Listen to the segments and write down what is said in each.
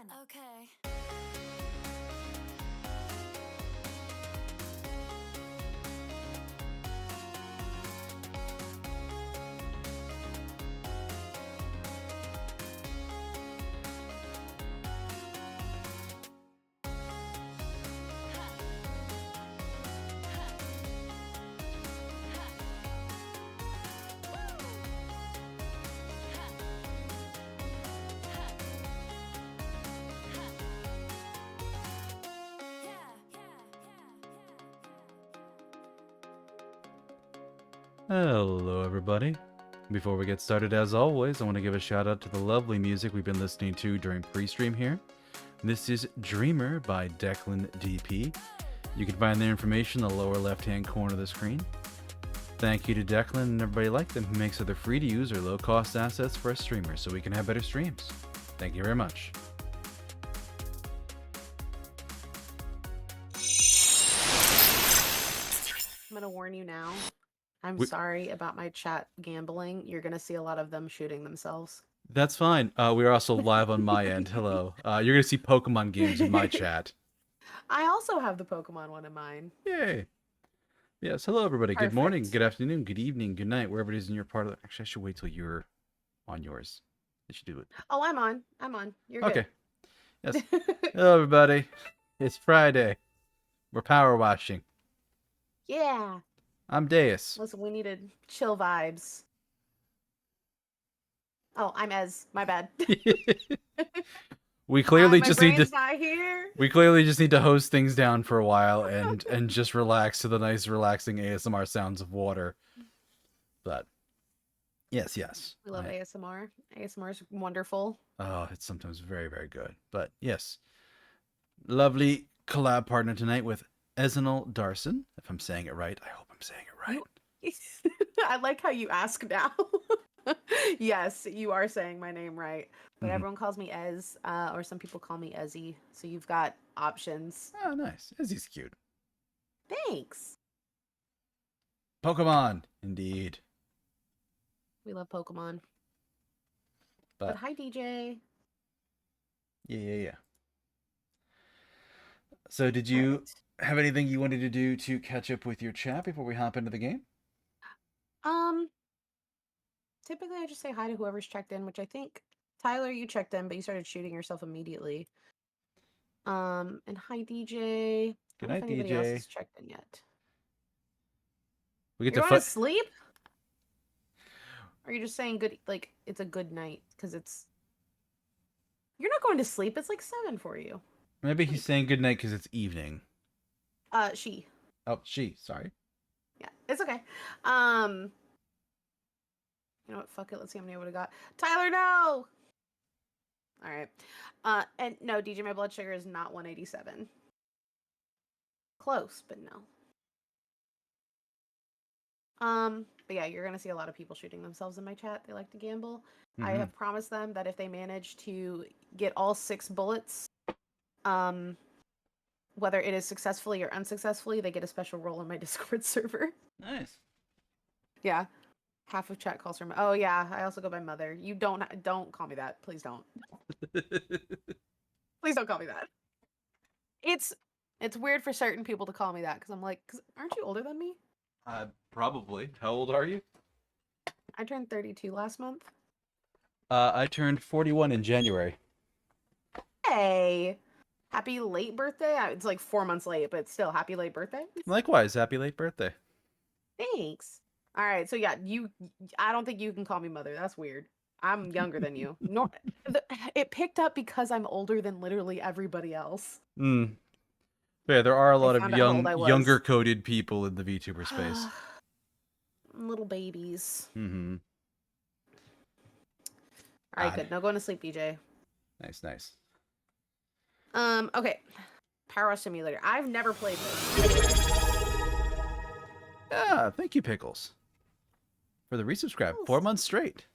Okay. Hello everybody. Before we get started, as always, I want to give a shout out to the lovely music we've been listening to during pre-stream here. This is Dreamer by Declan DP. You can find their information in the lower left-hand corner of the screen. Thank you to Declan and everybody like them who makes other free-to-use or low-cost assets for us streamers so we can have better streams. Thank you very much. I'm going to warn you now. I'm sorry about my chat gambling. You're going to see a lot of them shooting themselves. That's fine. We're also live on my end. Hello. You're going to see Pokemon games in my chat. I also have the Pokemon one in mine. Yay. Yes. Hello, everybody. Perfect. Good morning, good afternoon, good evening, good night, wherever it is in your part of the... Actually, I should wait till you're on yours. I should do it. Oh, I'm on. You're good. Okay. Yes. Hello, everybody. It's Friday. We're power washing. Yeah. I'm Deus. Listen, we needed chill vibes. Oh, I'm Ez. My bad. We clearly just need to. Not here. We clearly just need to hose things down for a while and just relax to the nice, relaxing ASMR sounds of water. But yes. We love ASMR. ASMR is wonderful. Oh, it's sometimes very, very good. But yes, lovely collab partner tonight with Ezenal Darson. If I'm saying it right, I hope I'm saying it right. I like how you ask now. Yes, you are saying my name right. But everyone calls me Ez, or some people call me Ezzy. So you've got options. Oh, nice. Ezzy's cute. Thanks. Pokemon, indeed. We love Pokemon. But hi, DJ. Yeah. So did you have anything you wanted to do to catch up with your chat before we hop into the game? Typically I just say hi to whoever's checked in, which I think, Tyler, you checked in, but you started shooting yourself immediately. And hi, DJ. Good night, I don't know if anybody else has checked in yet. We get You're to going to sleep? Or are you just saying good, like, it's a good night? Because it's... You're not going to sleep. It's like 7 for you. Maybe he's saying good night because it's evening. She. Oh, she. Sorry. Yeah, it's okay. You know what? Fuck it. Let's see how many I would have got. Tyler, no! All right. And no, DJ, my blood sugar is not 187. Close, but no. But yeah, you're gonna see a lot of people shooting themselves in my chat. They like to gamble. I have promised them that if they manage to get all 6 bullets, whether it is successfully or unsuccessfully, they get a special role in my Discord server. Nice. Yeah. Half of chat calls from. Oh yeah, I also go by mother. You don't call me that. Please don't. Please don't call me that. It's weird for certain people to call me that because I'm like, aren't you older than me? Probably. How old are you? I turned 32 last month. I turned 41 in January. Hey, happy late birthday! It's like 4 months late, but still, happy late birthday. Likewise, happy late birthday. Thanks. All right, so yeah, I don't think you can call me mother. That's weird. I'm younger than you. It picked up because I'm older than literally everybody else. Yeah, there are a lot of younger coded people in the VTuber space. Little babies. Mm-hmm. All right, good. Now going to sleep, DJ. Nice. Okay. PowerWash Simulator. I've never played this. Yeah, thank you, Pickles, for the resubscribe. 4 months straight.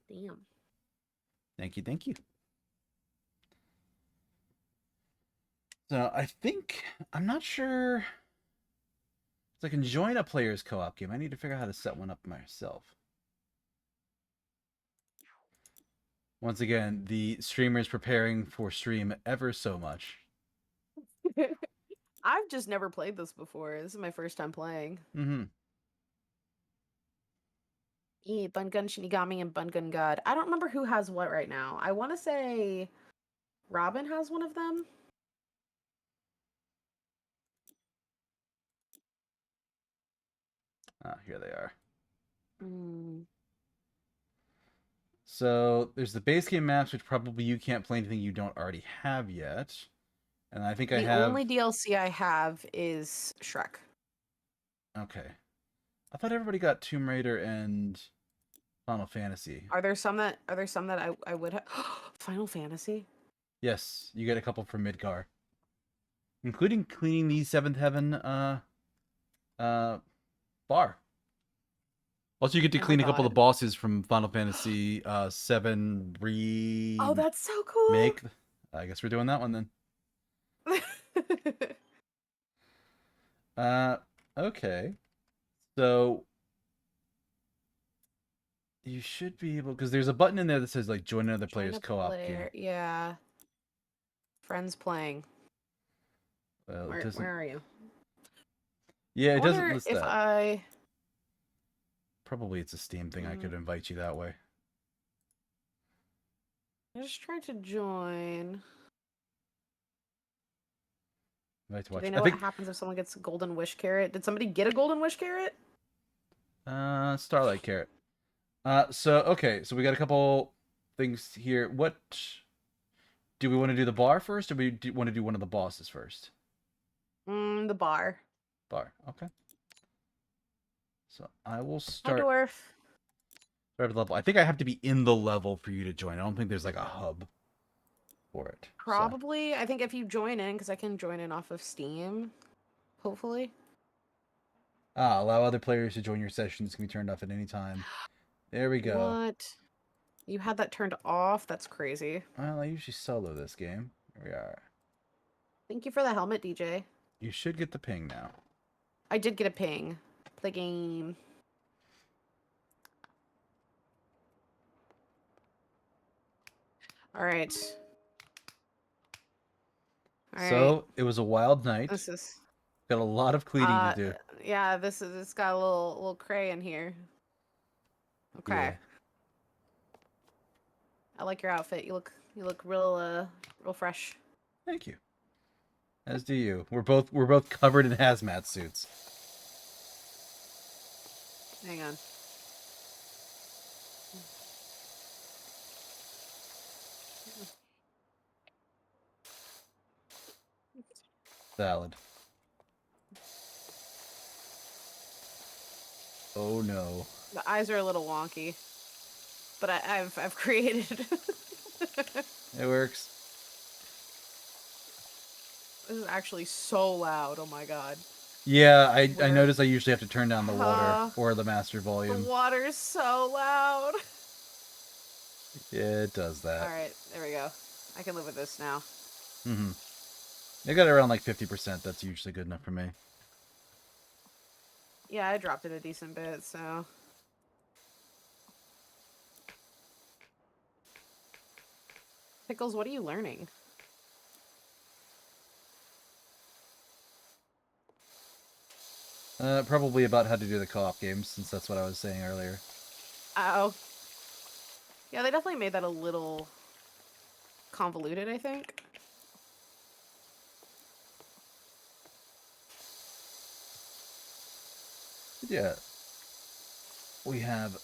Damn. Thank you. So I think, I'm not sure. So I can join a player's co-op game. I need to figure out how to set one up myself. Once again, the streamer is preparing for stream ever so much. I've just never played this before. This is my first time playing. Mm-hmm. Bun Gun Shinigami and Bun Gun God. I don't remember who has what right now. I want to say Robin has one of them. Ah, here they are. Mm. So there's the base game maps, which probably you can't play anything you don't already have yet. And I think I The have. only DLC I have is Shrek. Okay. I thought everybody got Tomb Raider and Final Fantasy. Are there some that I would have? Final Fantasy. Yes, you get a couple from Midgar, including cleaning the Seventh Heaven uh bar. Also, you get to Oh my clean a couple of god. the bosses from Final Fantasy 7 Oh, that's so cool. remake. I guess we're doing that one then. Uh, okay. So you should be able, because there's a button in there that says like join another Join player's a co-op game. player. Yeah. Friends playing. Well, it doesn't. Where are you? Yeah, I it doesn't wonder list if that. I Probably it's a Steam thing. I could invite you that way. just tried to join. Invite to Do watch. they I know what think happens if someone gets a golden wish carrot? Did somebody get a golden wish carrot? Starlight Carrot. So okay, so we got a couple things here. What do we want to do, the bar first, or want to do one of the bosses first? The bar. Bar. Okay. So I will Hi, start dwarf. at the level. I think I have to be in the level for you to join. I don't think there's like a hub for it. So Probably. I think if you join in, because I can join in off of Steam. Hopefully. allow other players to join your session. This can be turned off at any time. There we go. What? You had that turned off? That's crazy. Well, I usually solo this game. Here we are. Thank you for the helmet, DJ. You should get the ping now. I did get a ping. Play game. All right. So it was a wild night. This is Got a lot of cleaning to do. yeah, it's got a little cray in here. Okay. Yeah. I like your outfit. You look real fresh. Thank you. As do you. We're both covered in hazmat suits. Hang on. Salad. Oh no. The eyes are a little wonky, but I've created. It works. This is actually so loud. Oh my god. Yeah, I noticed I usually have to turn down the water Uh-huh. or the master The volume. water's so loud. Yeah, it does that. All right, there we go. I can live with this now. Mm-hmm. I got it around like 50%. That's usually good enough for me. Yeah, I dropped it a decent bit, so. Pickles, what are you learning? Probably about how to do the co-op games, since that's what I was saying earlier. Oh. Yeah, they definitely made that a little convoluted, I think. Yeah. We have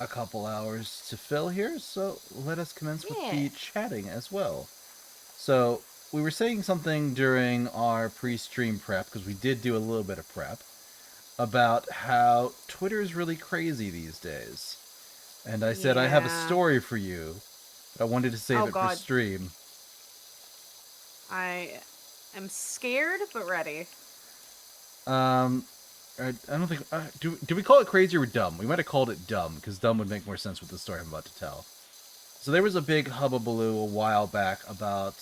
a couple hours to fill here, so let us commence with the chatting as well. So, we were saying something during our pre-stream prep, because we did do a little bit of prep, about how Twitter is really crazy these days. And I said, I have a story for you, but I wanted to save it for stream. I am scared, but ready. I don't think... do we call it crazy or dumb? We might have called it dumb, because dumb would make more sense with the story I'm about to tell. So there was a big hubbubaloo a while back about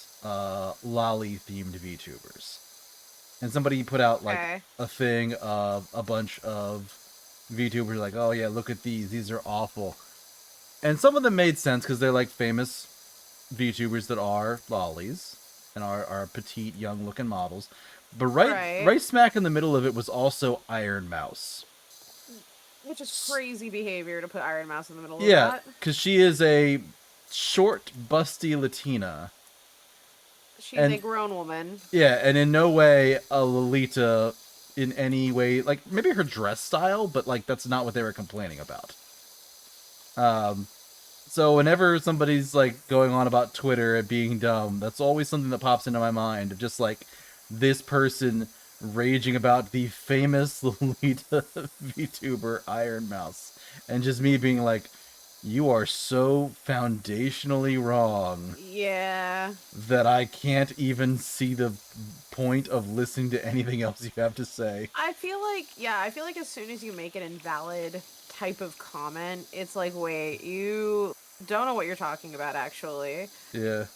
lolly-themed VTubers. And somebody put out, like, a thing of a bunch of VTubers like, oh yeah, look at these are awful. And some of them made sense because they're like famous VTubers that are lollies and are petite, young-looking models. But Right. right smack in the middle of it was also Iron Mouse. Which is crazy behavior to put Iron Mouse in the middle of Yeah, that. because she is a short, busty Latina. She's a And grown woman. yeah, and in no way a Lolita in any way. Like, maybe her dress style, but like that's not what they were complaining about. So whenever somebody's like going on about Twitter and being dumb, that's always something that pops into my mind of just like this person raging about the famous Lolita VTuber Iron Mouse, and just me being like, you are so foundationally wrong Yeah. that I can't even see the point of listening to anything else you have to say. I feel like as soon as you make an invalid type of comment, it's like, wait, you don't know what you're talking about, actually. Yeah.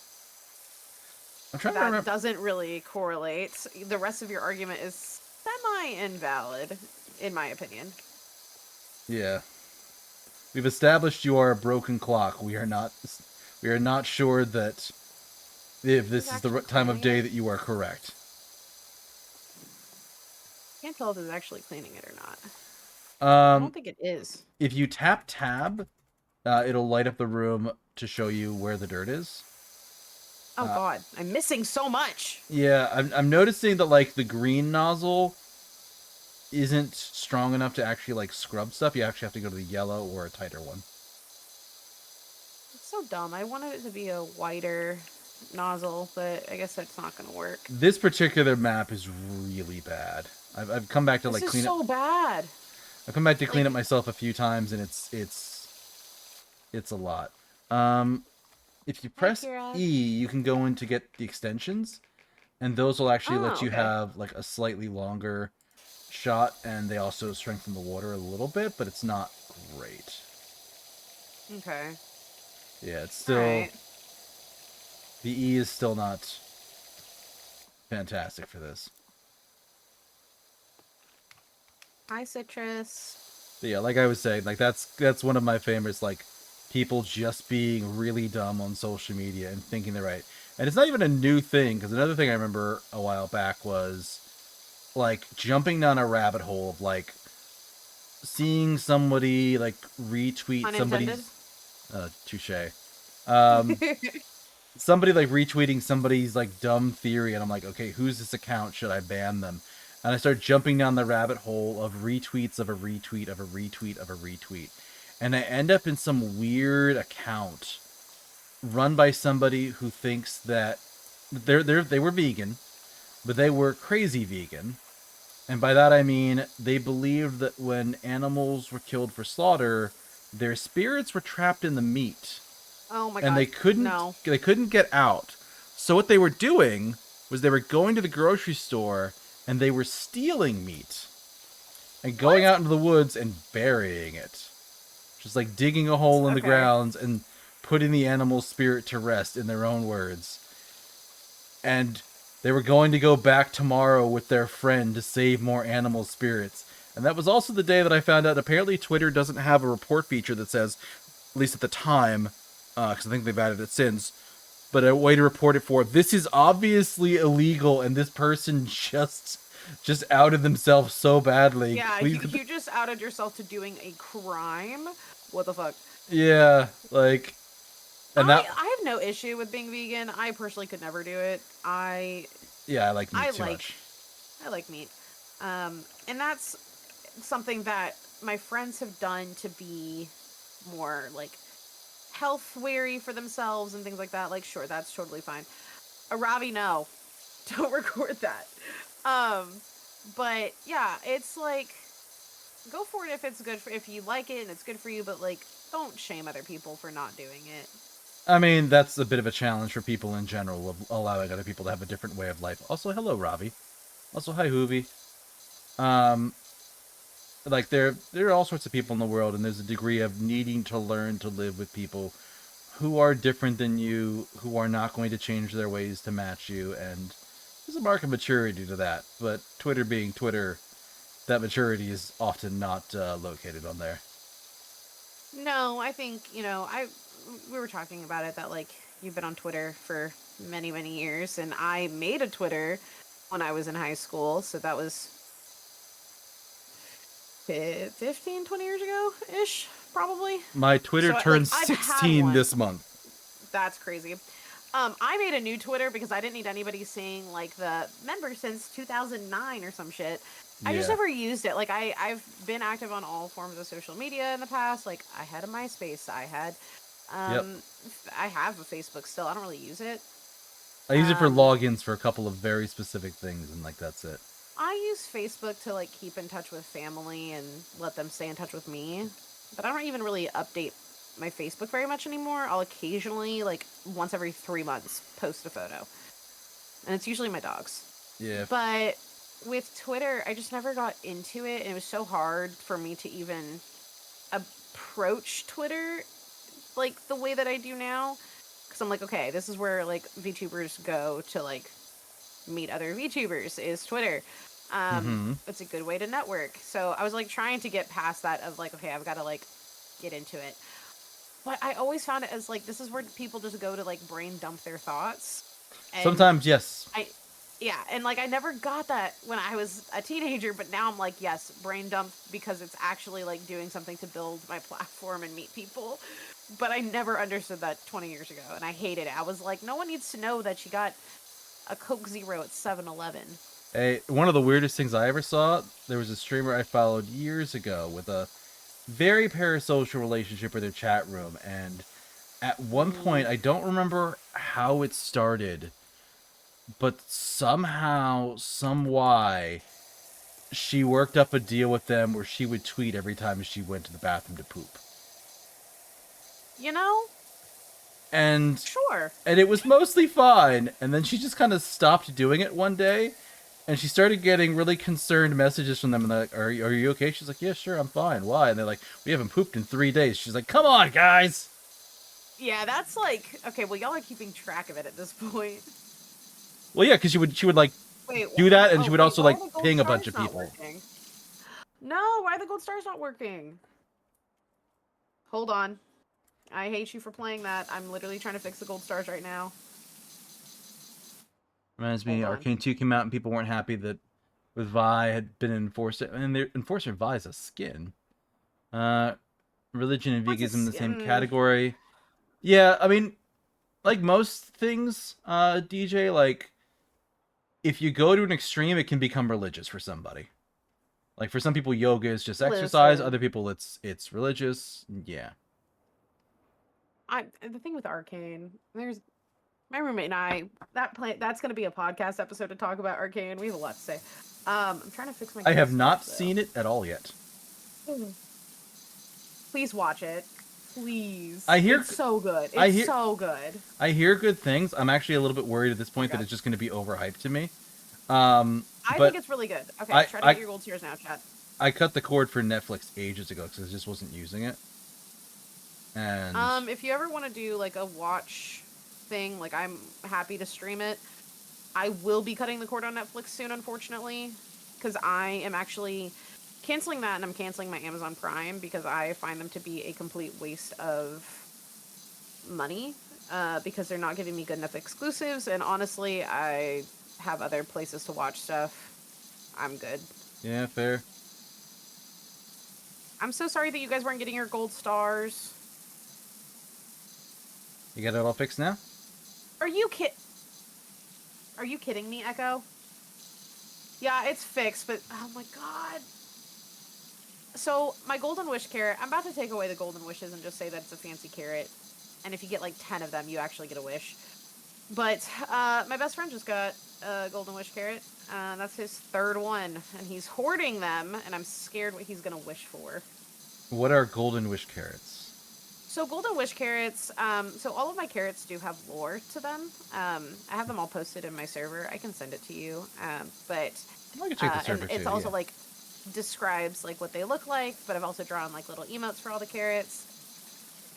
I'm trying to That remember. doesn't really correlate. The rest of your argument is semi-invalid, in my opinion. Yeah. We've established you are a broken clock. We are not sure that if Who's this is the actually time of cleaning day it? that you are correct. Can't tell if it's actually cleaning it or not. I Um, don't think it is. if you tap tab, it'll light up the room to show you where the dirt is. Oh god, I'm missing so much. Yeah, I'm noticing that like the green nozzle isn't strong enough to actually like scrub stuff. You actually have to go to the yellow or a tighter one. It's so dumb. I wanted it to be a whiter nozzle, but I guess that's not going to work. This particular map is really bad. I've come back to This like is clean so it. bad. I've come back to clean Like, it myself a few times, and it's a lot. If you hi, press Kira. E, you can go in to get the extensions, and those will actually let Oh, you okay. have like a slightly longer shot, and they also strengthen the water a little bit, but it's not great. Okay. Yeah, it's All still right. the E is still not fantastic for this. Hi, Citrus. But yeah, like I was saying, like that's one of my favorites. Like people just being really dumb on social media and thinking they're right, and it's not even a new thing. Because another thing I remember a while back was like jumping down a rabbit hole of like seeing somebody like retweet Unintended. somebody's touche. Um, somebody like retweeting somebody's like dumb theory, and I'm like, okay, who's this account? Should I ban them? And I start jumping down the rabbit hole of retweets of a retweet of a retweet of a retweet, and I end up in some weird account run by somebody who thinks that they were vegan, but they were crazy vegan. And by that I mean they believed that when animals were killed for slaughter, their spirits were trapped in the meat Oh my and god. No. they couldn't get out. So what they were doing was they were going to the grocery store and they were stealing meat and going What? out into the woods and burying it. Just like digging a hole in the Okay. grounds and putting the animal's spirit to rest in their own words. And they were going to go back tomorrow with their friend to save more animal spirits. And that was also the day that I found out apparently Twitter doesn't have a report feature that says, at least at the time, because I think they've added it since, but a way to report it for, this is obviously illegal and this person just outed themselves so badly. Yeah, Please, you just outed yourself to doing a crime. What the fuck? yeah, like, and that, I have no issue with being vegan. I personally could never do it. yeah, I like meat I too like much. I like meat. And that's something that my friends have done to be more like health wary for themselves and things like that. Like, sure, that's totally fine. Ravi, no, don't record that. Um, but yeah, it's like go for it if it's good for if you like it and it's good for you. But like, don't shame other people for not doing it. I mean, that's a bit of a challenge for people in general, of allowing other people to have a different way of life. Also, hello, Ravi. Also, hi, Hoovy. Um, like there are all sorts of people in the world, and there's a degree of needing to learn to live with people who are different than you, who are not going to change their ways to match you, and there's a mark of maturity to that. But Twitter being Twitter, that maturity is often not located on there. No, I think, we were talking about it that like you've been on Twitter for many, many years, and I made a Twitter when I was in high school, so that was 15, 20 years ago ish, probably. My Twitter So like turns I've had 16 one. this month. That's crazy. I made a new Twitter because I didn't need anybody seeing like the member since 2009 or some shit. I just Yeah. never used it. Like I've been active on all forms of social media in the past. Like I had a MySpace. Yep. Um, I have a Facebook still. I don't really use it. I use it for Um, logins for a couple of very specific things, and like that's it. I use Facebook to like keep in touch with family and let them stay in touch with me. But I don't even really update my Facebook very much anymore. I'll occasionally, like once every 3 months, post a photo. And it's usually my dogs. Yeah. But with Twitter, I just never got into it. And it was so hard for me to even approach Twitter like the way that I do now. Because I'm like, okay, this is where like VTubers go to like meet other VTubers is Twitter. Mm-hmm. It's a good way to network. So I was like trying to get past that of like, okay, I've got to like get into it. But I always found it as like this is where people just go to like brain dump their thoughts. And Sometimes, yes. yeah, and like I never got that when I was a teenager, but now I'm like, yes, brain dump because it's actually like doing something to build my platform and meet people. But I never understood that 20 years ago, and I hated it. I was like, no one needs to know that she got a Coke Zero at 7-Eleven. One of the weirdest things I ever saw, there was a streamer I followed years ago with a very parasocial relationship with their chat room, and at one point, I don't remember how it started, but somehow, some why, she worked up a deal with them where she would tweet every time she went to the bathroom to poop. You know? And Sure. and it was mostly fine, and then she just kind of stopped doing it one day, and she started getting really concerned messages from them, and they're like, are you okay? She's like, yeah, sure, I'm fine. Why? And they're like, we haven't pooped in 3 days. She's like, come on, guys! Yeah, that's like okay. Well, y'all are keeping track of it at this point. Well, yeah, because she would like Wait. do that, and she Oh, would wait. also Why like are the gold ping a bunch stars of not people. working? No, why are the gold stars not working? Hold on. I hate you for playing that. I'm literally trying to fix the gold stars right now. Reminds me, Hold on. Arcane 2 came out, and people weren't happy that with Vi had been enforced, and the Enforcer Vi is a skin. Religion and What's a veganism in the same skin? category. Yeah, I mean, like most things, DJ, like if you go to an extreme, it can become religious for somebody. Like for some people, yoga is just exercise. Listen, Other people, it's religious. Yeah. the thing with Arcane, there's my roommate and I. That's going to be a podcast episode to talk about Arcane. We have a lot to say. I'm trying to fix my I gold have stars not though. seen it at all yet. Please watch it. Please. I hear It's so good. I It's hear so good. I hear good things. I'm actually a little bit worried at this Oh my point that god. it's just going to be overhyped to me. I think But it's really good. Okay, I try to I get your gold stars now, chat. I cut the cord for Netflix ages ago because I just wasn't using it. And If you ever want to do like a watch thing, like I'm happy to stream it. I will be cutting the cord on Netflix soon, unfortunately, because I am actually canceling that and I'm canceling my Amazon Prime because I find them to be a complete waste of money because they're not giving me good enough exclusives. And honestly, I have other places to watch stuff. I'm good. yeah, fair. I'm so sorry that you guys weren't getting your gold stars. You got it all fixed now? Are you Are you kidding me, Echo? Yeah, it's fixed, but oh my god. So, my golden wish carrot, I'm about to take away the golden wishes and just say that it's a fancy carrot. And if you get like 10 of them, you actually get a wish. But my best friend just got a golden wish carrot. That's his third one, and he's hoarding them, and I'm scared what he's gonna wish for. What are golden wish carrots? So golden wish carrots, so all of my carrots do have lore to them. I have them all posted in my server. I can send it to you. But I can check the and server it's too. also Yeah. like describes like what they look like, but I've also drawn like little emotes for all the carrots.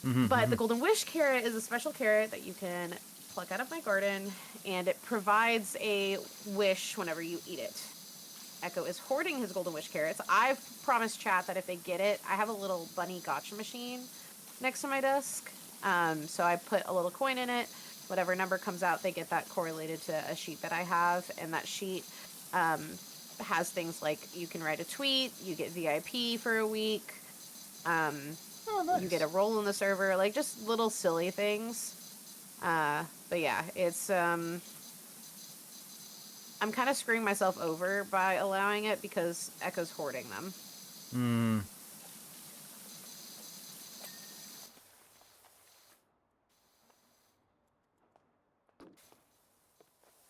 But the golden wish carrot is a special carrot that you can pluck out of my garden, and it provides a wish whenever you eat it. Echo is hoarding his golden wish carrots. I've promised chat that if they get it, I have a little bunny gotcha machine next to my desk. So I put a little coin in it. Whatever number comes out, they get that correlated to a sheet that I have, and that sheet has things like you can write a tweet, you get VIP for a week, Oh, you get nice. a role in the server, like just little silly things. But yeah, it's I'm kind of screwing myself over by allowing it because Echo's hoarding them. Hmm.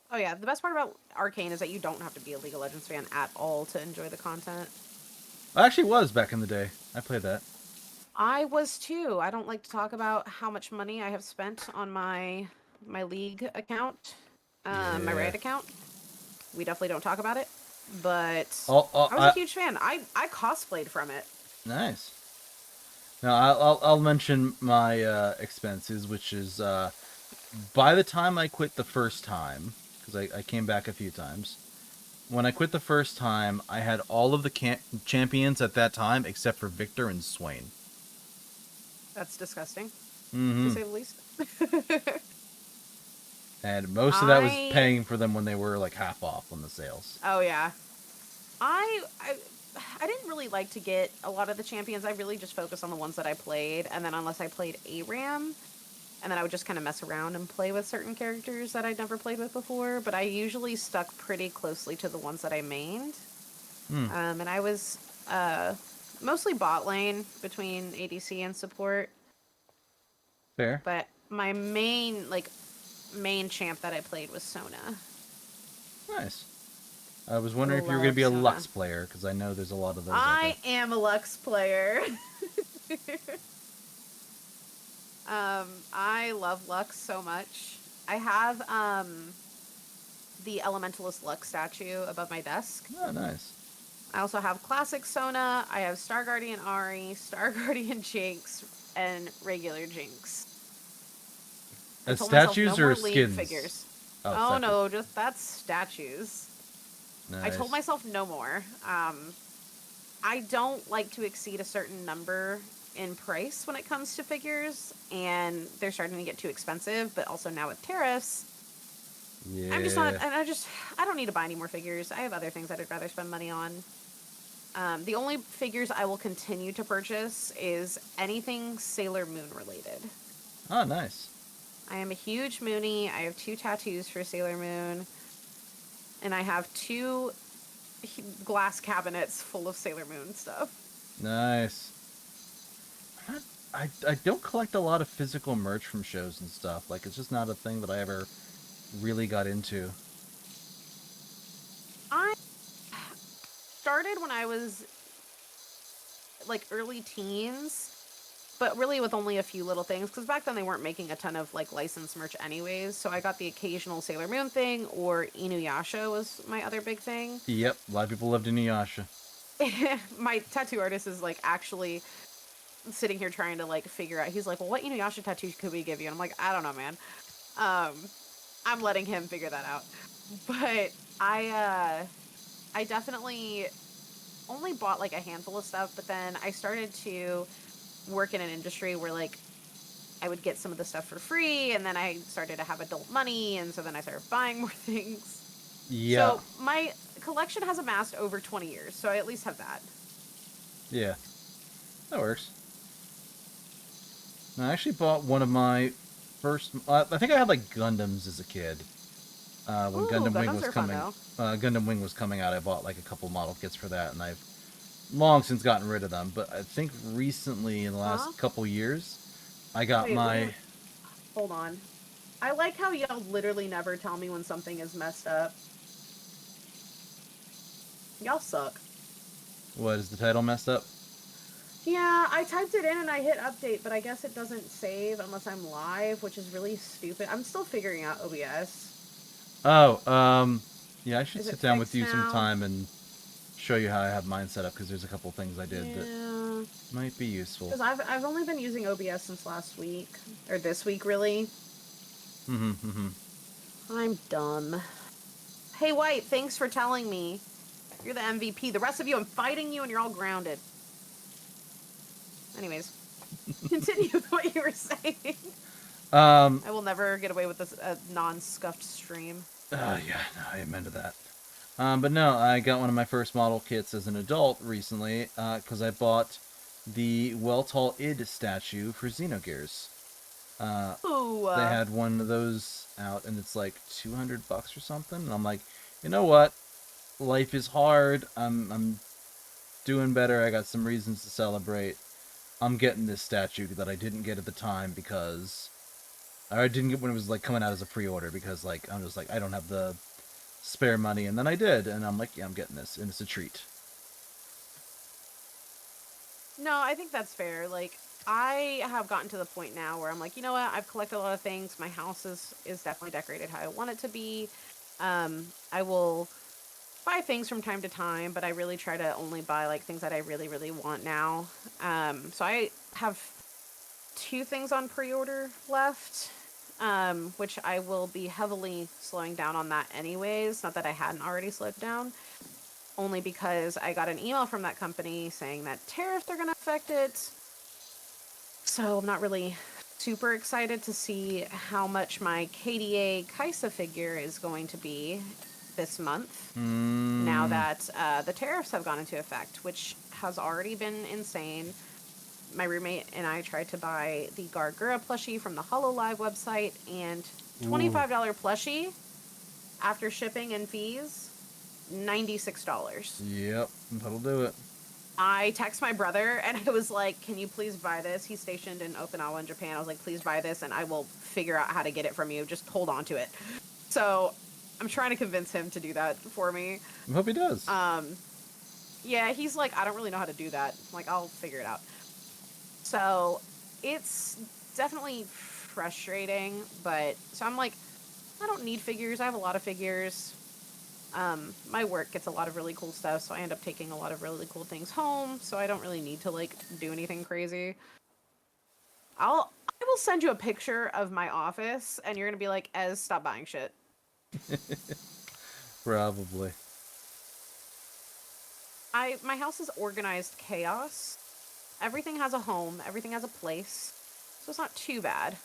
Oh yeah, the best part about Arcane is that you don't have to be a League of Legends fan at all to enjoy the content. I actually was back in the day. I played that. I was too. I don't like to talk about how much money I have spent on my League account, my Yeah. Riot account. We definitely don't talk about it, but Oh, oh, I was a huge fan. I cosplayed from it. nice. Now I'll mention my expenses, which is by the time I quit the first time, because I came back a few times. When I quit the first time, I had all of the champions at that time except for Victor and Swain. That's disgusting, to Mm-hmm. say the least. And most of that was I paying for them when they were like half off on the sales. oh yeah, I I I didn't really like to get a lot of the champions. I really just focused on the ones that I played, and then unless I played ARAM, and then I would just kind of mess around and play with certain characters that I'd never played with before. But I usually stuck pretty closely to the ones that I mained, Hmm. and I was mostly bot lane between ADC and support. Fair. But my main champ that I played was Sona. Nice. I was I wondering if you were going to love be a Sona. Lux player, because I know there's a lot of those out there. I am a Lux player. I love Lux so much. I have the Elementalist Lux statue above my desk. Oh, nice. I also have Classic Sona. I have Star Guardian Ari, Star Guardian Jinx, and regular Jinx. I As told myself no statues or more League skins? figures. Oh, Oh statues. no, just that's statues. I told Nice. myself no more. I don't like to exceed a certain number in price when it comes to figures, and they're starting to get too expensive. But also now with tariffs, I'm just not. Yeah. And I don't need to buy any more figures. I have other things that I'd rather spend money on. The only figures I will continue to purchase is anything Sailor Moon related. Oh, nice. I am a huge Moonie. I have 2 tattoos for Sailor Moon, and I have 2 glass cabinets full of Sailor Moon stuff. Nice. I don't collect a lot of physical merch from shows and stuff. Like, it's just not a thing that I ever really got into. I started when I was like early teens, but really with only a few little things because back then they weren't making a ton of like licensed merch anyways. So I got the occasional Sailor Moon thing, or Inuyasha was my other big thing. Yep, a lot of people loved Inuyasha. My tattoo artist is like actually sitting here trying to like figure out. He's like, "Well, what Inuyasha tattoo could we give you?" And I'm like, "I don't know, man." Um, I'm letting him figure that out. But I definitely only bought like a handful of stuff, but then I started to work in an industry where like I would get some of the stuff for free, and then I started to have adult money, and so then I started buying more things. Yeah. So my collection has amassed over 20 years, so I at least have that. Yeah. That works. I actually bought one of my first... I think I had, like, Gundams as a kid. When Ooh, Gundam Wing Gundams was are fun coming... though. Gundam Wing was coming out, I bought, like, a couple model kits for that, and I've long since gotten rid of them. But I think recently, in the Huh? last couple years, I got Wait, my... hold on. I like how y'all literally never tell me when something is messed up. Y'all suck. What, is the title messed up? Yeah, I typed it in and I hit update, but I guess it doesn't save unless I'm live, which is really stupid. I'm still figuring out OBS. Oh, yeah, I should Is it sit down with fixed you now? sometime and show you how I have mine set up, because there's a couple things I did that Yeah. might be useful. Because I've only been using OBS since last week. Or this week, really. I'm dumb. Hey, White, thanks for telling me. You're the MVP. The rest of you, I'm fighting you and you're all grounded. Anyways. Continue with what you were saying. Um, I will never get away with this non-scuffed stream. yeah, no, I am into that. But no, I got one of my first model kits as an adult recently, because I bought the Weltall Id statue for Xenogears. Ooh. They had one of those out, and it's like $200 or something. And I'm like, you know what? Life is hard. I'm doing better. I got some reasons to celebrate. I'm getting this statue that I didn't get at the time because I didn't get when it was like coming out as a pre-order because like I'm just like I don't have the spare money, and then I did, and I'm like, yeah, I'm getting this, and it's a treat. No, I think that's fair. Like, I have gotten to the point now where I'm like, you know what? I've collected a lot of things. My house is definitely decorated how I want it to be. I will buy things from time to time, but I really try to only buy like things that I really, really want now. So I have 2 things on pre-order left, which I will be heavily slowing down on that anyways. Not that I hadn't already slowed down. Only because I got an email from that company saying that tariffs are going to affect it. So I'm not really super excited to see how much my KDA Kaisa figure is going to be this month. Now that the tariffs have gone into effect, which has already been insane. My roommate and I tried to buy the Gargura plushie from the HoloLive website, and $25 plushie after shipping and fees, $96. Yep, that'll do it. I text my brother and I was like, can you please buy this? He's stationed in Okinawa in Japan. I was like, please buy this and I will figure out how to get it from you. Just hold on to it. So I'm trying to convince him to do that for me. I hope he does. Yeah, he's like, I don't really know how to do that. I'm like, I'll figure it out. So it's definitely frustrating, but so I'm like, I don't need figures. I have a lot of figures. My work gets a lot of really cool stuff, so I end up taking a lot of really cool things home, so I don't really need to like do anything crazy. I will send you a picture of my office and you're gonna be like, Ez, stop buying shit. Probably. My house is organized chaos. Everything has a home, everything has a place. So it's not too bad.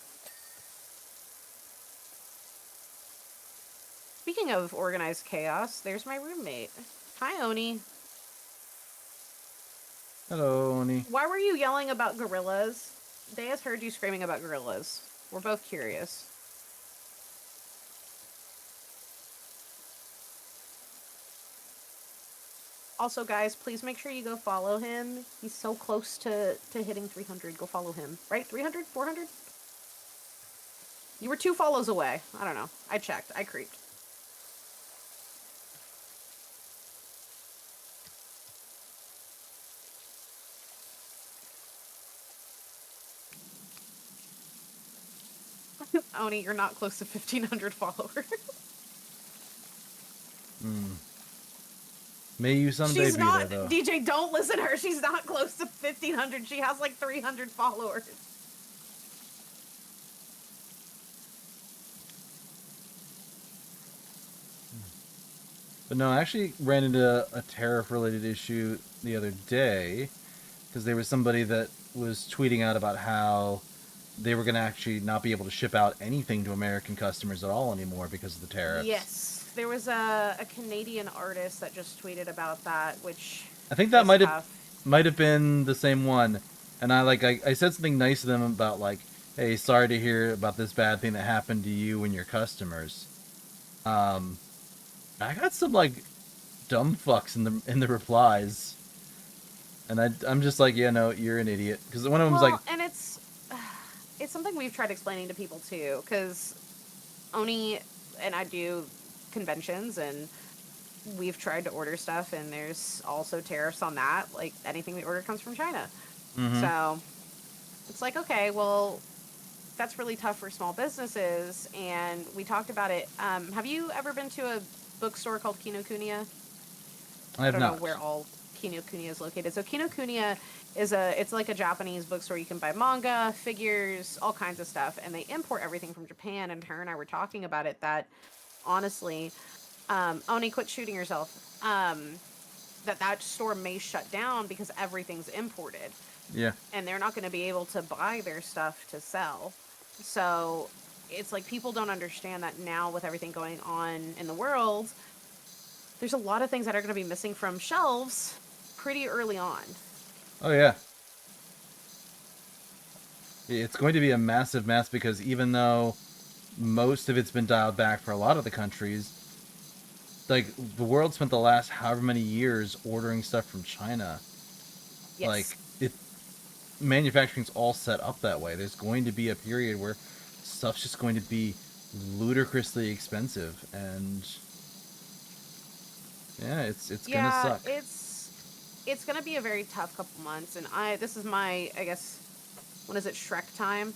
Speaking of organized chaos, there's my roommate. Hi, Oni. Hello, Oni. Why were you yelling about gorillas? Deus heard you screaming about gorillas. We're both curious. Also, guys, please make sure you go follow him. He's so close to hitting 300. Go follow him. Right? 300? 400? You were 2 follows away. I don't know. I checked. I creeped. Oni, you're not close to 1,500 followers. May you someday She's be not, there, though. DJ, don't listen to her. She's not close to 1,500. She has like 300 followers. But no, I actually ran into a tariff-related issue the other day because there was somebody that was tweeting out about how they were going to actually not be able to ship out anything to American customers at all anymore because of the tariffs. Yes, there was a Canadian artist that just tweeted about that, which I think that tough. might have been the same one. And I said something nice to them about like, hey, sorry to hear about this bad thing that happened to you and your customers. I got some like dumb fucks in the replies, and I'm just like, yeah, no, you're an idiot. Because one of them was like, and it's something we've tried explaining to people too, because Oni and I do conventions, and we've tried to order stuff, and there's also tariffs on that. Like anything we order comes from China, so it's like, okay, well, that's really tough for small businesses, and we talked about it. Have you ever been to a bookstore called Kinokuniya? I have don't not know where all Kinokuniya is located. So Kinokuniya is it's like a Japanese bookstore. You can buy manga, figures, all kinds of stuff, and they import everything from Japan. And her and I were talking about it, that honestly, Oni, quit shooting yourself. That store may shut down because everything's imported. Yeah. and they're not going to be able to buy their stuff to sell. So it's like people don't understand that now with everything going on in the world, there's a lot of things that are going to be missing from shelves pretty early on. Oh yeah. It's going to be a massive mess because even though most of it's been dialed back for a lot of the countries, like the world spent the last however many years ordering stuff from China. Yes. Like it, manufacturing's all set up that way. There's going to be a period where stuff's just going to be ludicrously expensive, and yeah, it's gonna Yeah, suck. it's going to be a very tough couple months, and this is my, I guess, when is it, Shrek time?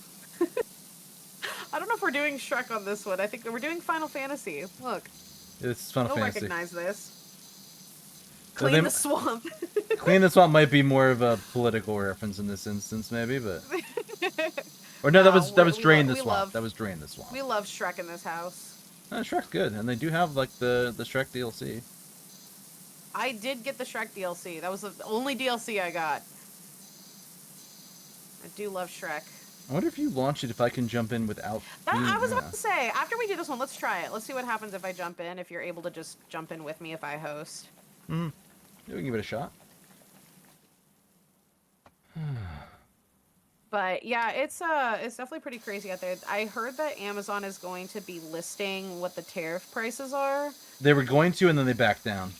I don't know if we're doing Shrek on this one. I think we're doing Final Fantasy. Look, It's Final you'll Fantasy. recognize this. Now, they, Clean the swamp. Clean this one might be more of a political reference in this instance, maybe, but or no, No, that was Drain the we Swamp. love That was Drain the Swamp. we love Shrek in this house. Shrek's good, and they do have like the Shrek DLC. I did get the Shrek DLC. That was the only DLC I got. I do love Shrek. I wonder if you launch it, if I can jump in without being. I was about to say, after we do this one, let's try it. Let's see what happens if I jump in. If you're able to just jump in with me if I host. Yeah, we can give it a shot. But yeah, it's definitely pretty crazy out there. I heard that Amazon is going to be listing what the tariff prices are. They were going to, and then they backed down.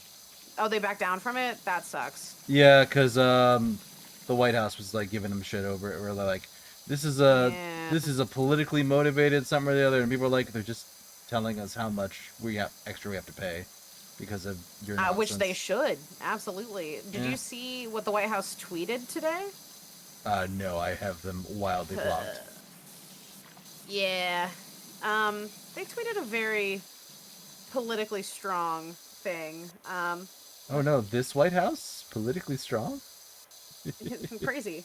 Oh, they backed down from it? That sucks. Yeah, because the White House was like giving them shit over it, where they're like, this is a politically motivated something or the other, and people are like, they're just telling us how much extra we have to pay because of your nonsense. Which they should, absolutely. Did you see what the White House tweeted today? No, I have them wildly blocked. Yeah. They tweeted a very politically strong thing. Oh no, this White House? Politically strong? Crazy.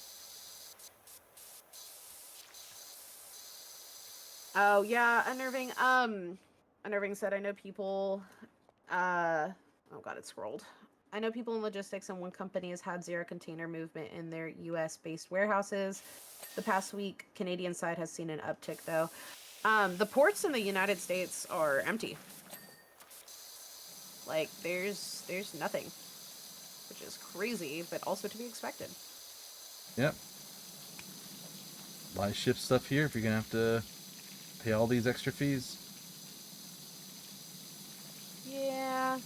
Oh, yeah, unnerving. Unnerving said, I know people, oh god, it scrolled. I know people in logistics, and one company has had zero container movement in their US-based warehouses. The past week, Canadian side has seen an uptick, though. The ports in the United States are empty. Like, there's nothing, which is crazy, but also to be expected. Yep. Why ship stuff here if you're gonna have to pay all these extra fees? Yeah.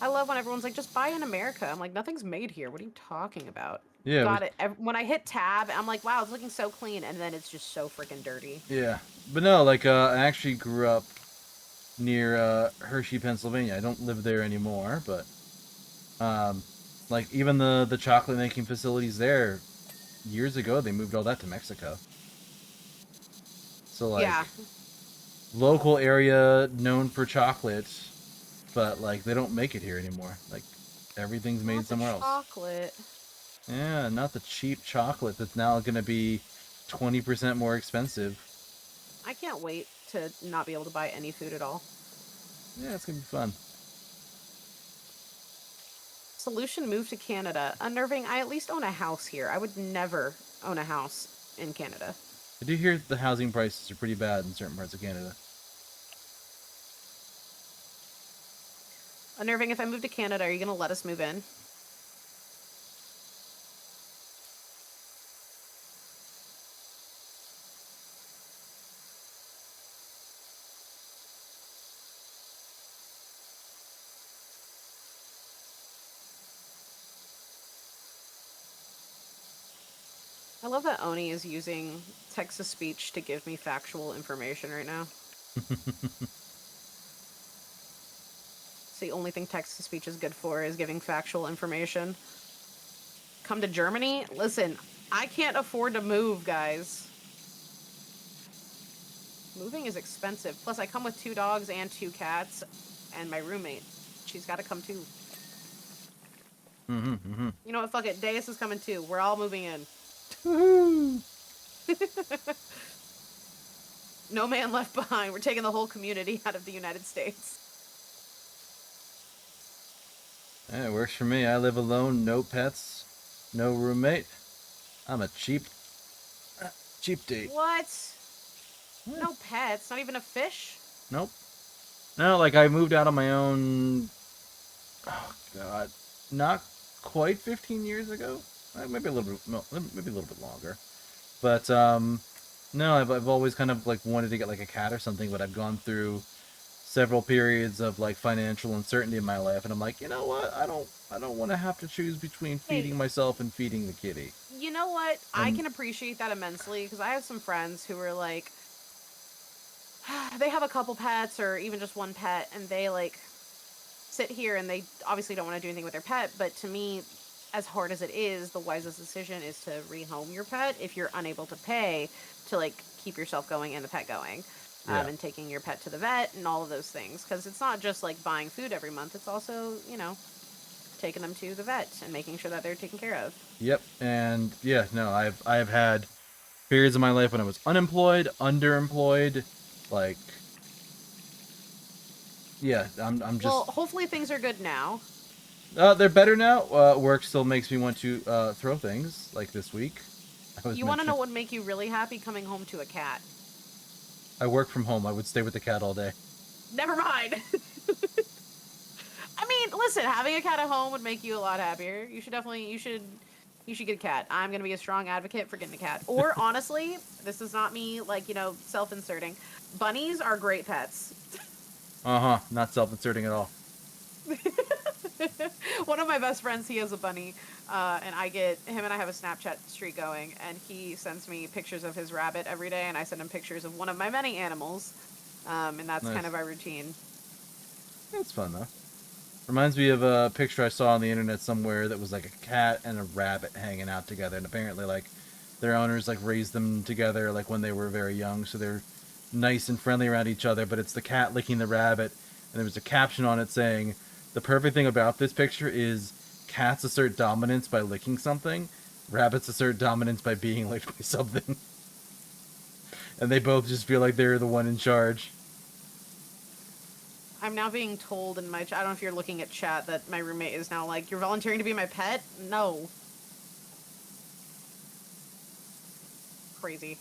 I love when everyone's like, just buy in America. I'm like, nothing's made here. What are you talking about? Yeah. Got it. When I hit tab, I'm like, wow, it's looking so clean, and then it's just so freaking dirty. Yeah. But no, like, I actually grew up near Hershey, Pennsylvania. I don't live there anymore, but like even the chocolate making facilities there, years ago they moved all that to Mexico. So like, Yeah. local area known for chocolate, but like they don't make it here anymore. Like everything's made Not somewhere the else. chocolate. Yeah, not the cheap chocolate that's now going to be 20% more expensive. I can't wait to not be able to buy any food at all. Yeah, it's going to be fun. Solution, move to Canada. Unnerving, I at least own a house here. I would never own a house in Canada. I do hear the housing prices are pretty bad in certain parts of Canada. Unnerving, if I move to Canada, are you going to let us move in? I love that Oni is using text-to-speech to give me factual information right now. It's the only thing text-to-speech is good for, is giving factual information. Come to Germany? Listen, I can't afford to move, guys. Moving is expensive. Plus, I come with 2 dogs and 2 cats, and my roommate. She's got to come too. You know what? Fuck it. Deus is coming too. We're all moving in. No man left behind. We're taking the whole community out of the United States. Yeah, it works for me. I live alone, no pets, no roommate. I'm a cheap date. What? What? No pets, not even a fish? Nope. No, like I moved out on my own. Oh God, not quite 15 years ago. Maybe a little bit, no, maybe a little bit longer. But no, I've always kind of like wanted to get like a cat or something, but I've gone through several periods of like financial uncertainty in my life, and I'm like, you know what? I don't want to have to choose between Hey, feeding myself and feeding the kitty. you know what? I And can appreciate that immensely because I have some friends who are like, they have a couple pets or even just one pet, and they like sit here and they obviously don't want to do anything with their pet. But to me, as hard as it is, the wisest decision is to rehome your pet if you're unable to pay to like keep yourself going and the pet going. yeah, And taking your pet to the vet and all of those things. Because it's not just like buying food every month, it's also, taking them to the vet and making sure that they're taken care of. yep, and yeah, no, I've had periods of my life when I was unemployed, underemployed, like yeah, I'm Well, just hopefully things are good now. they're better now. Work still makes me want to throw things like this week. I was You want to know mentioning what would make you really happy? Coming home to a cat. I work from home. I would stay with the cat all day. Never mind. I mean, listen, having a cat at home would make you a lot happier. You should get a cat. I'm gonna be a strong advocate for getting a cat. Or honestly, this is not me like self-inserting. Bunnies are great pets. Not self-inserting at all. One of my best friends, he has a bunny, and I get him and I have a Snapchat streak going, and he sends me pictures of his rabbit every day, and I send him pictures of one of my many animals, and that's kind Nice. of our routine. That's fun though. Reminds me of a picture I saw on the internet somewhere that was like a cat and a rabbit hanging out together, and apparently like their owners like raised them together like when they were very young, so they're nice and friendly around each other. But it's the cat licking the rabbit, and there was a caption on it saying, "The perfect thing about this picture is cats assert dominance by licking something, rabbits assert dominance by being licked by something," and they both just feel like they're the one in charge. I'm now being told in my I don't know if you're looking at chat that my roommate is now like, "You're volunteering to be my pet?" No. Crazy.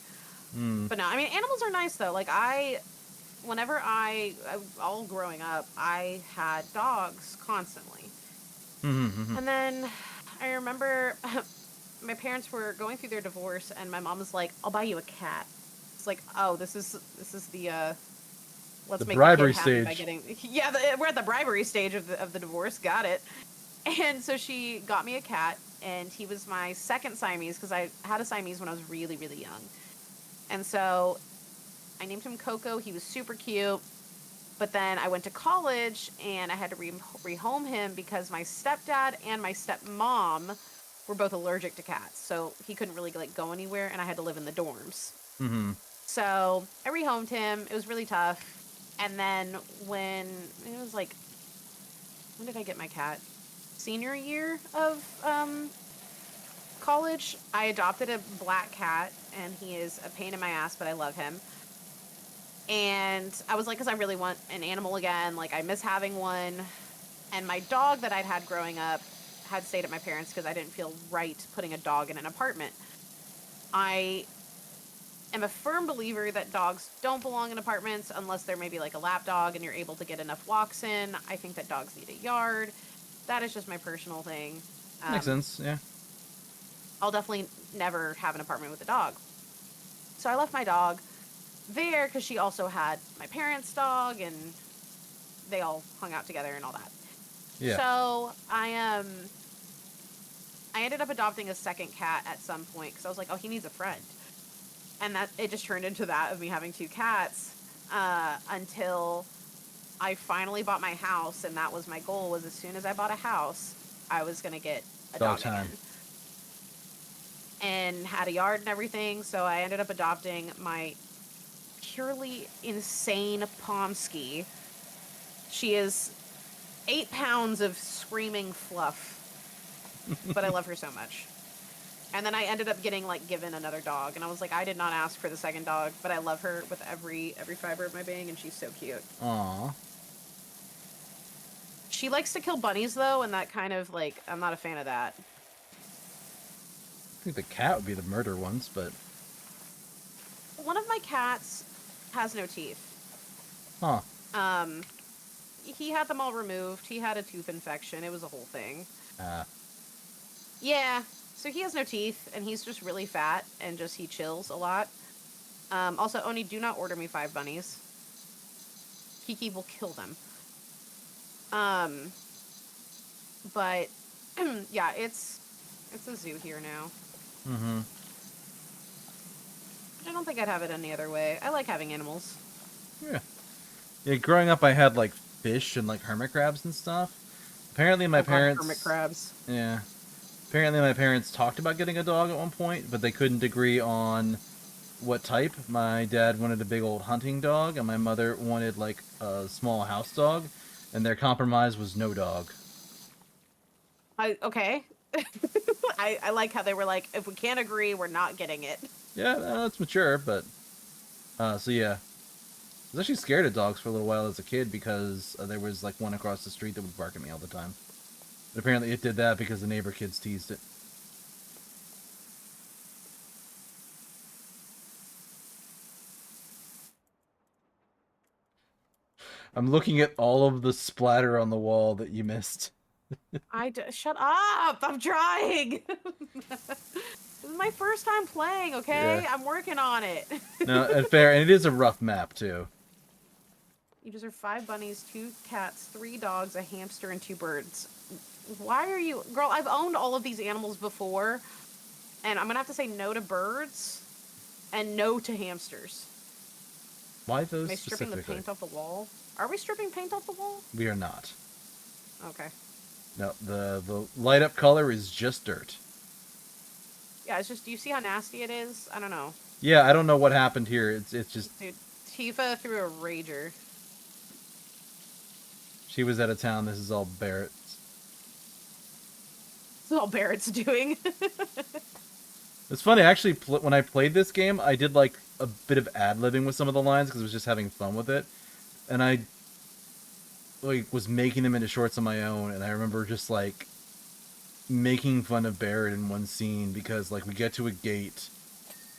Hmm. But no, I mean, animals are nice though. Like whenever all growing up, I had dogs constantly. Mm-hmm. And then I remember my parents were going through their divorce, and my mom was like, "I'll buy you a cat." It's like, oh, this is the The let's make the kid bribery happy by stage. getting yeah. We're at the bribery stage of the divorce. Got it. And so she got me a cat, and he was my second Siamese because I had a Siamese when I was really really young, and so I named him Coco. He was super cute. But then I went to college and I had to rehome him because my stepdad and my stepmom were both allergic to cats. So he couldn't really like go anywhere and I had to live in the dorms. Mm-hmm. So I rehomed him. It was really tough. And then when it was like, when did I get my cat? Senior year of college, I adopted a black cat and he is a pain in my ass, but I love him. And I was like, because I really want an animal again. Like, I miss having one. And my dog that I'd had growing up had stayed at my parents because I didn't feel right putting a dog in an apartment. I am a firm believer that dogs don't belong in apartments unless they're maybe like a lap dog and you're able to get enough walks in. I think that dogs need a yard. That is just my personal thing. Makes Um, sense. Yeah. I'll definitely never have an apartment with a dog. So I left my dog there because she also had my parents' dog and they all hung out together and all that. Yeah. So I ended up adopting a second cat at some point because I was like, oh, he needs a friend, and that it just turned into that of me having two cats until I finally bought my house, and that was my goal. Was as soon as I bought a house, I was gonna get a Dog dog time. again, and had a yard and everything. So I ended up adopting my purely insane Pomsky. She is 8 pounds of screaming fluff, but I love her so much. And then I ended up getting like given another dog, and I was like, I did not ask for the second dog, but I love her with every fiber of my being, and she's so cute. Aw. She likes to kill bunnies though, and that kind of like I'm not a fan of that. think the cat would be the murder ones, but... One of my cats has no teeth. Huh. He had them all removed. He had a tooth infection. It was a whole thing. Ah. Yeah, so he has no teeth, and he's just really fat, and just he chills a lot. Also, Oni, do not order me 5 bunnies. Kiki will kill them. But, yeah, it's a zoo here now. Mm-hmm. I don't think I'd have it any other way. I like having animals. Yeah. Yeah, growing up I had, like, fish and, like, hermit crabs and stuff. Apparently my parents... hermit crabs. Yeah. Apparently my parents talked about getting a dog at one point, but they couldn't agree on what type. My dad wanted a big old hunting dog, and my mother wanted, like, a small house dog, and their compromise was no dog. Okay. I like how they were like, if we can't agree, we're not getting it. Yeah, that's mature, but... so yeah. I was actually scared of dogs for a little while as a kid because there was, like, one across the street that would bark at me all the time. But apparently it did that because the neighbor kids teased it. I'm looking at all of the splatter on the wall that you missed. Shut up! I'm trying! This is my first time playing, okay? Yeah. I'm working on it. No, and fair, and it is a rough map, too. You deserve 5 bunnies, 2 cats, 3 dogs, a hamster, and 2 birds. Why are you... Girl, I've owned all of these animals before, and I'm gonna have to say no to birds, and no to hamsters. Why those Am I stripping the paint off the wall? Are we stripping paint off the wall? We are not. Okay. No, the light up color is just dirt. Yeah, it's just, do you see how nasty it is? I don't know. Yeah, I don't know what happened here. It's just... Dude, Tifa threw a rager. She was out of town. This is all Barrett's. This is all Barrett's doing. It's funny, actually, when I played this game, I did, like, a bit of ad-libbing with some of the lines because I was just having fun with it. And I, like, was making them into shorts on my own, and I remember just, like, making fun of Barrett in one scene because, like, we get to a gate,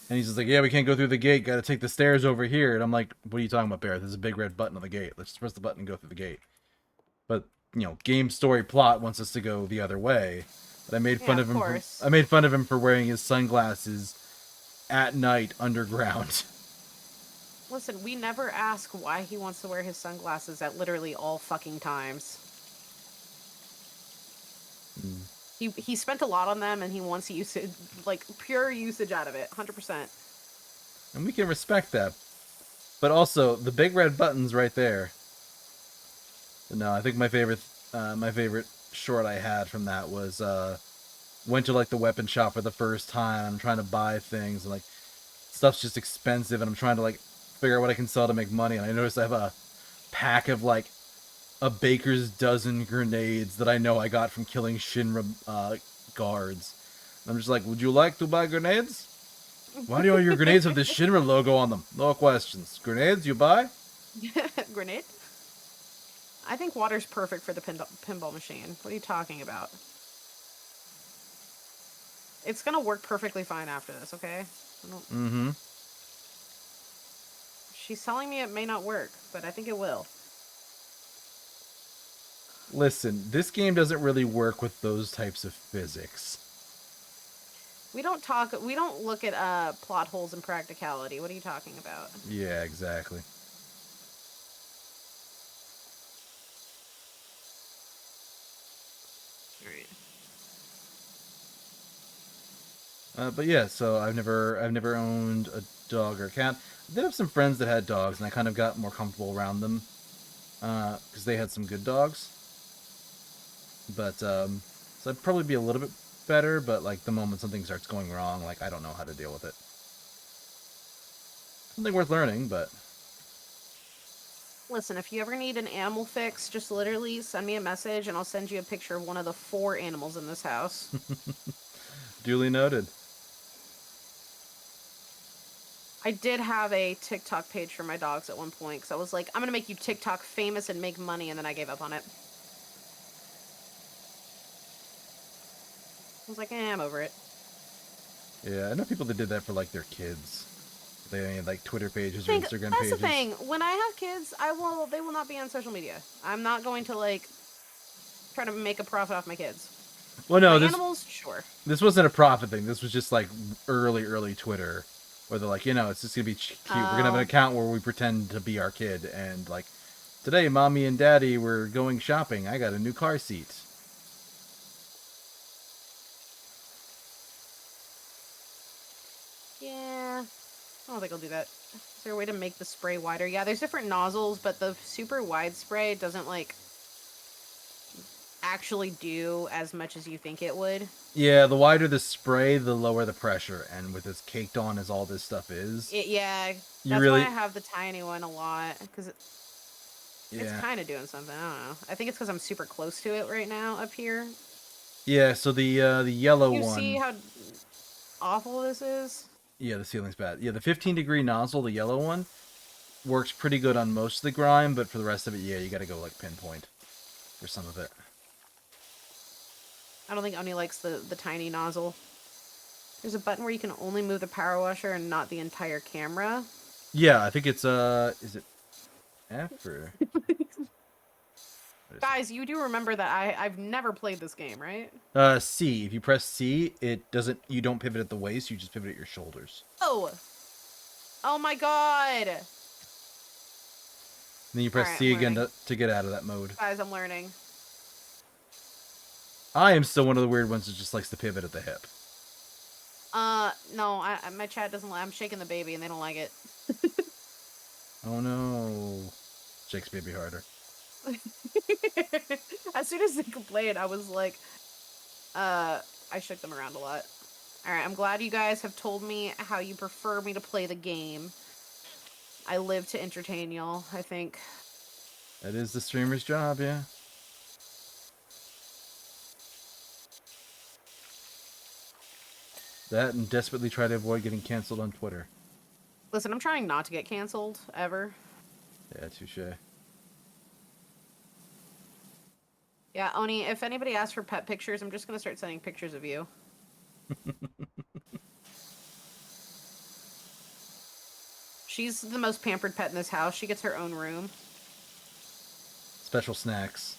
and he's just like, yeah, we can't go through the gate, gotta take the stairs over here. And I'm like, what are you talking about, Barrett? There's a big red button on the gate. Let's just press the button and go through the gate. But, you know, game story plot wants us to go the other way. But I made fun of him. I made fun of him for wearing his sunglasses at night underground. Listen, we never ask why he wants to wear his sunglasses at literally all fucking times. He spent a lot on them, and he wants usage, like, pure usage out of it, 100%. And we can respect that. But also, the big red button's right there. No, I think my favorite short I had from that was, went to, like, the weapon shop for the first time. I'm trying to buy things, and, like, stuff's just expensive, and I'm trying to, like, figure out what I can sell to make money. And I noticed I have a pack of, like, a baker's dozen grenades that I know I got from killing Shinra guards. And I'm just like, would you like to buy grenades? Why do all your grenades have this Shinra logo on them? No questions. Grenades, you buy? Grenade? I think water's perfect for the pinball machine. What are you talking about? It's gonna work perfectly fine after this, okay? Mm-hmm. She's telling me it may not work, but I think it will. Listen, this game doesn't really work with those types of physics. We don't look at plot holes and practicality. What are you talking about? Yeah, exactly. Alright. But yeah, so I've never owned a dog or a cat. I did have some friends that had dogs, and I kind of got more comfortable around them because they had some good dogs. But so I'd probably be a little bit better, but like the moment something starts going wrong, like I don't know how to deal with it. Something worth learning, but... Listen, if you ever need an animal fix, just literally send me a message and I'll send you a picture of one of the 4 animals in this house. Duly noted. I did have a TikTok page for my dogs at one point, because I was like, I'm going to make you TikTok famous and make money, and then I gave up on it. I was like, I'm over it. Yeah, I know people that did that for like their kids. They had like Twitter pages or Think Instagram that's the pages. thing. When I have kids, they will not be on social media. I'm not going to like try to make a profit off my kids. Well, My no, animals, sure. this wasn't a profit thing. This was just like early Twitter, where they're like, it's just gonna be cute. We're gonna have an Oh, account where we pretend to be our kid, and like, today, mommy and daddy were going shopping. I got a new car seat. yeah. I don't think I'll do that. Is there a way to make the spray wider? Yeah, there's different nozzles, but the super wide spray doesn't like actually do as much as you think it would. Yeah, the wider the spray, the lower the pressure, and with as caked on as all this stuff is, Yeah, you that's why I really, have the tiny one a lot because it's yeah, kind of doing something. I don't know. I think it's because I'm super close to it right now up here. yeah. So the yellow You see one, how awful this is? yeah, the ceiling's bad. Yeah, the 15-degree nozzle, the yellow one, works pretty good on most of the grime, but for the rest of it, yeah, you got to go like pinpoint for some of it. I don't think Oni likes the tiny nozzle. There's a button where you can only move the power washer and not the entire camera. Yeah, I think it's is it F or what is Guys, you do remember that I've never played this game, right? it? C. If you press C, it doesn't. You don't pivot at the waist. You just pivot at your shoulders. Oh! Oh my god! And then you press Alright, C I'm again learning. to get out of that mode. Guys, I'm learning. I am still one of the weird ones that just likes to pivot at the hip. No, my chat doesn't I'm shaking the baby and they don't like it. Oh no. Shakes baby harder. As soon as they complained, I was like, I shook them around a lot. Alright, I'm glad you guys have told me how you prefer me to play the game. I live to entertain y'all, I think. That is the streamer's job, yeah. That and desperately try to avoid getting canceled on Twitter. Listen, I'm trying not to get canceled, ever. Yeah, touche. Yeah, Oni, if anybody asks for pet pictures, I'm just gonna start sending pictures of you. She's the most pampered pet in this house. She gets her own room. Special snacks.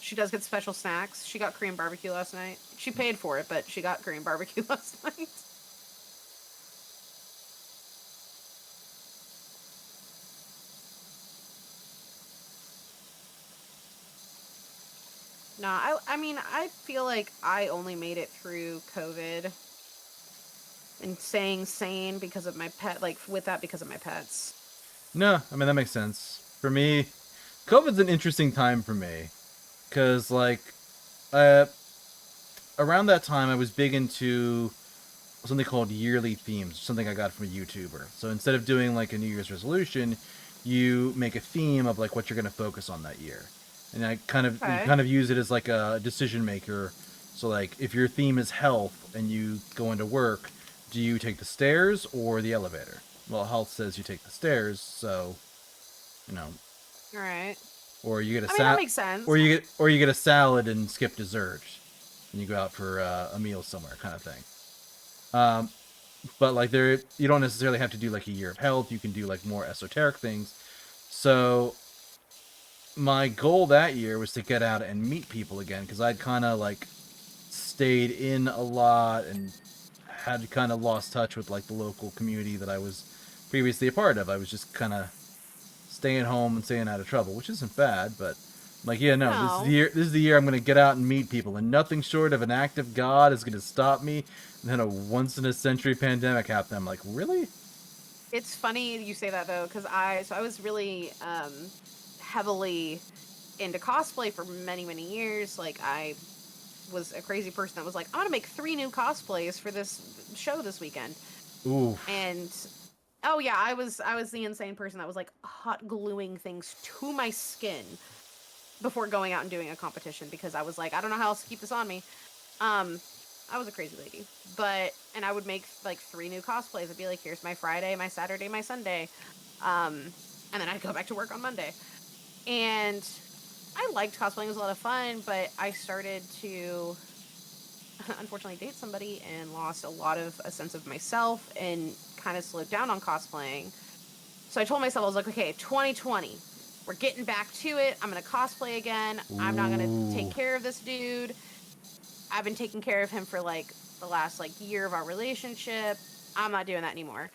She does get special snacks. She got Korean barbecue last night. She paid for it, but she got Korean barbecue last night. No, I mean, I feel like I only made it through COVID and staying sane because of my pet, like with that because of my pets. No, I mean, that makes sense. For me, COVID's an interesting time for me. Because, like, around that time, I was big into something called yearly themes, something I got from a YouTuber. So instead of doing, like, a New Year's resolution, you make a theme of, like, what you're going to focus on that year. And you Okay. kind of use it as, like, a decision maker. So, like, if your theme is health and you go into work, do you take the stairs or the elevator? Well, health says you take the stairs, so, you know, All right. or you get a I mean, that salad, makes sense. or you get a salad and skip dessert, and you go out for a meal somewhere, kind of thing. But like you don't necessarily have to do like a year of health. You can do like more esoteric things. So my goal that year was to get out and meet people again because I'd kind of like stayed in a lot and had kind of lost touch with like the local community that I was previously a part of. I was just kind of staying home and staying out of trouble, which isn't bad, but like, yeah, no, this is No. the year. This is the year I'm going to get out and meet people, and nothing short of an act of God is going to stop me. And then a once in a century pandemic happened. I'm like, really? It's funny you say that though, because I was really heavily into cosplay for many, many years. Like I was a crazy person that was like, I'm gonna make 3 new cosplays for this show this weekend. Ooh, And oh yeah, I was the insane person that was like hot gluing things to my skin before going out and doing a competition because I was like, I don't know how else to keep this on me. I was a crazy lady, and I would make like 3 new cosplays. I'd be like, here's my Friday, my Saturday, my Sunday, and then I'd go back to work on Monday. And I liked cosplaying; it was a lot of fun. But I started to unfortunately date somebody and lost a lot of a sense of myself and kind of slowed down on cosplaying. So I told myself, I was like, okay, 2020, we're getting back to it. I'm going to cosplay again. I'm not going to take Ooh. care of this dude. I've been taking care of him for like the last like year of our relationship. I'm not doing that anymore.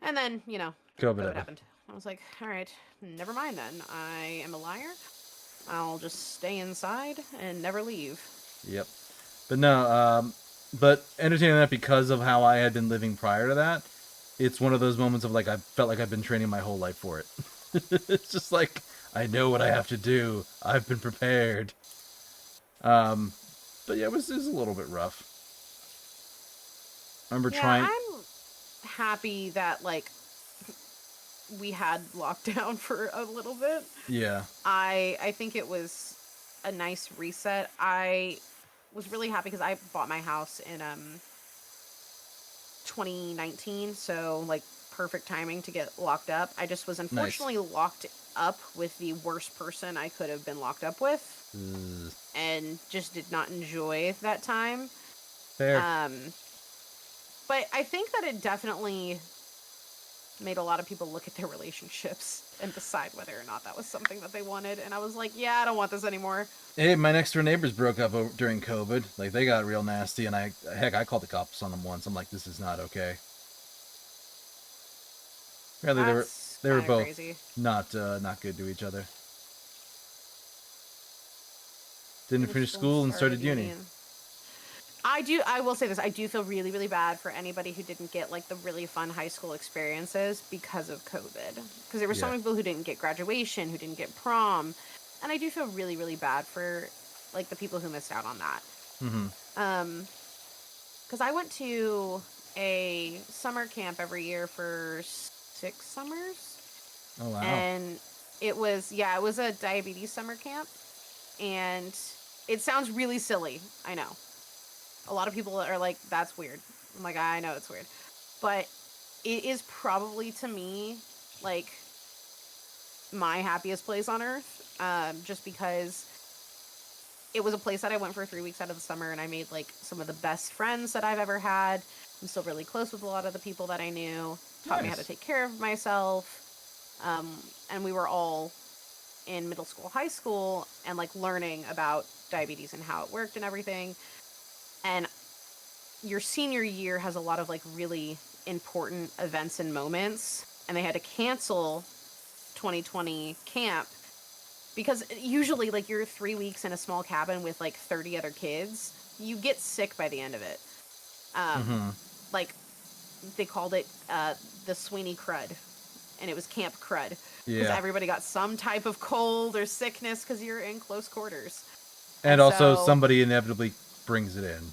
And then, COVID COVID happened. happened. I was like, all right, never mind then. I am a liar. I'll just stay inside and never leave. Yep. But no, but entertaining that because of how I had been living prior to that, it's one of those moments of like I felt like I've been training my whole life for it. It's just like I know what I have to do. I've been prepared. But yeah, it was a little bit rough. I remember Yeah, trying. I'm happy that like we had lockdown for a little bit. Yeah, I think it was a nice reset. I was really happy because I bought my house in 2019, so like perfect timing to get locked up. I just was nice. unfortunately locked up with the worst person I could have been locked up with Ugh. and just did not enjoy that time. Fair. Um but I think that it definitely made a lot of people look at their relationships and decide whether or not that was something that they wanted. And I was like, yeah, I don't want this anymore. Hey, my next door neighbors broke up during COVID. Like they got real nasty, and I called the cops on them once. I'm like, this is not okay. Apparently That's they were kind of both crazy. not good to each other. Didn't Middle finish school and school and started started uni. uni. I will say this. I do feel really, really bad for anybody who didn't get like the really fun high school experiences because of COVID. Because there were so Yeah. many people who didn't get graduation, who didn't get prom. And I do feel really, really bad for like the people who missed out on that. Mm-hmm. Because I went to a summer camp every year for 6 summers. Oh wow. And it was a diabetes summer camp. And it sounds really silly. I know. A lot of people are like, that's weird. I'm like, I know it's weird. But it is probably to me like my happiest place on earth. Just because it was a place that I went for 3 weeks out of the summer and I made like some of the best friends that I've ever had. I'm still really close with a lot of the people that I knew. Taught me how to Nice. take care of myself. And we were all in middle school, high school, and like learning about diabetes and how it worked and everything. And your senior year has a lot of like really important events and moments, and they had to cancel 2020 camp because usually like you're 3 weeks in a small cabin with like 30 other kids. You get sick by the end of it. Mm-hmm. Like they called it the Sweeney crud, and it was camp crud because Yeah. everybody got some type of cold or sickness because you're in close quarters. And And also so somebody inevitably brings it in.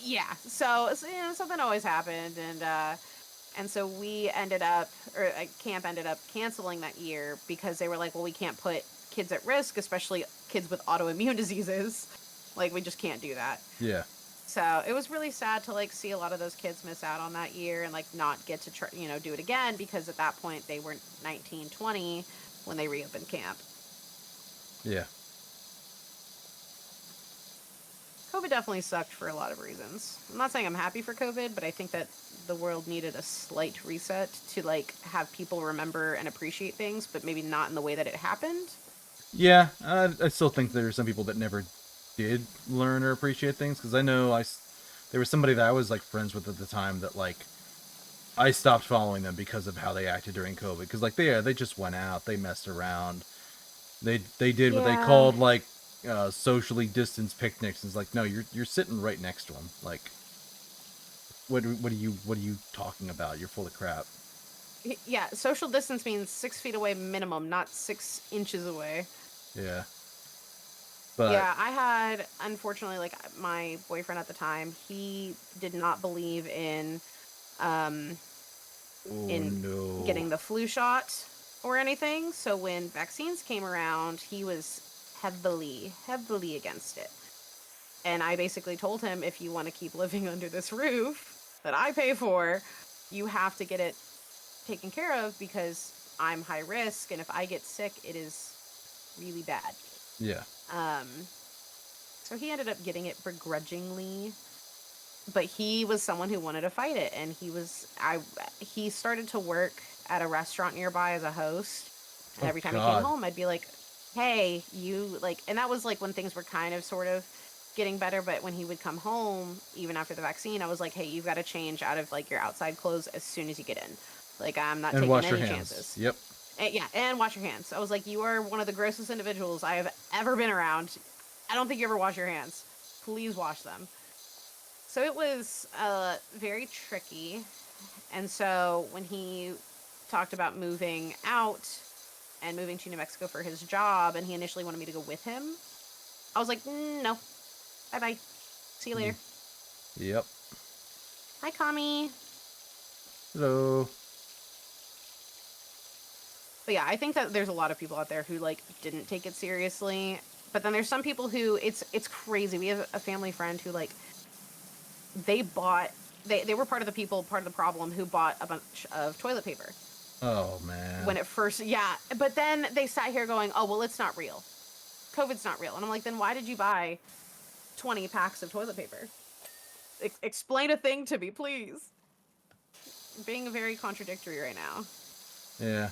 yeah, so something always happened, and so we ended up, or camp ended up canceling that year because they were like, well, we can't put kids at risk, especially kids with autoimmune diseases. Like we just can't do that. Yeah. So it was really sad to like see a lot of those kids miss out on that year and like not get to do it again because at that point they were 19, 20 when they reopened camp. Yeah. COVID definitely sucked for a lot of reasons. I'm not saying I'm happy for COVID, but I think that the world needed a slight reset to like have people remember and appreciate things, but maybe not in the way that it happened. Yeah. I still think there are some people that never did learn or appreciate things because I know there was somebody that I was like friends with at the time that like I stopped following them because of how they acted during COVID. Because like they just went out, they messed around, they did what they Yeah. called like socially distanced picnics. It's like no, you're sitting right next to them. Like what are you talking about? You're full of crap. Yeah, social distance means 6 feet away minimum, not 6 inches away. Yeah, but Yeah, I had, unfortunately, like my boyfriend at the time, he did not believe um, oh in no, getting the flu shot or anything. So when vaccines came around, he was heavily, heavily against it. And I basically told him, if you want to keep living under this roof that I pay for, you have to get it taken care of because I'm high risk. And if I get sick, it is really bad. yeah, Um, So he ended up getting it begrudgingly, but he was someone who wanted to fight it, and he started to work at a restaurant nearby as a host, and Oh every time he came God. home, I'd be like, "Hey, you like," and that was like when things were kind of sort of getting better, but when he would come home, even after the vaccine, I was like, "Hey, you've got to change out of like your outside clothes as soon as you get in. Like, I'm not And taking wash your any hands. chances." Yep. And, yeah, and wash your hands. I was like, "You are one of the grossest individuals I have ever been around. I don't think you ever wash your hands. Please wash them." So it was very tricky. And so when he talked about moving out and moving to New Mexico for his job, and he initially wanted me to go with him, I was like, no, bye bye. See you later. Yep. Hi, Kami. Hello. But yeah, I think that there's a lot of people out there who like didn't take it seriously. But then there's some people who it's crazy. We have a family friend who like they bought they were part of the problem who bought a bunch of toilet paper Oh man. when it first, yeah. But then they sat here going, "Oh well, it's not real. COVID's not real." And I'm like, then why did you buy 20 packs of toilet paper? Explain a thing to me, please. Being very contradictory right now. Yeah.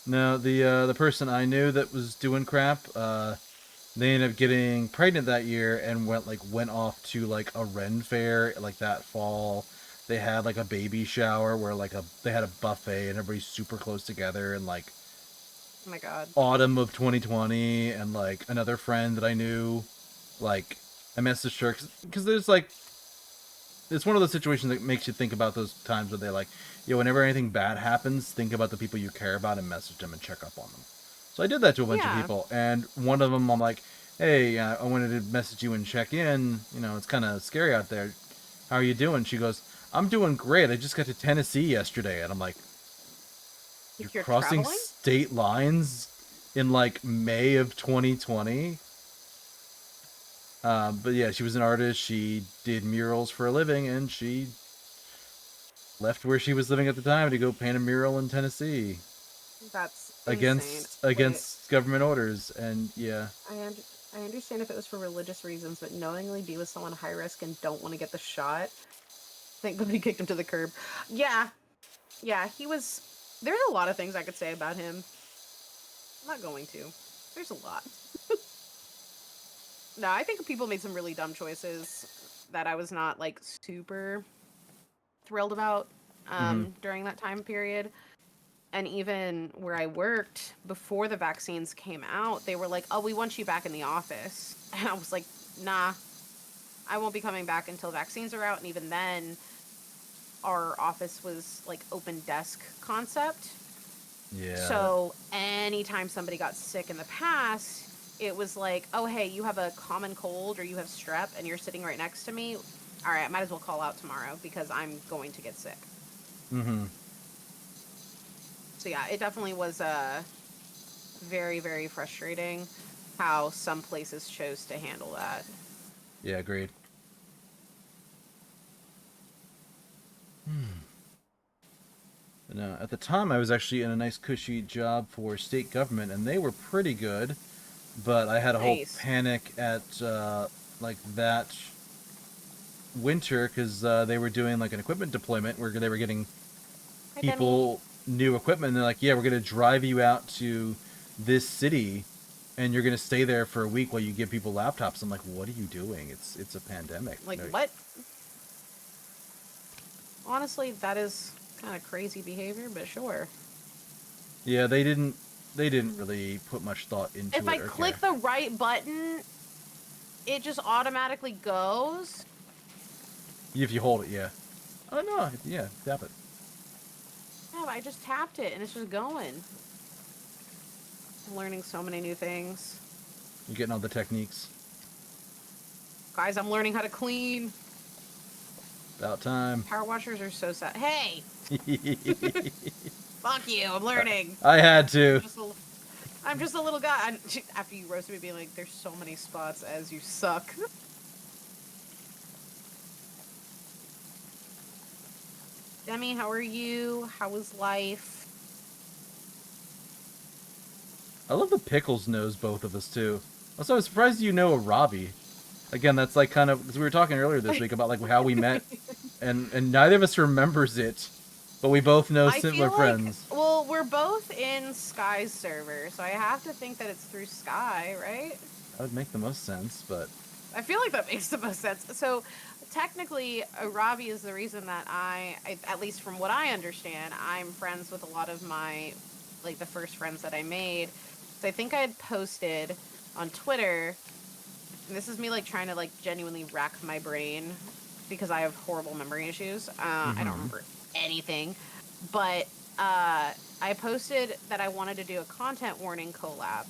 No, the person I knew that was doing crap, they ended up getting pregnant that year and went off to like a Ren fair like that fall. They had like a baby shower where they had a buffet and everybody's super close together, and like Oh my god. autumn of 2020. And like another friend that I knew, like I messaged her because there's like it's one of those situations that makes you think about those times where they like, whenever anything bad happens, think about the people you care about and message them and check up on them. So I did that to a bunch of Yeah. people, and one of them I'm like, hey, I wanted to message you and check in. It's kind of scary out there. How are you doing? She goes, I'm doing great. I just got to Tennessee yesterday. And I'm like, you're If you're crossing traveling? state lines in like May of 2020? But yeah, she was an artist. She did murals for a living, and she left where she was living at the time to go paint a mural in Tennessee That's insane. Wait, against government orders. And yeah, I understand if it was for religious reasons, but knowingly be with someone high risk and don't want to get the shot, I think would be kicked him to the curb. Yeah. Yeah, he was. There's a lot of things I could say about him. I'm not going to. There's a lot. No, I think people made some really dumb choices that I was not like super thrilled about mm-hmm. during that time period. And even where I worked before the vaccines came out, they were like, "Oh, we want you back in the office." And I was like, "Nah, I won't be coming back until vaccines are out." And even then, our office was like open desk concept. Yeah. So anytime somebody got sick in the past, it was like, "Oh, hey, you have a common cold or you have strep and you're sitting right next to me. All right, I might as well call out tomorrow because I'm going to get sick." Mm-hmm. So yeah, it definitely was very, very frustrating how some places chose to handle that. Yeah, agreed. No, at the time I was actually in a nice cushy job for state government, and they were pretty good. But I had a whole Nice. panic at like that winter because they were doing like an equipment deployment where they were getting Hi, Demi. people new equipment. And they're like, yeah, we're going to drive you out to this city and you're going to stay there for a week while you give people laptops. I'm like, what are you doing? It's a pandemic. Like, No. what? Honestly, that is kind of crazy behavior, but sure. Yeah, they didn't really put much thought into If it I or click care. the right button, it just automatically goes. If you hold it, yeah. Oh no, yeah, tap it. Yeah, but I just tapped it and it's just going. I'm learning so many new things. You're getting all the techniques. Guys, I'm learning how to clean. About time. Power washers are so sad. Hey! Fuck you, I'm learning. I had to. I'm just a little guy. After you roasted me, being like, there's so many spots as you suck. Demi, how are you? How was life? I love the Pickles knows both of us too. Also, I was surprised you know a Robbie. Again, that's like kind of because we were talking earlier this week about like how we met, and neither of us remembers it, but we both know I similar feel like, friends. well, we're both in Sky's server, so I have to think that it's through Sky, right? That would make the most sense, but I feel like that makes the most sense. So, technically, Ravi is the reason that at least from what I understand, I'm friends with a lot of my, like, the first friends that I made. So I think I had posted on Twitter, and this is me, like, trying to, like, genuinely rack my brain because I have horrible memory issues. I don't remember anything. But I posted that I wanted to do a content warning collab.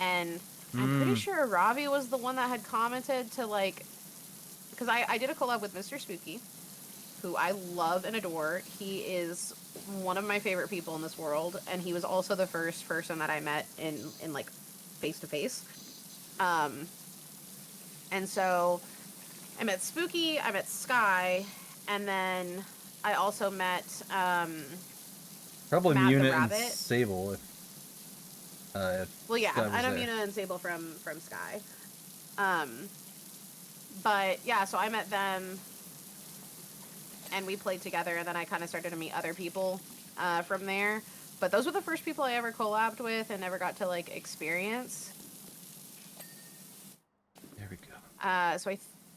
And I'm pretty sure Ravi was the one that had commented to, like, because I did a collab with Mr. Spooky, who I love and adore. He is one of my favorite people in this world, and he was also the first person that I met in like face to face. And so I met Spooky, I met Sky, and then I also met probably Matt the Muna and Rabbit. Sable if Well, yeah, Sky I was know there. Muna and Sable from Sky. But yeah, so I met them and we played together, and then I kind of started to meet other people from there. But those were the first people I ever collabed with and never got to like experience. There we go.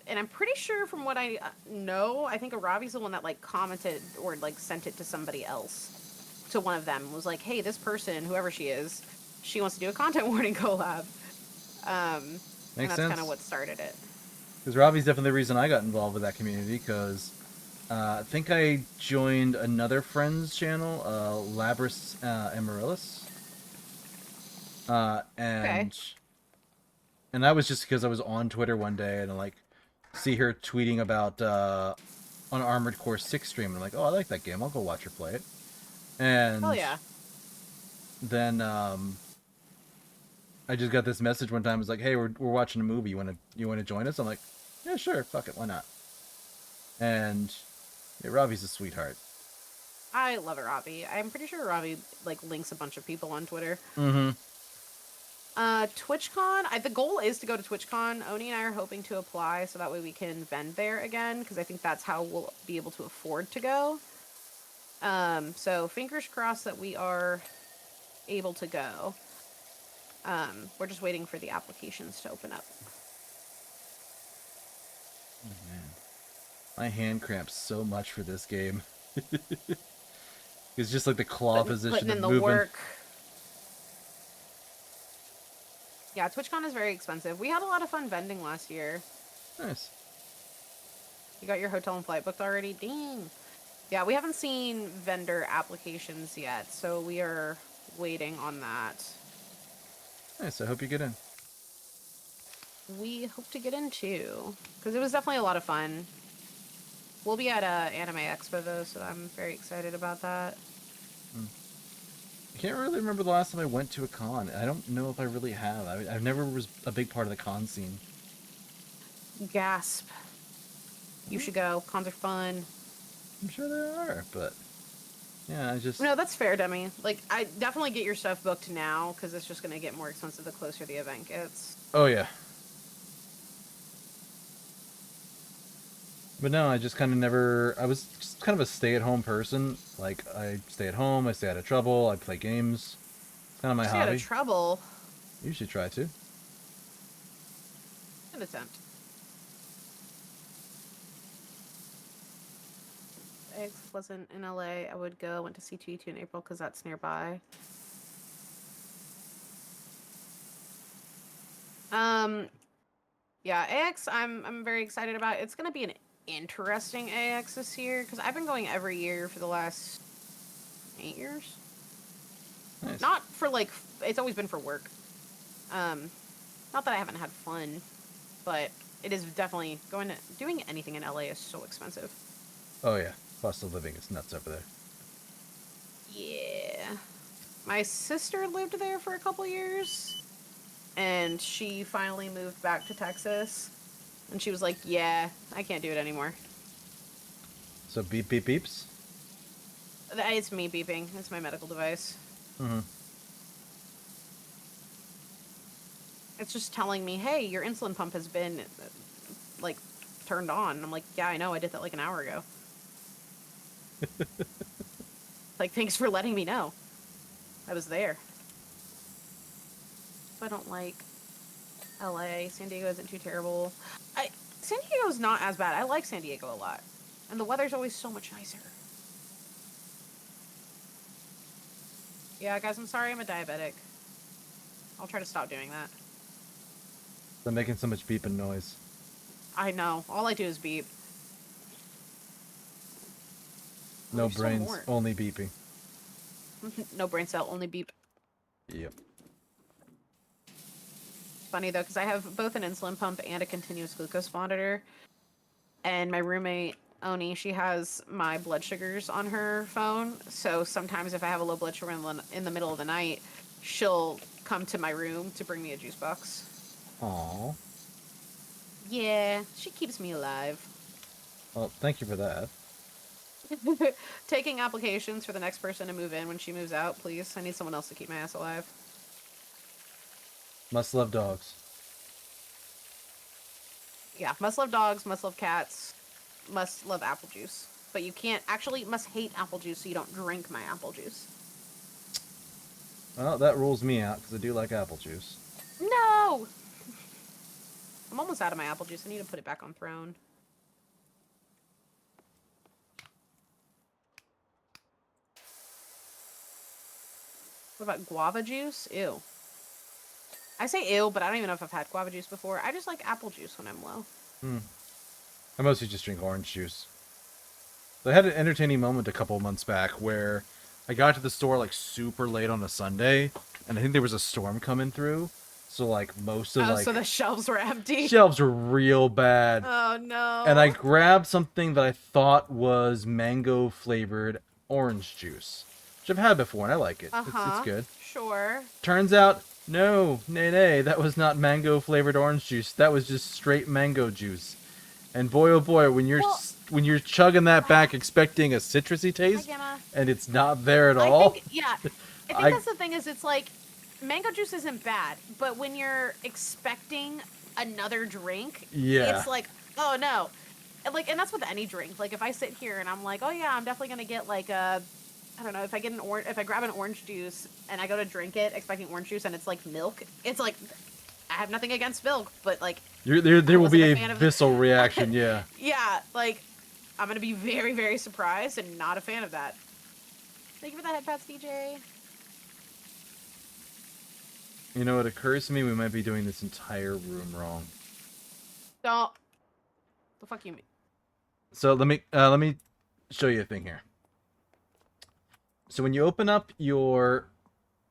And I'm pretty sure from what I know, I think Arabi's the one that like commented or like sent it to somebody else. To one of them was like, "Hey, this person, whoever she is, she wants to do a content warning collab." And Makes that's kind of sense. what started it. Because Robbie's definitely the reason I got involved with that community. Because I think I joined another friend's channel, Labris Amaryllis, Okay. and that was just because I was on Twitter one day and I like see her tweeting about on Armored Core 6 stream. And I'm like, oh, I like that game. I'll go watch her play it. Hell And yeah. then I just got this message one time. It's like, hey, we're watching a movie. You wanna join us? I'm like, yeah, sure. Fuck it. Why not? And yeah, Robbie's a sweetheart. I love Arabi. I'm pretty sure Arabi like links a bunch of people on Twitter. Mm-hmm. TwitchCon. The goal is to go to TwitchCon. Oni and I are hoping to apply so that way we can vend there again because I think that's how we'll be able to afford to go. So fingers crossed that we are able to go. We're just waiting for the applications to open up. Oh, man. My hand cramps so much for this game. It's just like the claw position Putting of in the moving. work. Yeah, TwitchCon is very expensive. We had a lot of fun vending last year. Nice. You got your hotel and flight booked already? Dang. Yeah, we haven't seen vendor applications yet, so we are waiting on that. Nice. I hope you get in. We hope to get in too, because it was definitely a lot of fun. We'll be at Anime Expo though, so I'm very excited about that. I can't really remember the last time I went to a con. I don't know if I really have. I never was a big part of the con scene. Gasp. You should go. Cons are fun. I'm sure there are, but yeah, I just... No, that's fair, Demi. Like, I definitely get your stuff booked now, because it's just going to get more expensive the closer the event gets. Oh, yeah. But no, I just kind of never... I was just kind of a stay-at-home person. Like, I stay at home, I stay out of trouble, I play games. It's kind of my Stay out hobby. of trouble. You should try to. An attempt. If I wasn't in LA, I would go. Went to C2E2 in April because that's nearby. Yeah, AX I'm very excited about. It's gonna be an interesting AX this year because I've been going every year for the last 8 years. Nice. Not for like it's always been for work. Not that I haven't had fun, but it is definitely doing anything in LA is so expensive. Oh, yeah. Cost of living is nuts over there. Yeah. My sister lived there for a couple years, and she finally moved back to Texas, and she was like, yeah, I can't do it anymore. So beep beep beeps? It's me beeping. It's my medical device. Mm-hmm. It's just telling me, hey, your insulin pump has been, like, turned on. And I'm like, yeah, I know. I did that like an hour ago. Like, thanks for letting me know. I was there. I don't like LA. San Diego isn't too terrible. San Diego's not as bad. I like San Diego a lot. And the weather's always so much nicer. Yeah, guys, I'm sorry I'm a diabetic. I'll try to stop doing that. They're making so much beeping noise. I know. All I do is beep. No There's still brains, more. only beeping. No brain cell, only beep. Yep. Funny though, because I have both an insulin pump and a continuous glucose monitor. And my roommate, Oni, she has my blood sugars on her phone. So sometimes if I have a low blood sugar in the middle of the night, she'll come to my room to bring me a juice box. Aww. Yeah, she keeps me alive. Well, thank you for that. Taking applications for the next person to move in when she moves out, please. I need someone else to keep my ass alive. Must love dogs. Yeah, must love dogs, must love cats, must love apple juice. But you can't, actually, must hate apple juice so you don't drink my apple juice. Well, that rules me out, because I do like apple juice. No! I'm almost out of my apple juice. I need to put it back on throne. What about guava juice? Ew. I say ew, but I don't even know if I've had guava juice before. I just like apple juice when I'm low. I mostly just drink orange juice. I had an entertaining moment a couple of months back where I got to the store like super late on a Sunday, and I think there was a storm coming through. So like most of So the shelves were empty. shelves were real bad. Oh no. And I grabbed something that I thought was mango flavored orange juice, which I've had before and I like it. It's good. Sure. Turns out, no, nay, that was not mango flavored orange juice. That was just straight mango juice. And boy, oh boy, when you're chugging that back expecting a citrusy taste, and it's not there at all. I think that's the thing is it's like, mango juice isn't bad, but when you're expecting another drink, it's like, oh no. And that's with any drink. Like if I sit here and I'm like, oh yeah, I'm definitely gonna get like a, I don't know, if I grab an orange juice and I go to drink it expecting orange juice and it's like milk, it's like, I have nothing against milk, but like there will be a visceral reaction, yeah. Yeah, like I'm gonna be very, very surprised and not a fan of that. Thank you for the head pats, DJ. You know, it occurs to me we might be doing this entire room wrong. Don't. The fuck you mean? So let me show you a thing here. So when you open up your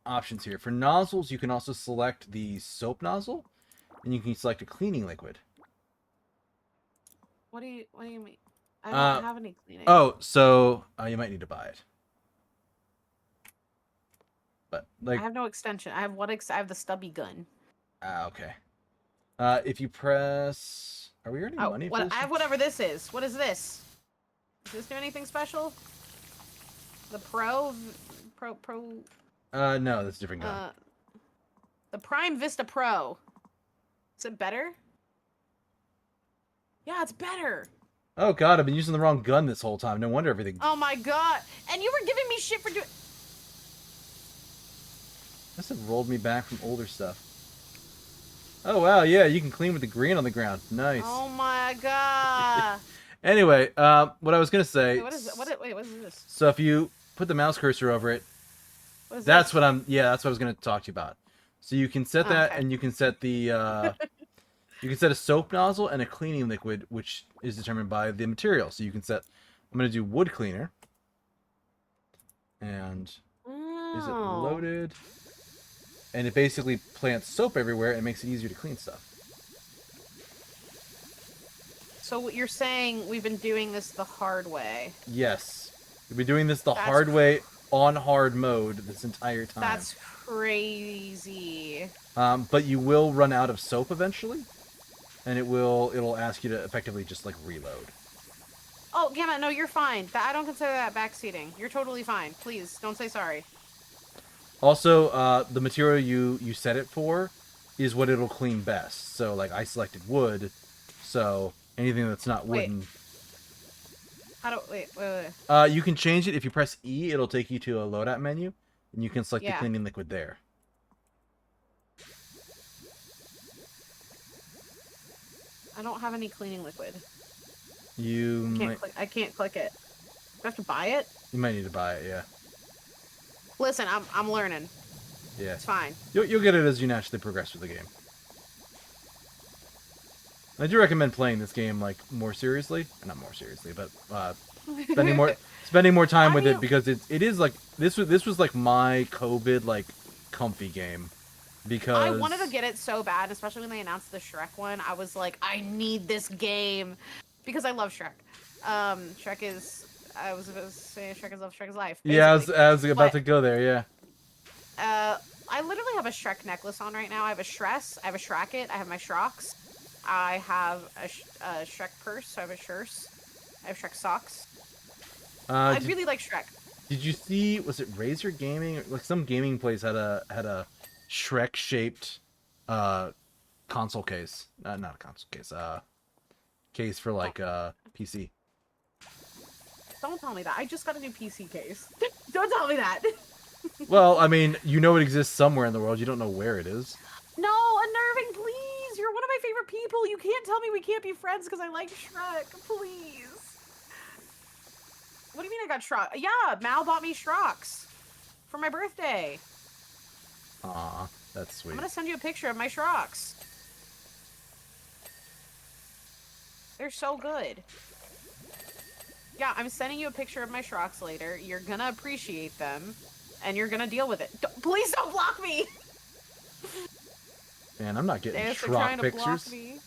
options here, for nozzles, you can also select the soap nozzle, and you can select a cleaning liquid. What do you mean? I don't have any cleaning. Oh, so you might need to buy it. But like I have no extension. I have I have the stubby gun. Okay. If you press, are we earning money for this? I have whatever this is. What is this? Does this do anything special? The Pro. No, that's a different gun. The Prime Vista Pro. Is it better? Yeah, it's better. Oh god, I've been using the wrong gun this whole time. No wonder everything. Oh my god! And you were giving me shit for doing. Must have rolled me back from older stuff. Oh wow, yeah, you can clean with the green on the ground. Nice. Oh my god. Anyway, what I was gonna say. Wait, what is it? Wait, what is this? So if you put the mouse cursor over it, that's what I'm. Yeah, that's what I was gonna talk to you about. So you can set that, and you can set the. You can set a soap nozzle and a cleaning liquid, which is determined by the material. So you can set. I'm gonna do wood cleaner. And is it loaded? And it basically plants soap everywhere and makes it easier to clean stuff. So what you're saying, we've been doing this the hard way. Yes. We've been doing this the hard way on hard mode this entire time. That's crazy. But you will run out of soap eventually. And it'll ask you to effectively just like reload. Oh, Gamma, no, you're fine. I don't consider that backseating. You're totally fine. Please, don't say sorry. Also, the material you set it for is what it'll clean best. So like I selected wood, so anything that's not Wait. wooden. How do wait? You can change it if you press E. It'll take you to a loadout menu, and you can select the Yeah. cleaning liquid there. I don't have any cleaning liquid. You I can't click it. Do I have to buy it? might need to buy it. Yeah. Listen, I'm learning. Yeah. It's fine. You'll get it as you naturally progress through the game. I do recommend playing this game like more seriously, not more seriously, but spending more time with it, because it is like this was like my COVID like comfy game, because I wanted to get it so bad, especially when they announced the Shrek one. I was like, I need this game because I love Shrek. Shrek is I was about to say Shrek is life. Basically. Yeah, I was about to go there. Yeah. I literally have a Shrek necklace on right now. I have a Shress, I have a Shracket, I have my Shrocks. I have a Shrek purse, so I have a Shurse. I have Shrek socks. I really like Shrek. Did you see? Was it Razer Gaming? Like some gaming place had a Shrek shaped console case. Not a console case. Case for like PC. Don't tell me that. I just got a new PC case. Don't tell me that. Well, I mean, you know it exists somewhere in the world. You don't know where it is. No, Unnerving, please. You're one of my favorite people. You can't tell me we can't be friends because I like Shrek. Please. What do you mean I got Shrek? Yeah, Mal bought me Shrocks for my birthday. Aw, that's sweet. I'm going to send you a picture of my Shrocks. They're so good. Yeah, I'm sending you a picture of my Shrocks later. You're going to appreciate them, and you're going to deal with it. Please don't block me! Man, I'm not getting They're Shrock trying to block pictures. me.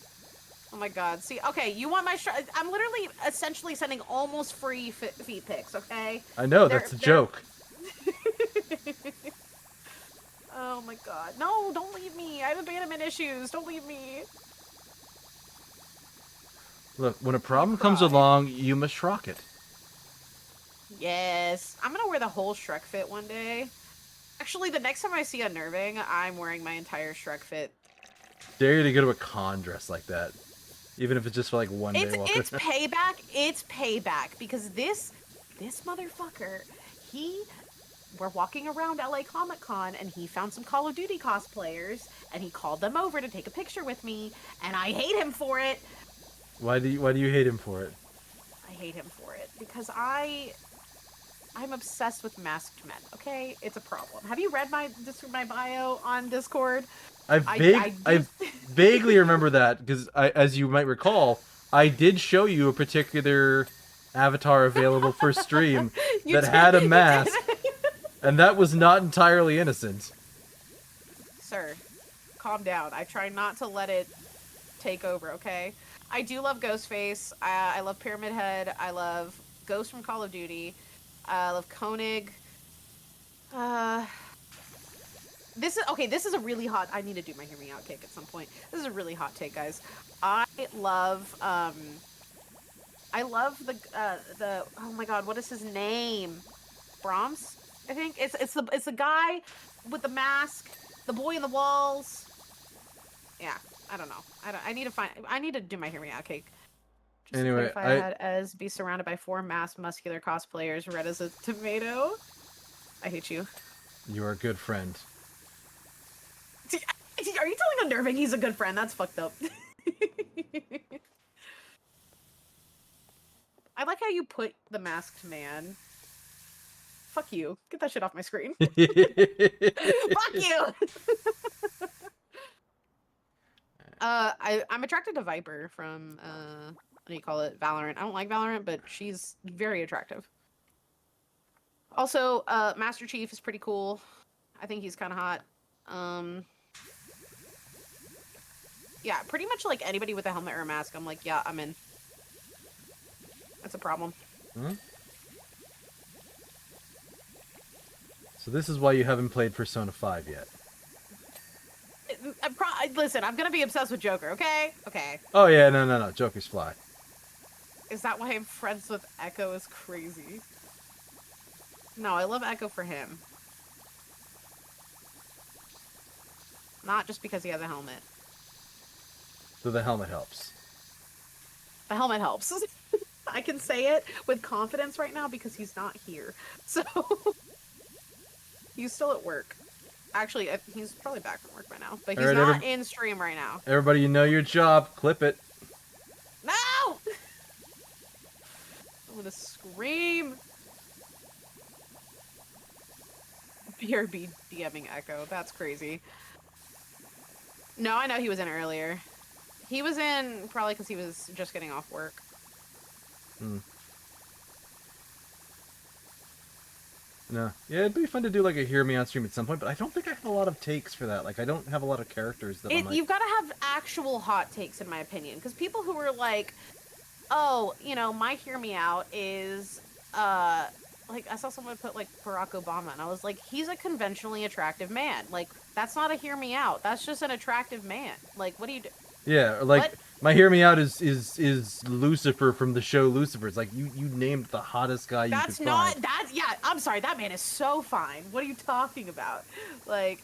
Oh my god. See, okay, you want my I'm literally essentially sending almost free feet pics, okay? I know, that's a joke. Oh my god. No, don't leave me. I have abandonment issues. Don't leave me. Look, when a problem comes along, you must Shrock it. Yes. I'm gonna wear the whole Shrek fit one day. Actually, the next time I see Unnerving, I'm wearing my entire Shrek fit. Dare you to go to a con dressed like that. Even if it's just for like one day. It's payback. It's payback. Because this motherfucker, we're walking around LA Comic Con and he found some Call of Duty cosplayers and he called them over to take a picture with me, and I hate him for it. Why do you hate him for it? I hate him for it because I'm obsessed with masked men, okay? It's a problem. Have you read my bio on Discord? I vaguely remember that, because as you might recall, I did show you a particular avatar available for stream that had a mask, and that was not entirely innocent. Sir, calm down. I try not to let it take over, okay? I do love Ghostface. I love Pyramid Head. I love Ghost from Call of Duty. I love Koenig. This is a really hot. I need to do my Hear Me Out cake at some point. This is a really hot take, guys. I love the oh my god, what is his name? Brahms, I think. It's the guy with the mask, the boy in the walls. Yeah, I don't know. I need to do my Hear Me Out cake. Just anyway, if I had Ez be surrounded by 4 masked muscular cosplayers, red as a tomato. I hate you. You're a good friend. Are you telling Unnerving he's a good friend? That's fucked up. I like how you put the masked man. Fuck you. Get that shit off my screen. Fuck you! I'm attracted to Viper from, what do you call it? Valorant. I don't like Valorant, but she's very attractive. Also, Master Chief is pretty cool. I think he's kind of hot. Yeah, pretty much like anybody with a helmet or a mask, I'm like, yeah, I'm in. That's a problem. Hmm? So this is why you haven't played Persona 5 yet. Listen, I'm gonna be obsessed with Joker, okay? Okay. Oh yeah, no. Joker's fly. Is that why I'm friends with Echo is crazy? No, I love Echo for him. Not just because he has a helmet. So the helmet helps. The helmet helps. I can say it with confidence right now because he's not here. So, he's still at work. Actually, he's probably back from work by now. But he's Alright, not in stream right now. Everybody, you know your job. Clip it. No! I'm gonna scream. BRB DMing Echo. That's crazy. No, I know he was in earlier. He was in probably because he was just getting off work. No. Yeah, it'd be fun to do like a Hear Me on stream at some point, but I don't think I have a lot of takes for that. Like, I don't have a lot of characters that I'm like... You've got to have actual hot takes, in my opinion. Because people who are like, oh, you know, my Hear Me Out is, like, I saw someone put, like, Barack Obama, and I was like, he's a conventionally attractive man. Like, that's not a Hear Me Out. That's just an attractive man. Like, what do you do? Yeah, like, what? my Hear Me Out is Lucifer from the show Lucifer. It's like, you named the hottest guy you could find. Yeah, I'm sorry, that man is so fine. What are you talking about? Like,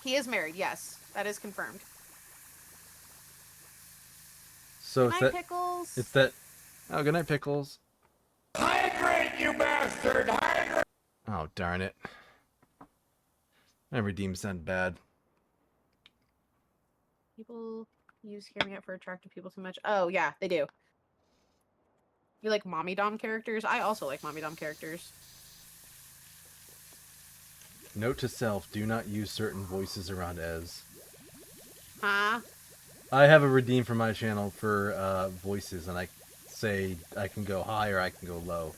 he is married, yes. That is confirmed. So Good night, Pickles. It's that... Oh, good night, Pickles. Hydrate, you bastard! Hydrate! Oh, darn it. My redeems sound bad. People use Hear Me Out for attractive people too much. Oh, yeah, they do. You like mommy dom characters? I also like mommy dom characters. Note to self, do not use certain voices around Ez. Huh? I have a redeem for my channel for voices, and I say I can go high or I can go low.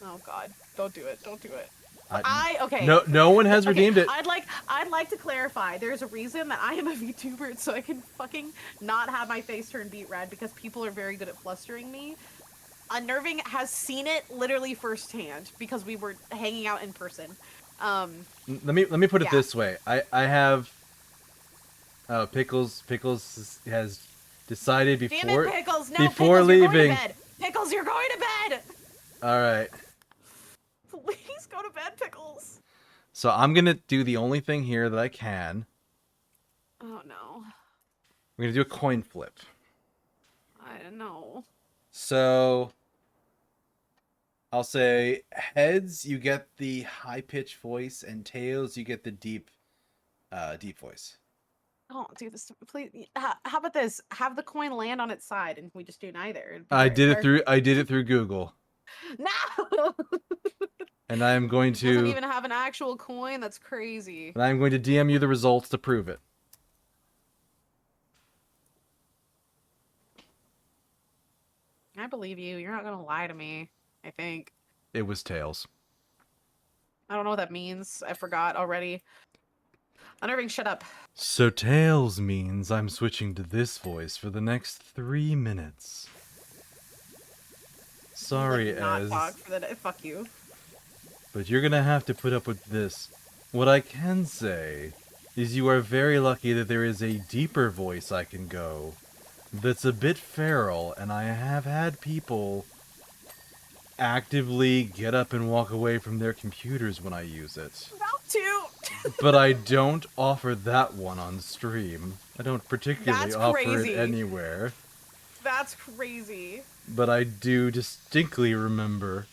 Oh god, don't do it. Don't do it. Okay. No one has redeemed it. I'd like to clarify. There's a reason that I am a VTuber, so I can fucking not have my face turn beet red because people are very good at flustering me. Unnerving has seen it literally firsthand because we were hanging out in person. Let me put it this way. I have Pickles has decided before Damn it, Pickles! No, before Pickles, leaving. you're going to bed. Pickles, you're going to bed. All right. Please go to bed, Pickles. So I'm gonna do the only thing here that I can. Oh no. We're gonna do a coin flip. I don't know. So I'll say heads, you get the high pitched voice, and tails, you get the deep voice. Don't do this, please. How about this? Have the coin land on its side, and we just do neither. I did it through Google. No. And I am going to. It doesn't even have an actual coin. That's crazy. And I'm going to DM you the results to prove it. I believe you. You're not gonna lie to me. I think. It was tails. I don't know what that means. I forgot already. Unnerving, shut up. So tails means I'm switching to this voice for the next 3 minutes. Sorry, not Ez. talk for the day. Fuck you. But you're gonna have to put up with this. What I can say is you are very lucky that there is a deeper voice I can go that's a bit feral, and I have had people actively get up and walk away from their computers when I use it. About to. But I don't offer that one on stream. I don't particularly offer it anywhere. That's crazy. But I do distinctly remember.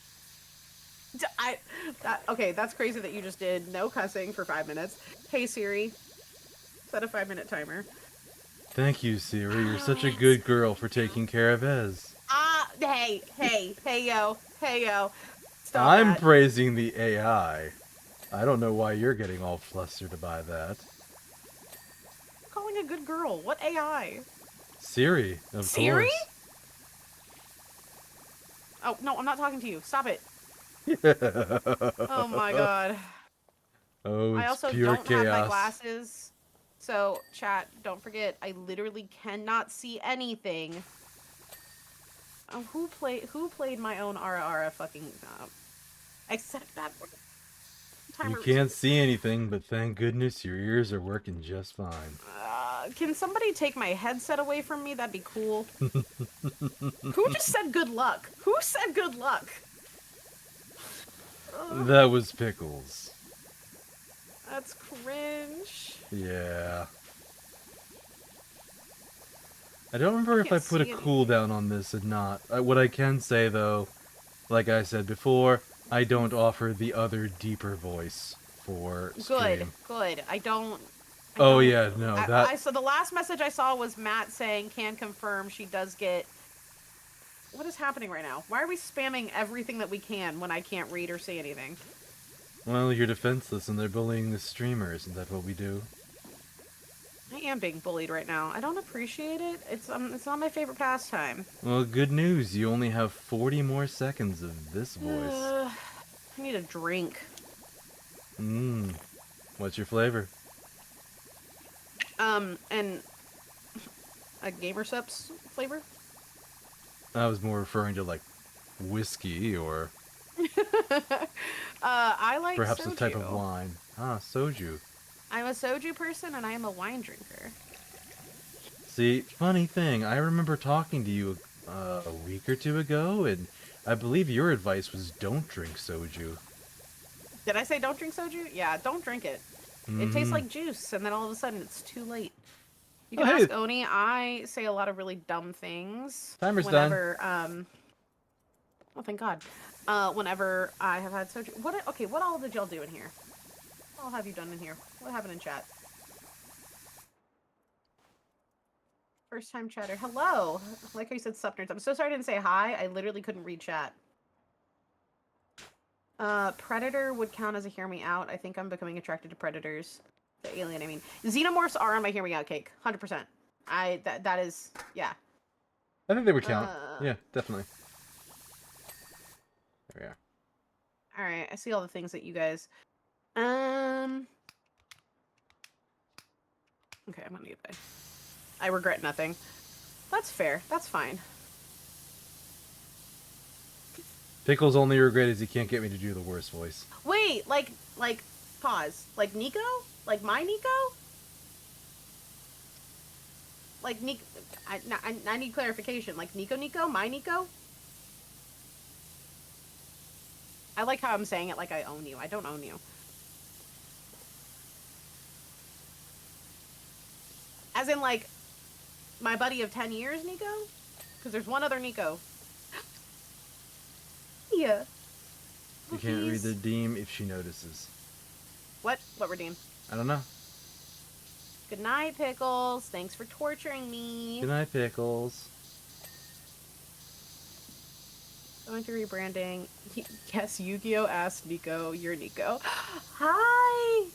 Okay, that's crazy that you just did no cussing for 5 minutes. Hey Siri, set a 5-minute timer. Thank you, Siri. You're such a good girl for taking care of Ez. Hey, yo. Stop I'm that. praising the AI. I don't know why you're getting all flustered by that. Calling a good girl. What AI? Siri, of Siri? course. Oh, no, I'm not talking to you. Stop it. Oh my god. Oh, it's I also pure don't chaos. have my glasses. So, chat, don't forget, I literally cannot see anything. Oh, who played my own Ara fucking I said that. You can't see anything, but thank goodness your ears are working just fine. Can somebody take my headset away from me? That'd be cool. Who just said good luck? Who said good luck? That was Pickles. That's cringe. Yeah. I don't remember if I Can't put a see anything. cooldown on this or not. What I can say, though, like I said before, I don't offer the other deeper voice for Good, stream. good. I don't. Oh, yeah, no, that... So the last message I saw was Matt saying can confirm she does get. What is happening right now? Why are we spamming everything that we can when I can't read or say anything? Well, you're defenseless and they're bullying the streamer, isn't that what we do? I am being bullied right now. I don't appreciate it. It's not my favorite pastime. Well, good news, you only have 40 more seconds of this voice. I need a drink. Mmm. What's your flavor? And a Gamer Subs flavor. I was more referring to, like, whiskey or I like perhaps soju. a type of wine. Ah, soju. I'm a soju person and I am a wine drinker. See, funny thing, I remember talking to you a week or two ago, and I believe your advice was don't drink soju. Did I say don't drink soju? Yeah, don't drink it. It tastes like juice, and then all of a sudden it's too late. You can ask Oni. I say a lot of really dumb things. Timer's whenever, oh, thank God. Whenever I have had soju. What all did y'all do in here? What all have you done in here? What happened in chat? First time chatter. Hello. Like how you said sup nerds. I'm so sorry I didn't say hi. I literally couldn't read chat. Predator would count as a hear me out. I think I'm becoming attracted to predators. The alien, I mean. Xenomorphs are on my hear me out cake. 100%. That is, yeah. I think they would count. Yeah, definitely. There we are. Alright, I see all the things that you guys... Okay, I'm gonna get that. I regret nothing. That's fair. That's fine. Pickle's only regret is he can't get me to do the worst voice. Wait, pause. Like Nico? Like my Nico? Like Nico... I need clarification. Like Nico? My Nico? I like how I'm saying it like I own you. I don't own you. As in, like, my buddy of 10 years, Nico? Because there's one other Nico. Yeah. You can't read the redeem if she notices. What? What redeem? I don't know. Good night, Pickles. Thanks for torturing me. Good night, Pickles. Going to rebranding. Yes, Yu-Gi-Oh! Asked Nico. You're Nico. Hi!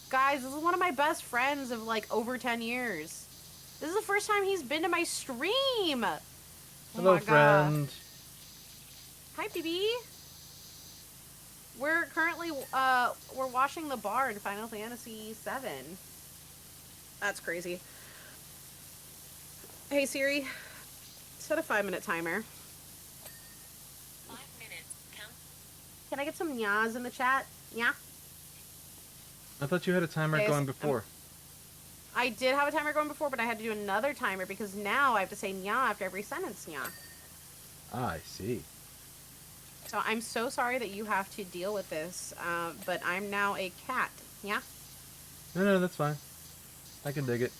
Guys, this is one of my best friends of, like, over 10 years. This is the first time he's been to my stream! Hello, friend. Hi, BB. We're currently, we're washing the bar in Final Fantasy VII. That's crazy. Hey, Siri. Set a 5-minute timer. 5 minutes. Count. Can I get some nyas in the chat? Yeah? I thought you had a timer going before. I did have a timer going before, but I had to do another timer because now I have to say nya after every sentence, nya. Ah, I see. So I'm so sorry that you have to deal with this, but I'm now a cat. Yeah? No, that's fine. I can dig it.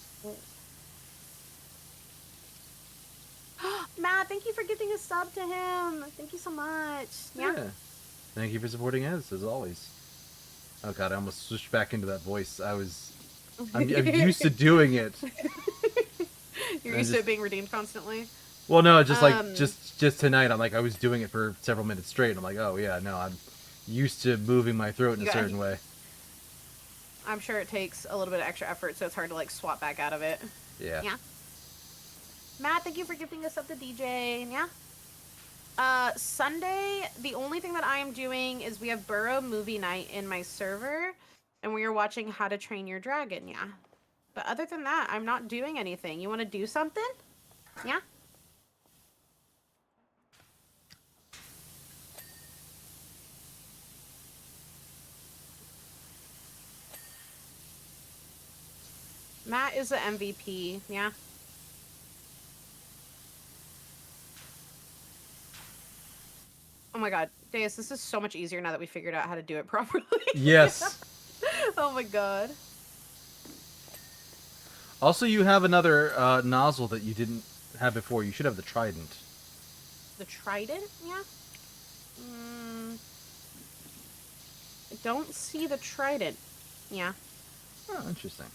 Matt, thank you for giving a sub to him. Thank you so much. Yeah. Thank you for supporting us, as always. Oh god, I almost switched back into that voice. I'm used to doing it. You're used to it being redeemed constantly? Well, no, just like, just tonight, I was doing it for several minutes straight, and I'm like, oh yeah, no, I'm used to moving my throat in a certain way. I'm sure it takes a little bit of extra effort, so it's hard to, like, swap back out of it. Yeah. Yeah. Matt, thank you for gifting us up the DJ. Yeah. Sunday, the only thing that I am doing is we have Burrow movie night in my server, and we are watching How to Train Your Dragon, yeah. But other than that, I'm not doing anything. You want to do something? Yeah? Matt is the MVP, yeah? Oh my god, Deus, this is so much easier now that we figured out how to do it properly. Yes. Oh my god. Also, you have another nozzle that you didn't have before. You should have the trident. The trident? Yeah. I don't see the trident. Yeah. Oh, interesting.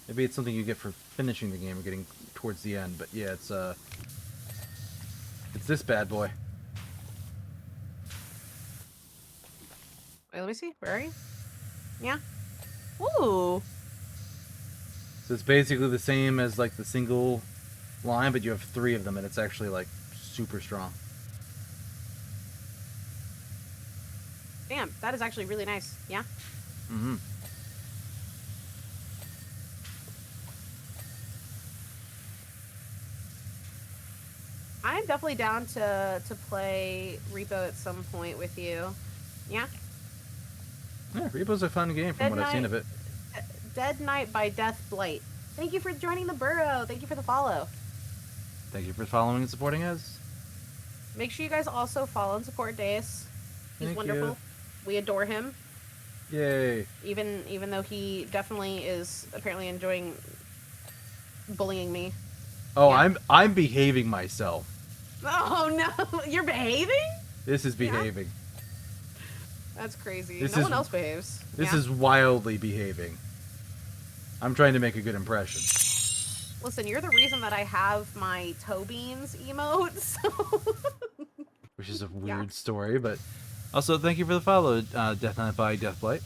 Maybe it's something you get for finishing the game or getting towards the end. But yeah, it's this bad boy. Wait, let me see. Where are you? Yeah. Ooh. So it's basically the same as like the single line, but you have 3 of them, and it's actually like super strong. Damn, that is actually really nice. Yeah. Mm-hmm. I'm definitely down to play Repo at some point with you. Yeah. Yeah, Repo's a fun game from Dead what I've seen Knight- of it. Dead Knight by Death Blight. Thank you for joining the burrow. Thank you for the follow. Thank you for following and supporting us. Make sure you guys also follow and support Deus. He's Thank wonderful. you. We adore him. Yay. Even though he definitely is apparently enjoying bullying me. Oh, Yeah. I'm behaving myself. Oh no, you're behaving? This is Yeah. behaving. That's crazy. This No is- one else behaves. This Yeah. is wildly behaving. I'm trying to make a good impression. Listen, you're the reason that I have my toe beans emote. So Which is a Yeah. weird story, but also thank you for the follow, Death Knight by Deathblight.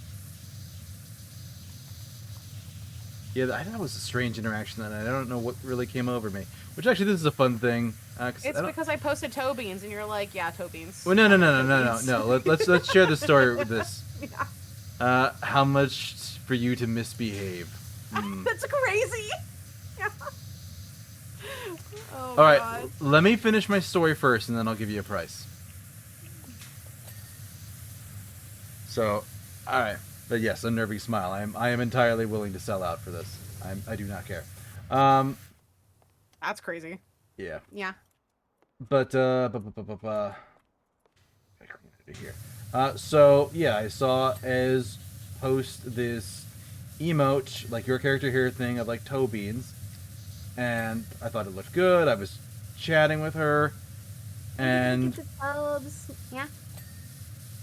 Yeah, that was a strange interaction, and I don't know what really came over me. Which actually, this is a fun thing. it's because I posted toe beans, and you're like, yeah, toe beans. Well, no. Toe beans. Let's share the story with this. Yeah. How much for you to misbehave? That's crazy. Yeah. Oh, All right, God. let me finish my story first, and then I'll give you a price. So, all right, but yes, a nervy smile. I am entirely willing to sell out for this. I do not care. That's crazy. Yeah, Yeah. but here. So yeah, I saw Ez post this emote, like your character here thing of like toe beans, and I thought it looked good. I was chatting with her, and Yeah.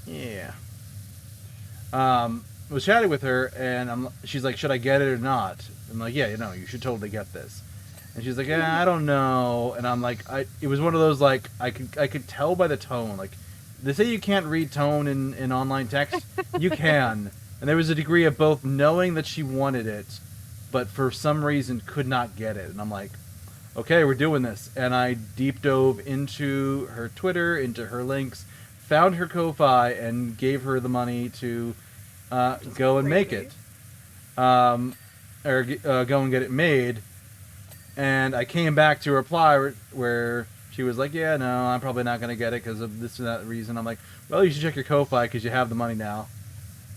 yeah, was chatting with her, and she's like, should I get it or not? I'm like, yeah, you should totally get this. And she's like, yeah, I don't know. And I'm like, it was one of those like I could tell by the tone. Like they say you can't read tone in online text. You can. And there was a degree of both knowing that she wanted it, but for some reason could not get it. And I'm like, okay, we're doing this. And I deep dove into her Twitter, into her links, found her Ko-Fi, and gave her the money to go and make it. Or go and get it made. And I came back to reply where she was like, yeah, no, I'm probably not going to get it because of this and that reason. I'm like, well, you should check your Ko-Fi because you have the money now.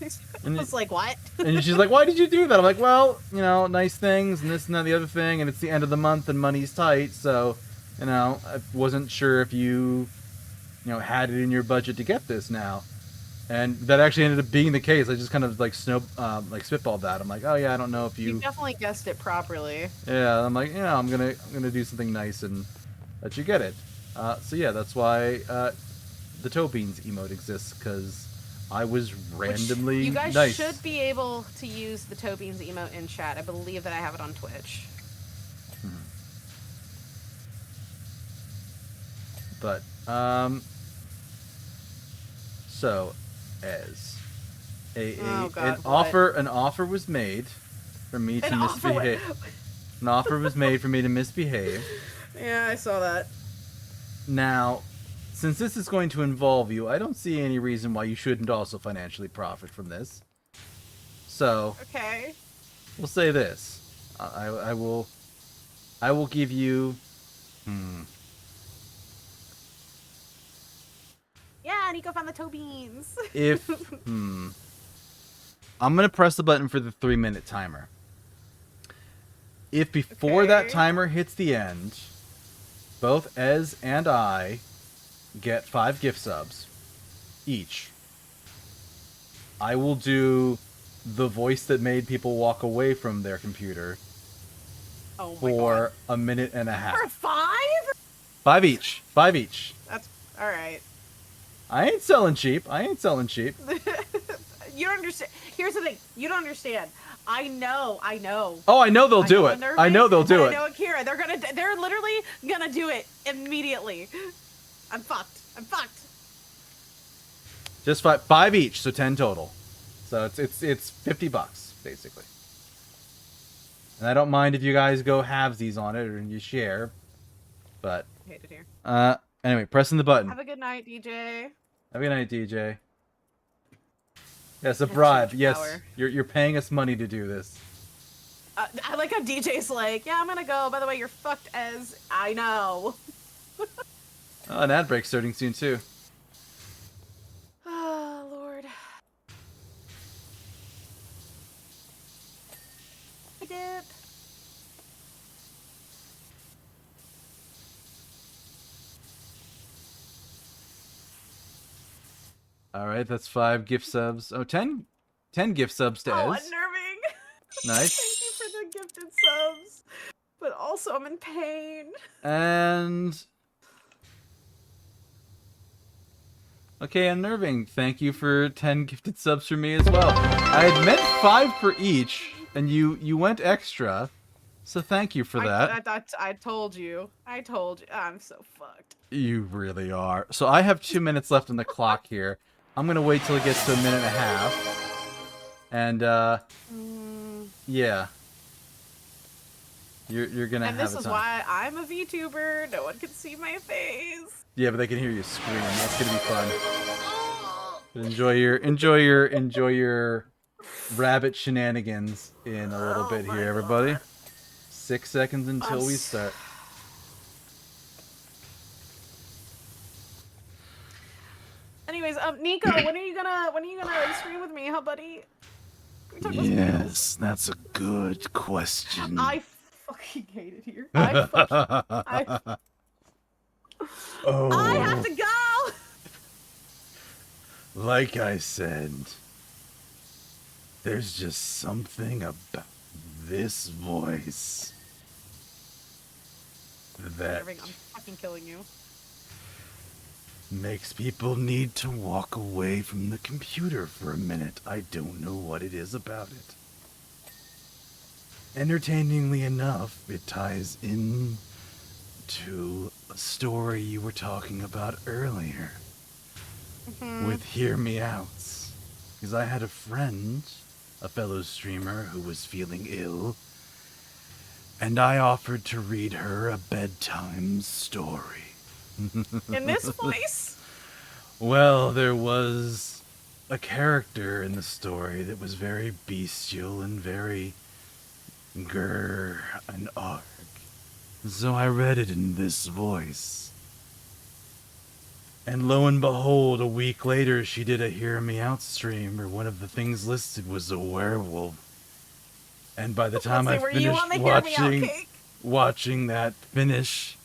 I was like, what? And she's like, why did you do that? I'm like, well, nice things and this and that, the other thing, and it's the end of the month and money's tight, so, I wasn't sure if you had it in your budget to get this now. And that actually ended up being the case. I just kind of like spitballed that. I'm like, oh yeah, I don't know if You definitely guessed it properly. Yeah, I'm like, I'm gonna do something nice and let you get it. So yeah, that's why the toe beans emote exists, because I was randomly You guys nice. should be able to use the toe beans emote in chat. I believe that I have it on Twitch. But so as Oh, God, an what? offer was made for me to An offer? misbehave. An offer was made for me to misbehave. Yeah, I saw that. Now, since this is going to involve you, I don't see any reason why you shouldn't also financially profit from this. So, Okay. we'll say this. I will give you... Yeah, Nico found the toe beans. If... I'm going to press the button for the 3-minute timer. If before that Okay. timer hits the end, both Ez and I get 5 gift subs each, I will do the voice that made people walk away from their computer Oh my for a minute and a god. half. For 5? 5 each. 5 each. That's alright. I ain't selling cheap. I ain't selling cheap. You don't understand. Here's the thing. You don't understand. I know. Oh, I know they'll do it. Unnerving, I know they'll do and it. I know Akira. They're literally gonna do it immediately. I'm fucked. Just 5 each, so 10 total. So it's $50 basically. And I don't mind if you guys go halvesies on it or you share, but I hate it here. anyway, pressing the button. Have a good night, DJ. Have a good night, DJ. Yes, a too bribe. much Yes, power. you're paying us money to do this. I like how DJ's like, yeah, I'm gonna go. By the way, you're fucked as I know. Oh, an ad break starting soon too. Oh, Lord. I dip. All right, that's 5 gift subs. Oh, 10 gift subs to Oh, Ez. unnerving. Nice. Thank you for the gifted subs. But also, I'm in pain. And okay, unnerving. Thank you for 10 gifted subs for me as well. I had meant 5 for each, and you went extra. So thank you for that. I told you. I'm so fucked. You really are. So I have 2 minutes left on the clock here. I'm gonna wait till it gets to a minute and a half. And yeah. You're gonna And have this a is time. why I'm a VTuber. No one can see my face. Yeah, but they can hear you scream. That's gonna be fun. But enjoy your rabbit shenanigans in a little bit here, everybody. 6 seconds until we start. Anyways, Nico, when are you gonna stream with me, huh, buddy? Can we talk about something else? Yes, that's a good question. I fucking hate it here. I have to go. Like I said, there's just something about this voice that I'm fucking killing you. makes people need to walk away from the computer for a minute. I don't know what it is about it. Entertainingly enough, it ties in to a story you were talking about earlier with Hear Me Outs. Because I had a friend, a fellow streamer who was feeling ill, and I offered to read her a bedtime story. In this voice? Well, there was a character in the story that was very bestial and very grr and arg. So I read it in this voice. And lo and behold, a week later she did a Hear Me Out stream where one of the things listed was a werewolf. And by the time I Were you on the finished Hear Me Out cake? watching that finish,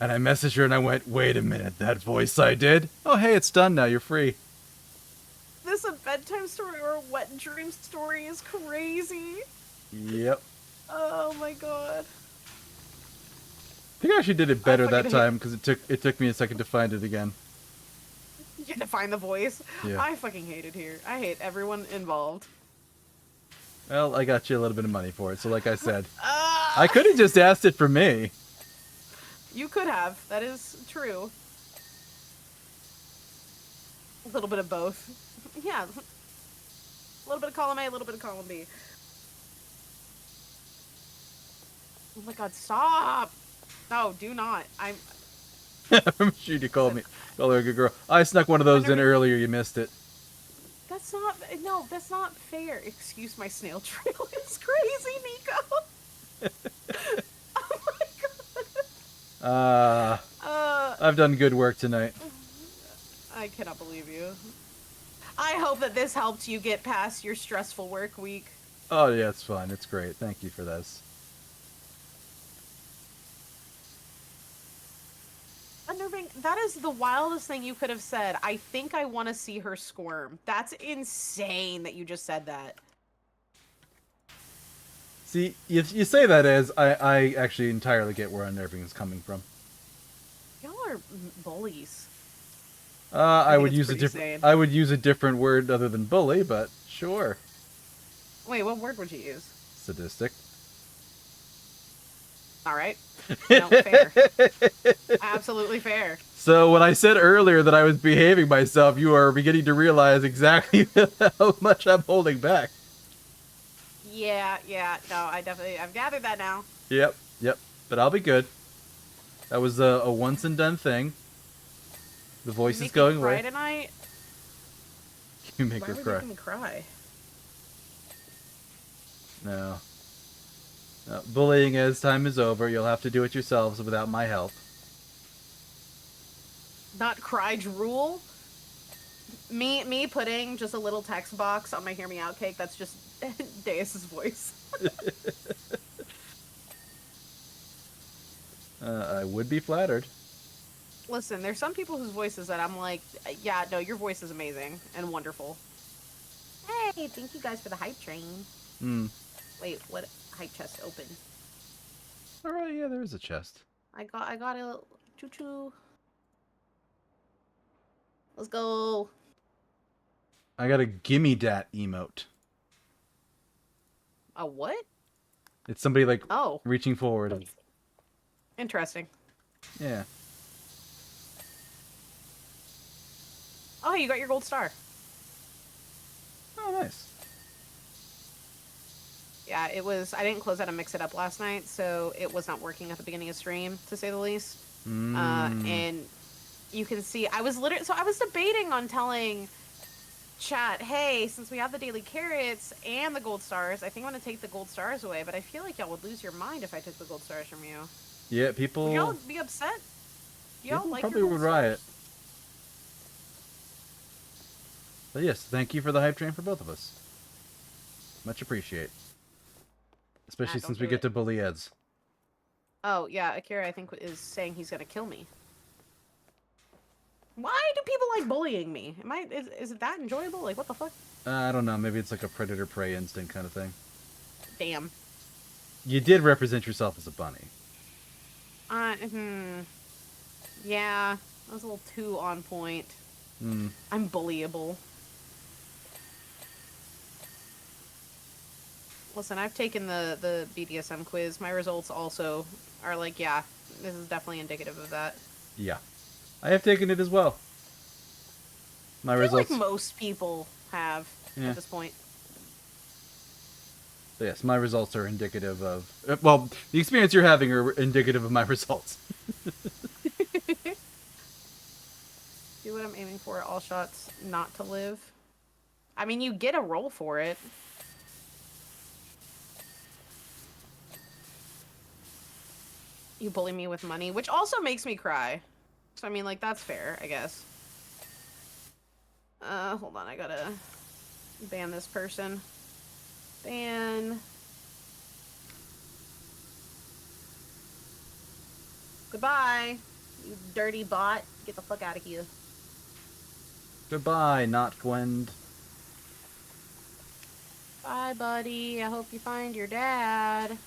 and I messaged her and I went, wait a minute, that voice I did? Oh, hey, it's done now, you're free. This a bedtime story or a wet dream story is crazy. Yep. Oh my god. I think I actually did it better that fucking time because it took me a second to find it again. You had to find the voice. Yeah. I fucking hate it here. I hate everyone involved. Well, I got you a little bit of money for it, so like I said, I could have just asked it for me. You could have. That is true. A little bit of both. Yeah. A little bit of column A, a little bit of column B. Oh my god, stop! No, do not. I'm sure you call her a good girl. I snuck one of those in earlier, you missed it. That's not... No, that's not fair. Excuse my snail trail. It's crazy, Nico! Oh my god. I've done good work tonight. I cannot believe you. I hope that this helped you get past your stressful work week. Oh yeah, it's fun. It's great. Thank you for this. Unnerving. That is the wildest thing you could have said. I think I want to see her squirm. That's insane that you just said that. See, you say that as I actually entirely get where unnerving is coming from. Y'all are bullies. I think would it's use a pretty different. sane. I would use a different word other than bully, but sure. Wait, what word would you use? Sadistic. All right. No, fair. Absolutely fair. So when I said earlier that I was behaving myself, you are beginning to realize exactly how much I'm holding back. Yeah. No, I've gathered that now. Yep. But I'll be good. That was a once and done thing. The voice is Make going me cry away. tonight. You make Why her are we cry. making me cry? No. Bullying as time is over. You'll have to do it yourselves without my help. Not cry drool. Me putting just a little text box on my hear me out cake. That's just Deus's voice. I would be flattered. Listen, there's some people whose voices that I'm like, yeah, no, your voice is amazing and wonderful. Hey, thank you guys for the hype train. Wait, what? Hype chest open. All right, yeah, there is a chest. I got a choo-choo. Let's go. I got a gimme dat emote. A what? It's somebody like Oh, reaching forward. interesting. Yeah. Oh, you got your gold star. Oh, nice. Yeah, it was. I didn't close out and mix it up last night, so it was not working at the beginning of stream, to say the least. And you can see, I was debating on telling chat, hey, since we have the daily carrots and the gold stars, I think I'm gonna take the gold stars away. But I feel like y'all would lose your mind if I took the gold stars from you. Yeah, people. Would y'all be upset? Y'all People like probably your would gold riot. stars? But yes, thank you for the hype train for both of us. Much appreciate. Especially don't since we do get it. to bully Eds. Oh yeah, Akira I think is saying he's gonna kill me. Why do people like bullying me? Is it that enjoyable? Like what the fuck? I don't know, maybe it's like a predator-prey instinct kind of thing. Damn. You did represent yourself as a bunny. Yeah, that was a little too on point. I'm bullyable. Listen, I've taken the BDSM quiz. My results also are like, yeah, this is definitely indicative of that. Yeah. I have taken it as well. My I feel results. like most people have Yeah. at this point. So yes, my results are indicative of... well, the experience you're having are indicative of my results. Do what I'm aiming for. All shots not to live. I mean, you get a roll for it. You bully me with money, which also makes me cry. So, I mean, like, that's fair, I guess. Hold on, I gotta ban this person. Ban. Goodbye, you dirty bot. Get the fuck out of here. Goodbye, not Gwend. Bye, buddy. I hope you find your dad.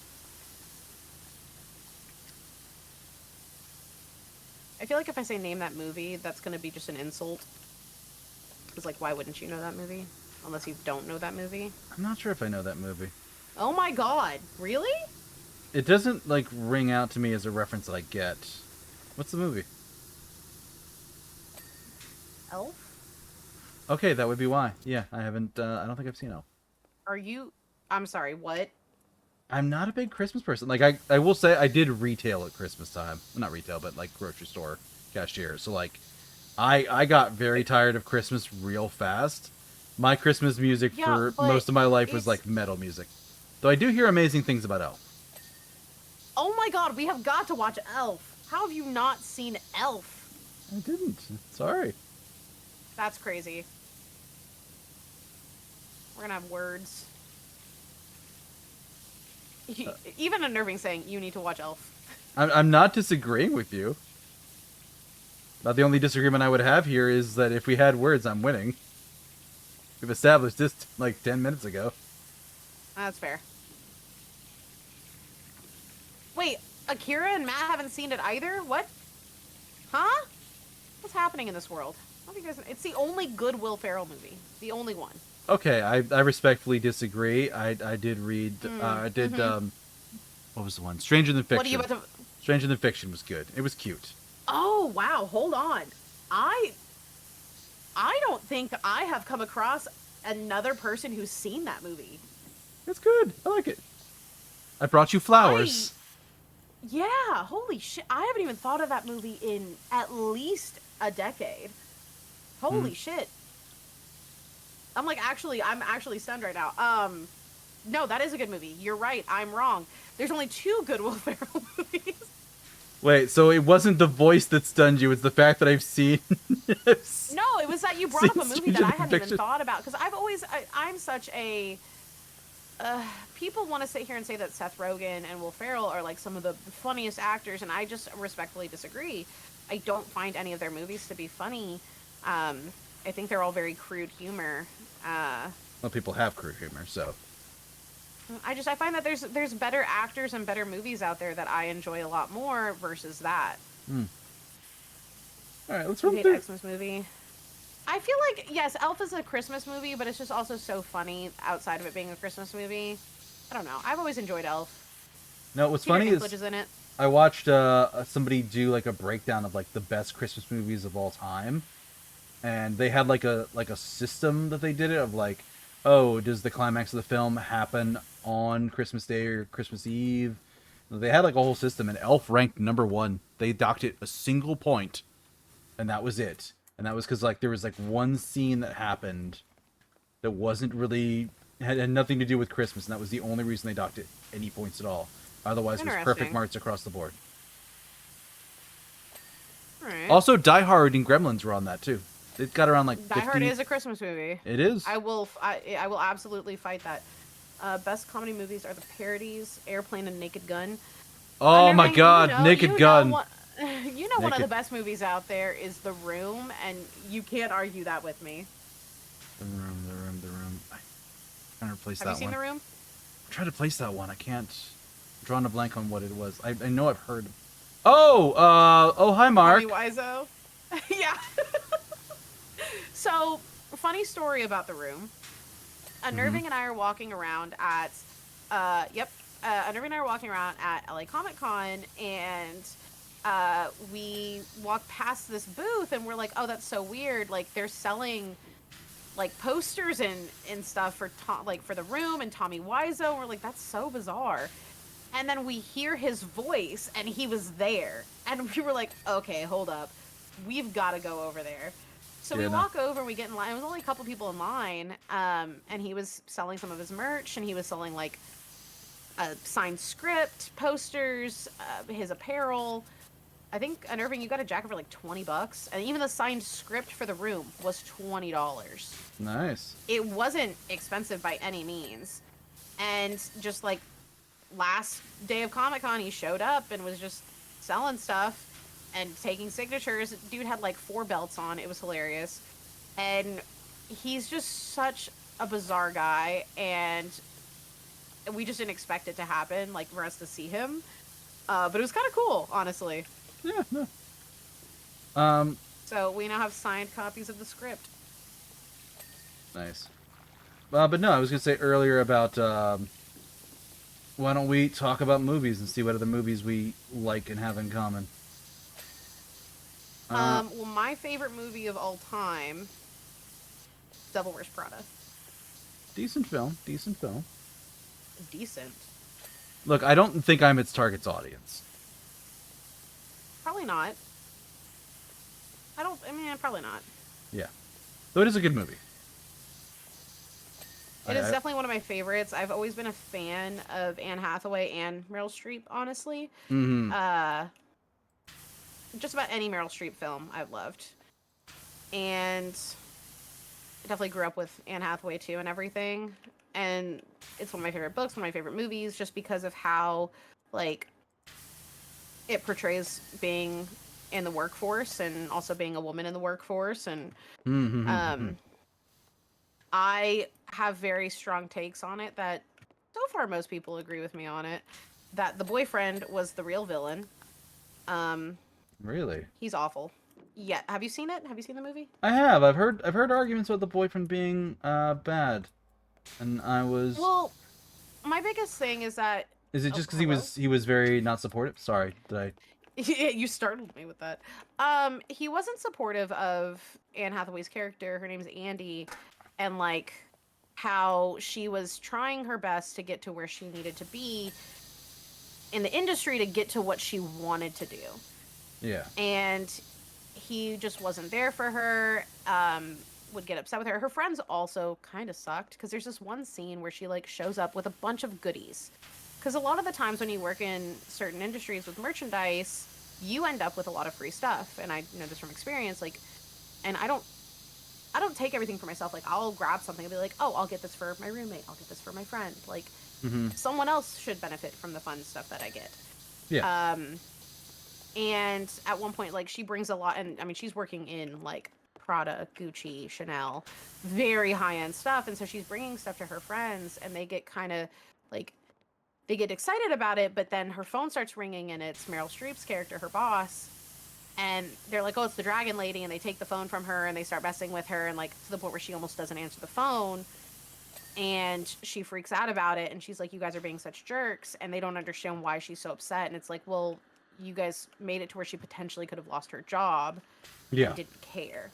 I feel like if I say name that movie, that's gonna be just an insult. Because, like, why wouldn't you know that movie? Unless you don't know that movie. I'm not sure if I know that movie. Oh my god, really? It doesn't, like, ring out to me as a reference that I get. What's the movie? Elf? Okay, that would be why. Yeah, I haven't, I don't think I've seen Elf. Are you... I'm sorry, what? I'm not a big Christmas person. Like, I will say I did retail at Christmas time. Not retail, but, like, grocery store cashier. So, like, I got very tired of Christmas real fast. My Christmas music Yeah, for but most of my life was, it's- like, metal music. Though I do hear amazing things about Elf. Oh my god, we have got to watch Elf. How have you not seen Elf? I didn't. Sorry. That's crazy. We're gonna have words. Even unnerving saying, you need to watch Elf. I'm not disagreeing with you. About the only disagreement I would have here is that if we had words, I'm winning. We've established this like 10 minutes ago. That's fair. Wait, Akira and Matt haven't seen it either? What? Huh? What's happening in this world? I don't think there's... It's the only good Will Ferrell movie. The only one. Okay, I respectfully disagree. I did read... what was the one? Stranger Than Fiction. What are you about to... Stranger Than Fiction was good. It was cute. Oh, wow. Hold on. I don't think I have come across another person who's seen that movie. It's good. I like it. I brought you flowers. Yeah, holy shit. I haven't even thought of that movie in at least a decade. Holy shit. I'm actually stunned right now. No, that is a good movie. You're right. I'm wrong. There's only 2 good Will Ferrell movies. Wait, so it wasn't the voice that stunned you, it's the fact that I've seen... No, it was that you brought up a movie that I hadn't Fiction. even thought about. Because I'm such a... people want to sit here and say that Seth Rogen and Will Ferrell are like some of the funniest actors, and I just respectfully disagree. I don't find any of their movies to be funny. I think they're all very crude humor. Well, people have crude humor, so... I find that there's better actors and better movies out there that I enjoy a lot more versus that. Alright, let's run Hate through... Xmas movie. I feel like, yes, Elf is a Christmas movie, but it's just also so funny outside of it being a Christmas movie. I don't know. I've always enjoyed Elf. No, what's Peter funny Dinklage is in it. I watched somebody do like a breakdown of like the best Christmas movies of all time, and they had like a system that they did it of like, oh, does the climax of the film happen on Christmas Day or Christmas Eve? They had like a whole system, and Elf ranked #1. They docked it a single point, and that was it. And that was because like there was like one scene that happened that wasn't really had nothing to do with Christmas, and that was the only reason they docked it any points at all. Otherwise, it was perfect marks across the board. Alright. Also, Die Hard and Gremlins were on that too. It got around like 50... Die Hard is a Christmas movie. It is. I will absolutely fight that. Best comedy movies are the parodies, Airplane and Naked Gun. Oh my God, Naked Gun. One of the best movies out there is The Room, and you can't argue that with me. The Room. I'm trying to replace that one. Have you seen The Room? I'm trying to place that one. I can't. I'm drawing a blank on what it was. I know I've heard. Oh, hi, Mark. Tommy Wiseau. Yeah. So, funny story about The Room. Nerving and I are walking around at, Nerving and I are walking around at LA Comic Con, and we walk past this booth, and we're like, oh, that's so weird. Like, they're selling, like, posters and stuff for The Room and Tommy Wiseau. And we're like, that's so bizarre. And then we hear his voice, and he was there. And we were like, okay, hold up. We've got to go over there. So we walk over, and we get in line. It was only a couple people in line, and he was selling some of his merch, and he was selling, like, a signed script, posters, his apparel. I think, Irving, you got a jacket for, like, $20, and even the signed script for The Room was $20. Nice. It wasn't expensive by any means. And just, like, last day of Comic-Con, he showed up and was just selling stuff and taking signatures. Dude had like 4 belts on. It was hilarious. And he's just such a bizarre guy, and we just didn't expect it to happen, like for us to see him. But it was kind of cool, honestly. Yeah, no. So we now have signed copies of the script. Nice. But no, I was gonna say earlier about why don't we talk about movies and see what other movies we like and have in common. Well, my favorite movie of all time, Devil Wears Prada. Decent film. Decent. Look, I don't think I'm its target's audience. Probably not. Probably not. Yeah. Though it is a good movie. It is definitely one of my favorites. I've always been a fan of Anne Hathaway and Meryl Streep, honestly. Mm-hmm. Just about any Meryl Streep film I've loved. And I definitely grew up with Anne Hathaway too and everything. And it's one of my favorite books, one of my favorite movies, just because of how, like, it portrays being in the workforce and also being a woman in the workforce. And Mm-hmm. I have very strong takes on it that so far most people agree with me on it. That the boyfriend was the real villain. Really? He's awful. Yeah, have you seen it? Have you seen the movie? I have. I've heard arguments about the boyfriend being bad, and I was. Well, my biggest thing is that. Is it Oh, just because hello. he was very not supportive? Sorry, did I? You startled me with that. He wasn't supportive of Anne Hathaway's character. Her name's Andy, and like how she was trying her best to get to where she needed to be in the industry to get to what she wanted to do. Yeah. And he just wasn't there for her. Would get upset with her. Her friends also kind of sucked because there's this one scene where she like shows up with a bunch of goodies. Because a lot of the times when you work in certain industries with merchandise, you end up with a lot of free stuff. And I know this from experience. Like, and I don't take everything for myself. Like, I'll grab something and be like, oh, I'll get this for my roommate. I'll get this for my friend. Like, someone else should benefit from the fun stuff that I get. Yeah. And at one point, like, she brings a lot, and I mean, she's working in like Prada, Gucci, Chanel, very high-end stuff, and so she's bringing stuff to her friends, and they get kind of like, they get excited about it, but then her phone starts ringing, and it's Meryl Streep's character, her boss, and they're like, oh, it's the dragon lady, and they take the phone from her, and they start messing with her, and like to the point where she almost doesn't answer the phone, and she freaks out about it, and she's like, you guys are being such jerks, and they don't understand why she's so upset, and it's like, well, you guys made it to where she potentially could have lost her job Yeah. and didn't care.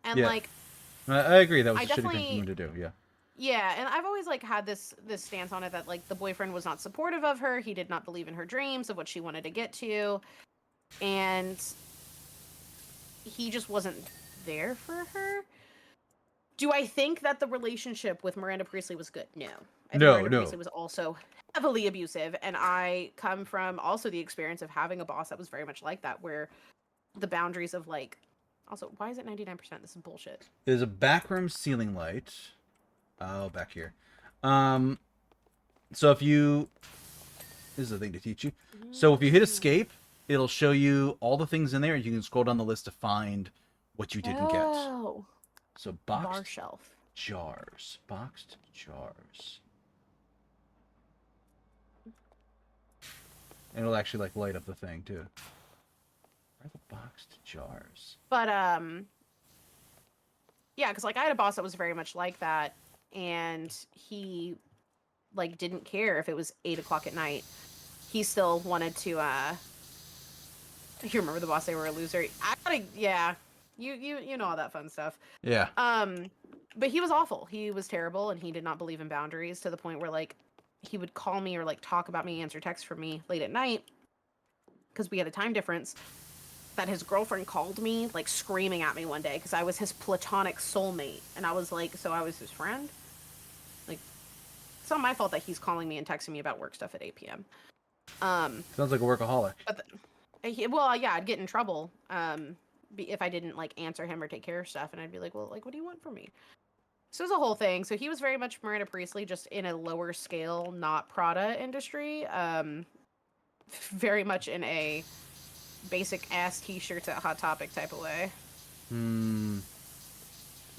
And Yeah. like, I agree. That was I a shitty thing for definitely- him to do. Yeah. yeah, and I've always like had this stance on it that like the boyfriend was not supportive of her. He did not believe in her dreams of what she wanted to get to, and he just wasn't there for her. Do I think that the relationship with Miranda Priestley was good? No. I think Miranda No. Priestley was also heavily abusive, and I come from also the experience of having a boss that was very much like that, where the boundaries of like, also, why is it 99%? This is bullshit. There's a backroom ceiling light. Oh, back here. So if you, this is a thing to teach you. So if you hit escape, it'll show you all the things in there, and you can scroll down the list to find what you didn't get. Oh, So bar boxed shelf. jars. Boxed jars. And it'll actually like light up the thing too. Where are the boxed jars? But yeah, because like I had a boss that was very much like that, and he like didn't care if it was 8 o'clock at night. He still wanted to. You remember the boss? They were a loser. I gotta, yeah. You know all that fun stuff. Yeah. But he was awful. He was terrible, and he did not believe in boundaries to the point where like he would call me or like talk about me, answer texts from me late at night because we had a time difference. That his girlfriend called me like screaming at me one day because I was his platonic soulmate, and I was like, so I was his friend. Like, it's not my fault that he's calling me and texting me about work stuff at 8 p.m. Sounds like a workaholic. But well, yeah, I'd get in trouble if I didn't like answer him or take care of stuff, and I'd be like, well, like, what do you want from me? So it was a whole thing. So he was very much Miranda Priestley, just in a lower scale, not Prada industry. Very much in a basic ass t-shirts at Hot Topic type of way.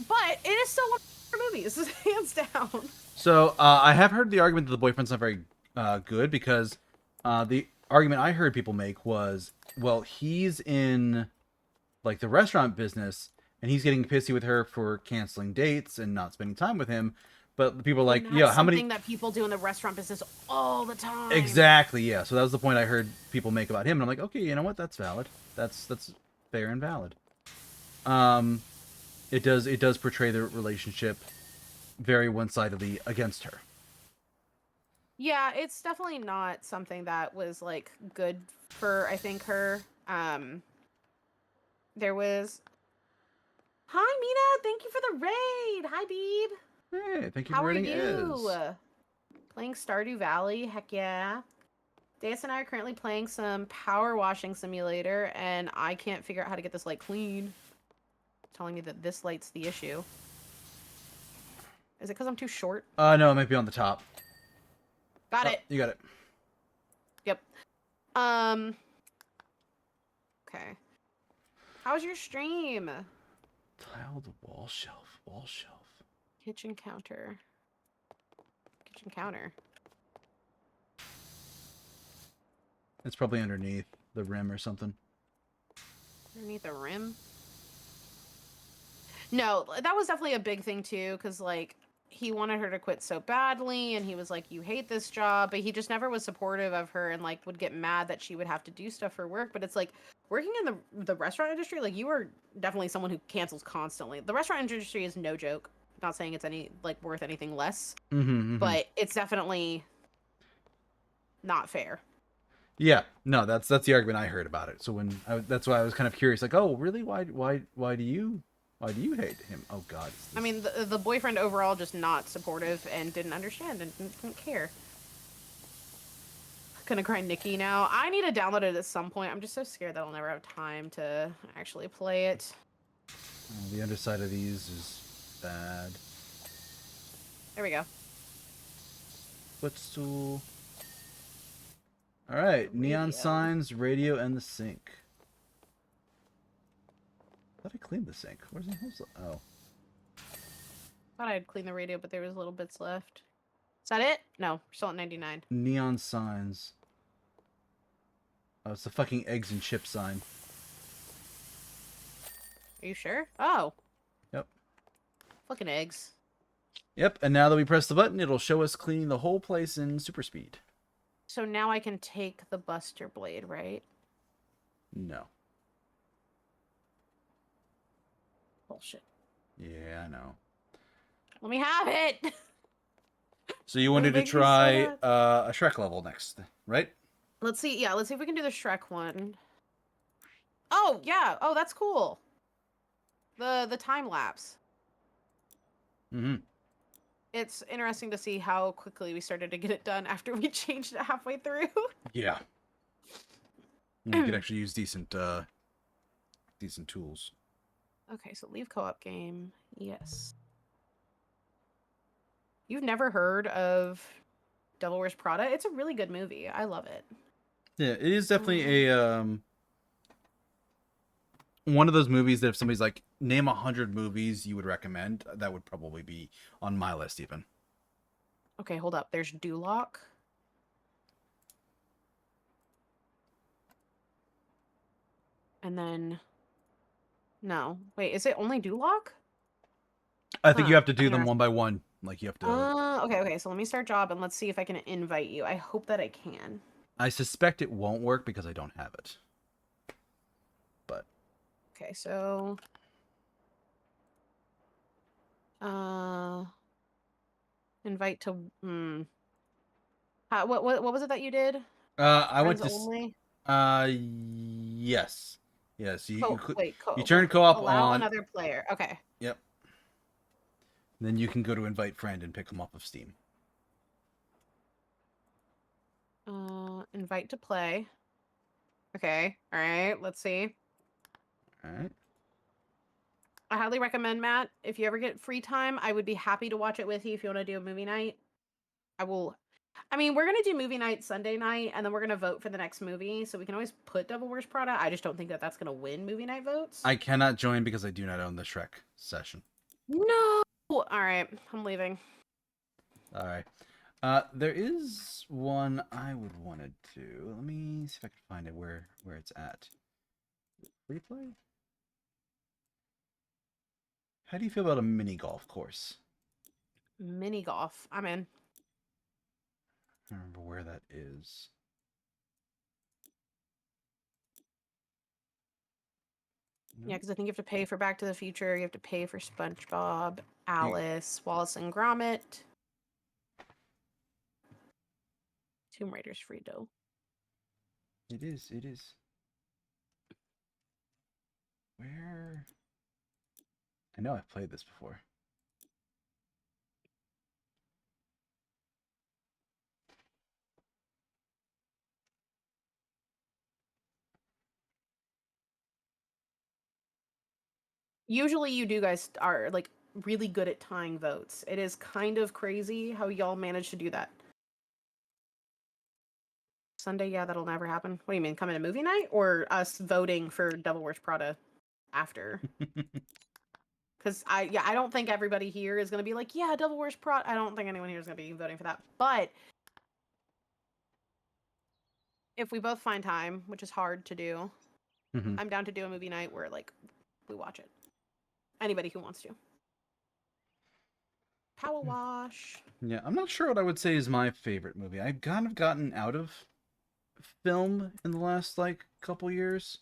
But it is still one of our movies, hands down. So I have heard the argument that the boyfriend's not very good because the argument I heard people make was, well, he's in like the restaurant business and he's getting pissy with her for canceling dates and not spending time with him. But people are like, And yeah, that's how many? something that people do in the restaurant business all the time. Exactly, yeah. So that was the point I heard people make about him, and I'm like, okay, you know what? That's valid. That's fair and valid. It does portray the relationship very one-sidedly against her. Yeah, it's definitely not something that was like good for, I think, her. There was. Hi, Mina. Thank you for the raid. Hi, Beeb. Hey, thank you How for are reading you? Is. Playing Stardew Valley. Heck yeah. Deus and I are currently playing some PowerWashing Simulator, and I can't figure out how to get this light clean. It's telling me that this light's the issue. Is it because I'm too short? No, it might be on the top. Got Oh, it. you got it. Yep. Okay. How was your stream? Tiled wall shelf. Wall shelf. Kitchen counter. Kitchen counter. It's probably underneath the rim or something. Underneath the rim? No, that was definitely a big thing too, because like he wanted her to quit so badly, and he was like, "You hate this job," but he just never was supportive of her, and like would get mad that she would have to do stuff for work. But it's like working in the restaurant industry, like you are definitely someone who cancels constantly. The restaurant industry is no joke. Not saying it's any like worth anything less, but it's definitely not fair. Yeah, no, that's the argument I heard about it. So that's why I was kind of curious, like, oh, really? Why do you hate him? Oh God. I mean, the boyfriend overall just not supportive and didn't understand and didn't care. Gonna cry Nikki now. I need to download it at some point. I'm just so scared that I'll never have time to actually play it. The underside of these is bad. There we go. Footstool. All right, neon Radio. signs, radio, and the sink. I thought I cleaned the sink. Where's the oh. Thought I'd clean the radio, but there was little bits left. Is that it? No, we're still at 99. Neon signs. Oh, it's the fucking eggs and chips sign. Are you sure? Oh. Yep. Fucking eggs. Yep, and now that we press the button, it'll show us cleaning the whole place in super speed. So now I can take the Buster Blade, right? No. Bullshit. Yeah, I know. Let me have it! So you wanted to make me try sad. a Shrek level next, right? Let's see. Yeah, let's see if we can do the Shrek one. Oh, yeah. Oh, that's cool. The time lapse. Mm-hmm. It's interesting to see how quickly we started to get it done after we changed it halfway through. Yeah. You could actually use decent tools. Okay, so leave co-op game. Yes. You've never heard of Devil Wears Prada? It's a really good movie. I love it. Yeah, it is definitely a one of those movies that if somebody's like, name 100 movies you would recommend, that would probably be on my list even. Okay, hold up. There's Duloc. And then... No. Wait, is it only Duloc? I think you have to do them Interesting. one by one. Like you have to. Okay. So let me start job and let's see if I can invite you. I hope that I can. I suspect it won't work because I don't have it. But Okay, so... Invite to... what was it that you did? I went Friends to only? yes. Yes, you Co turn co-op allow on. another player. Okay. Yep. Then you can go to invite friend and pick them up of Steam. Invite to play. Okay. All right. Let's see. All right. I highly recommend, Matt. If you ever get free time, I would be happy to watch it with you if you want to do a movie night. I will. I mean, we're going to do movie night Sunday night, and then we're going to vote for the next movie, so we can always put Devil Wears Prada. I just don't think that that's going to win movie night votes. I cannot join because I do not own the Shrek session. No! All right. I'm leaving. All right. There is one I would want to do. Let me see if I can find it where it's at. Replay? How do you feel about a mini golf course? Mini golf. I'm in. I don't remember where that is. Yeah, because I think you have to pay for Back to the Future. You have to pay for SpongeBob, Alice, Wallace and Gromit. Tomb Raider's free though. It is. Where? I know I've played this before. Usually you do guys are like really good at tying votes. It is kind of crazy how y'all manage to do that. Sunday, yeah, that'll never happen. What do you mean, coming to movie night or us voting for Devil Wears Prada after? Because I don't think everybody here is gonna be like, yeah, Devil Wears Prada. I don't think anyone here is gonna be voting for that. But if we both find time, which is hard to do, Mhm. I'm down to do a movie night where like we watch it. Anybody who wants to. PowerWash. Yeah, I'm not sure what I would say is my favorite movie. I've kind of gotten out of film in the last like couple years.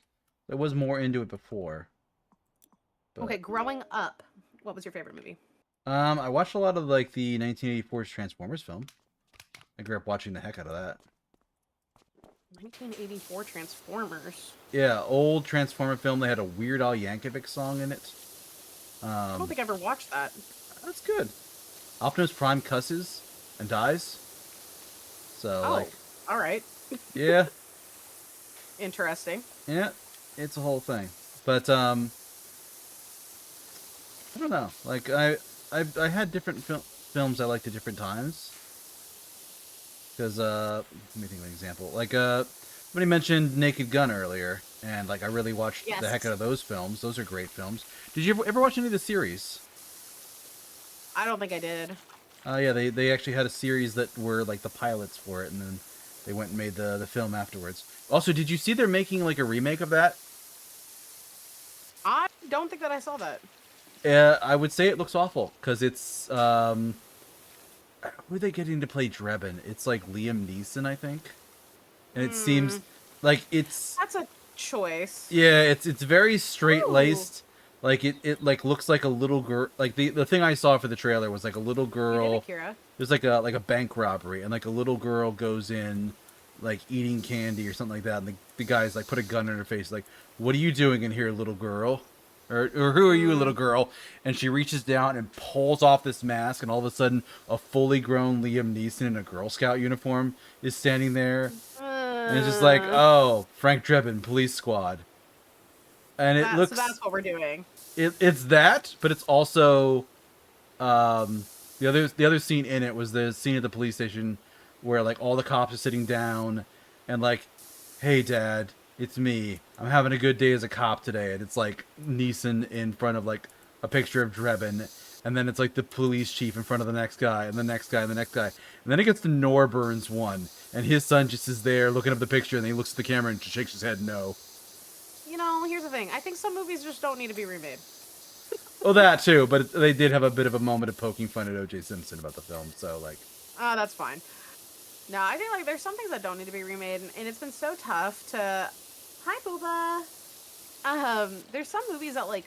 I was more into it before. But, Okay, growing up, what was your favorite movie? I watched a lot of like the 1984 Transformers film. I grew up watching the heck out of that. 1984 Transformers. Yeah, old Transformer film. They had a Weird Al Yankovic song in it. I don't think I ever watched that. That's good. Optimus Prime cusses and dies. So Oh, like, all right. yeah, Interesting. yeah, it's a whole thing. But I don't know. Like I had different films I liked at different times. Because let me think of an example. Like somebody mentioned Naked Gun earlier, and like I really watched the heck out of those films. Those are great films. Did you ever watch any of the series? I don't think I did. Yeah, they actually had a series that were like the pilots for it, and then they went and made the film afterwards. Also, did you see they're making like a remake of that? I don't think that I saw that. I would say it looks awful because it's who are they getting to play Drebin? It's like Liam Neeson, I think, and it seems like it's That's a choice. yeah, it's very straight laced. Like it like looks like a little girl. Like the thing I saw for the trailer was like a little girl. There's like a bank robbery, and like a little girl goes in, like eating candy or something like that, and the guy's like put a gun in her face, like, "What are you doing in here, little girl?" Or who are you, little girl? And she reaches down and pulls off this mask, and all of a sudden, a fully grown Liam Neeson in a Girl Scout uniform is standing there, and it's just like, oh, Frank Drebin, Police Squad. And it looks. So that's what we're doing. It's that, but it's also the other scene in it was the scene at the police station where like all the cops are sitting down and like, "Hey, Dad, it's me. I'm having a good day as a cop today." And it's like Neeson in front of like a picture of Drebin, and then it's like the police chief in front of the next guy, and the next guy, and the next guy, and then it gets to Norburns one, and his son just is there looking up the picture, and then he looks at the camera and just shakes his head no. You know, here's the thing. I think some movies just don't need to be remade. Well, that too, but they did have a bit of a moment of poking fun at O.J. Simpson about the film, so like. Oh, that's fine. No, I think like there's some things that don't need to be remade, and it's been so tough to. Hi, Booba. There's some movies that like.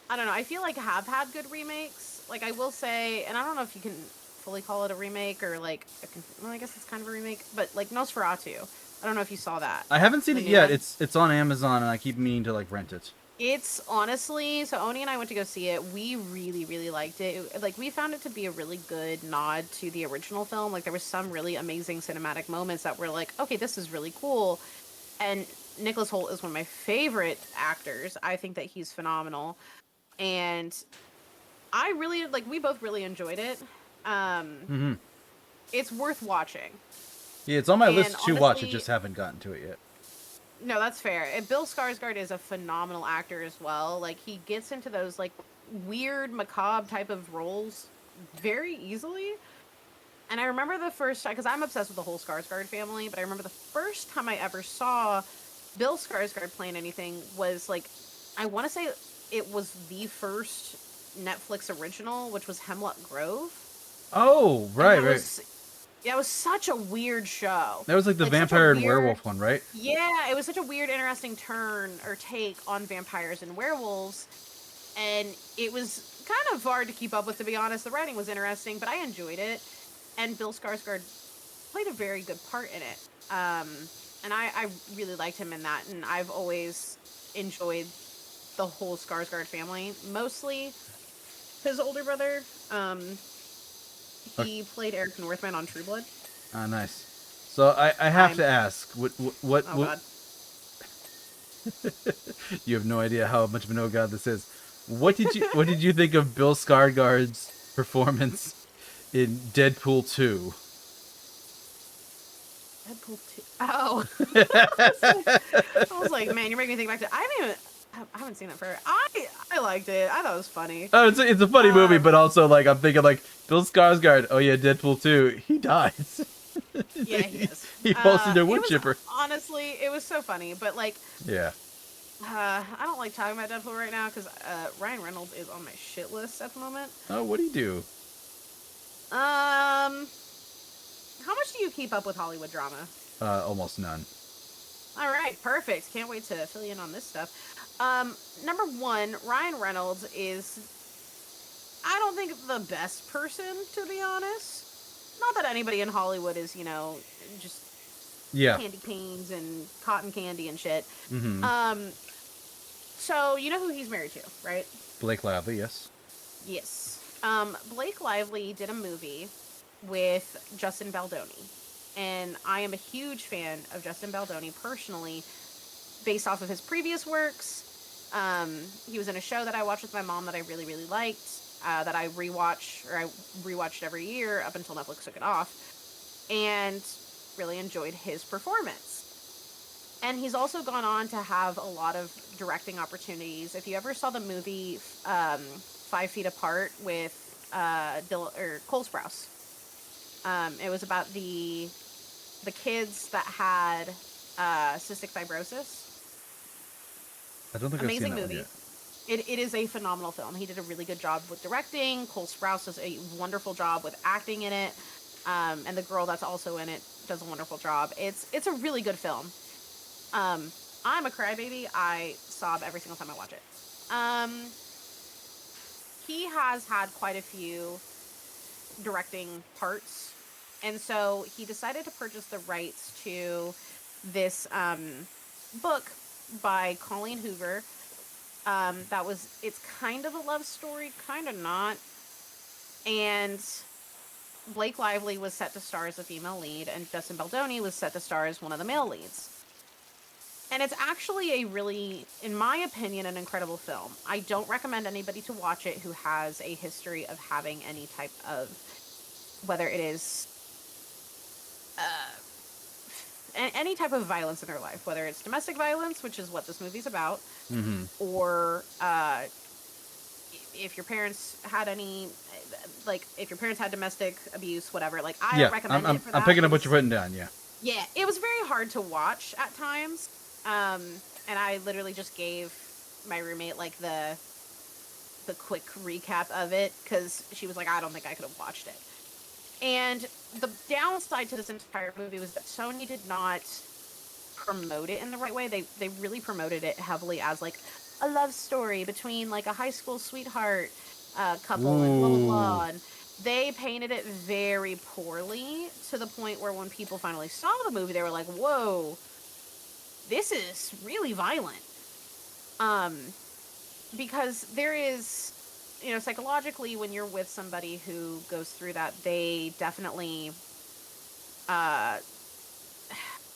I don't know. I feel like have had good remakes. Like I will say, and I don't know if you can fully call it a remake or like. Well, I guess it's kind of a remake, but like Nosferatu. I don't know if you saw that. I haven't seen it yet. It's on Amazon, and I keep meaning to like rent it. It's honestly, so Oni and I went to go see it. We really, really liked it. Like, we found it to be a really good nod to the original film. Like, there was some really amazing cinematic moments that were like, okay, this is really cool. And Nicholas Hoult is one of my favorite actors. I think that he's phenomenal. And I really, like, we both really enjoyed it. It's worth watching. Yeah, it's on my list to watch. I just haven't gotten to it yet. No, that's fair. And Bill Skarsgård is a phenomenal actor as well. Like, he gets into those, like, weird, macabre type of roles very easily. And I remember the first time, because I'm obsessed with the whole Skarsgård family, but I remember the first time I ever saw Bill Skarsgård playing anything was, like, I want to say it was the first Netflix original, which was Hemlock Grove. Oh, right. Yeah, it was such a weird show. That was like the vampire and werewolf one, right? Yeah, it was such a weird, interesting turn or take on vampires and werewolves. And it was kind of hard to keep up with, to be honest. The writing was interesting, but I enjoyed it. And Bill Skarsgård played a very good part in it. And I really liked him in that. And I've always enjoyed the whole Skarsgård family. Mostly his older brother. He played Eric Northman on True Blood. Ah, nice. So I have to ask, what God. You have no idea how much of an oh god this is. What did you think of Bill Skarsgård's performance in Deadpool 2? Deadpool 2. Oh. I was like, man, you're making me think back to. I haven't seen it for. I liked it. I thought it was funny. Oh, it's a funny movie, but also like I'm thinking like Bill Skarsgård. Oh yeah, Deadpool 2. He dies. Yeah, he is. He falls into a wood chipper. Honestly, it was so funny, but like, Yeah. I don't like talking about Deadpool right now because Ryan Reynolds is on my shit list at the moment. Oh, what do you do? How much do you keep up with Hollywood drama? Almost none. All right, perfect. Can't wait to fill you in on this stuff. Number one, Ryan Reynolds is, I don't think, the best person, to be honest. Not that anybody in Hollywood is, just candy canes and cotton candy and shit. Mm-hmm. So you know who he's married to, right? Blake Lively, yes. Yes. Blake Lively did a movie with Justin Baldoni. And I am a huge fan of Justin Baldoni personally, based off of his previous works. He was in a show that I watched with my mom that I really, really liked, that I rewatched every year up until Netflix took it off, and really enjoyed his performance. And he's also gone on to have a lot of directing opportunities. If you ever saw the movie 5 Feet Apart with Cole Sprouse, it was about the kids that had cystic fibrosis. I don't think Amazing I've seen that movie. One yet. It is a phenomenal film. He did a really good job with directing. Cole Sprouse does a wonderful job with acting in it, and the girl that's also in it does a wonderful job. It's a really good film. I'm a crybaby. I sob every single time I watch it. He has had quite a few directing parts. And so he decided to purchase the rights to this book by Colleen Hoover. It's kind of a love story, kind of not. And Blake Lively was set to star as a female lead, and Justin Baldoni was set to star as one of the male leads. And it's actually a really, in my opinion, an incredible film. I don't recommend anybody to watch it who has a history of having any type of, whether it is any type of violence in their life, whether it's domestic violence, which is what this movie's about, or if your parents had any, if your parents had domestic abuse, whatever. I don't recommend it for that. I'm picking up what you're putting down. Yeah, it was very hard to watch at times, and I literally just gave my roommate the quick recap of it because she was like, I don't think I could have watched it. And the downside to this entire movie was that Sony did not promote it in the right way. They really promoted it heavily as a love story between a high school sweetheart couple and blah, blah, blah. And they painted it very poorly to the point where when people finally saw the movie, they were like, whoa, this is really violent. Because there is, psychologically, when you're with somebody who goes through that, they definitely,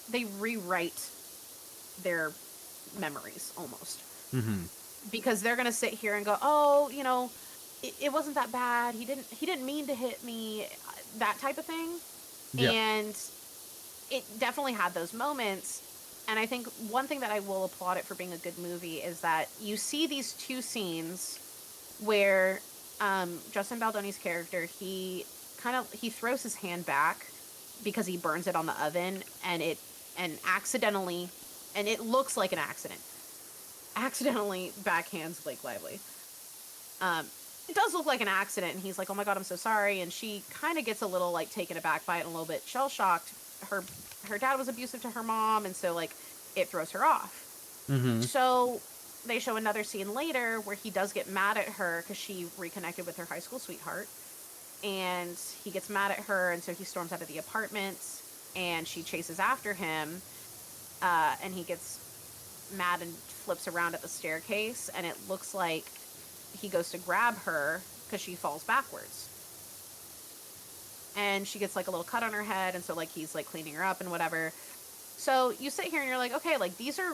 they rewrite their memories almost. Mm-hmm. Because they're going to sit here and go, oh, it wasn't that bad. He didn't mean to hit me, that type of thing. Yeah. And it definitely had those moments. And I think one thing that I will applaud it for being a good movie is that you see these two scenes where Justin Baldoni's character, he throws his hand back because he burns it on the oven, and accidentally, and it looks like an accident, accidentally backhands Blake Lively. It does look like an accident, and he's like, oh my god, I'm so sorry, and she kind of gets a little taken aback by it and a little bit shell-shocked. Her dad was abusive to her mom, and so it throws her off. Mm-hmm. So they show another scene later where he does get mad at her because she reconnected with her high school sweetheart, and he gets mad at her, and so he storms out of the apartment, and she chases after him, and he gets mad and flips around at the staircase, and it looks like he goes to grab her because she falls backwards, and she gets a little cut on her head, and so he's cleaning her up and whatever. So you sit here and you're like, okay, these are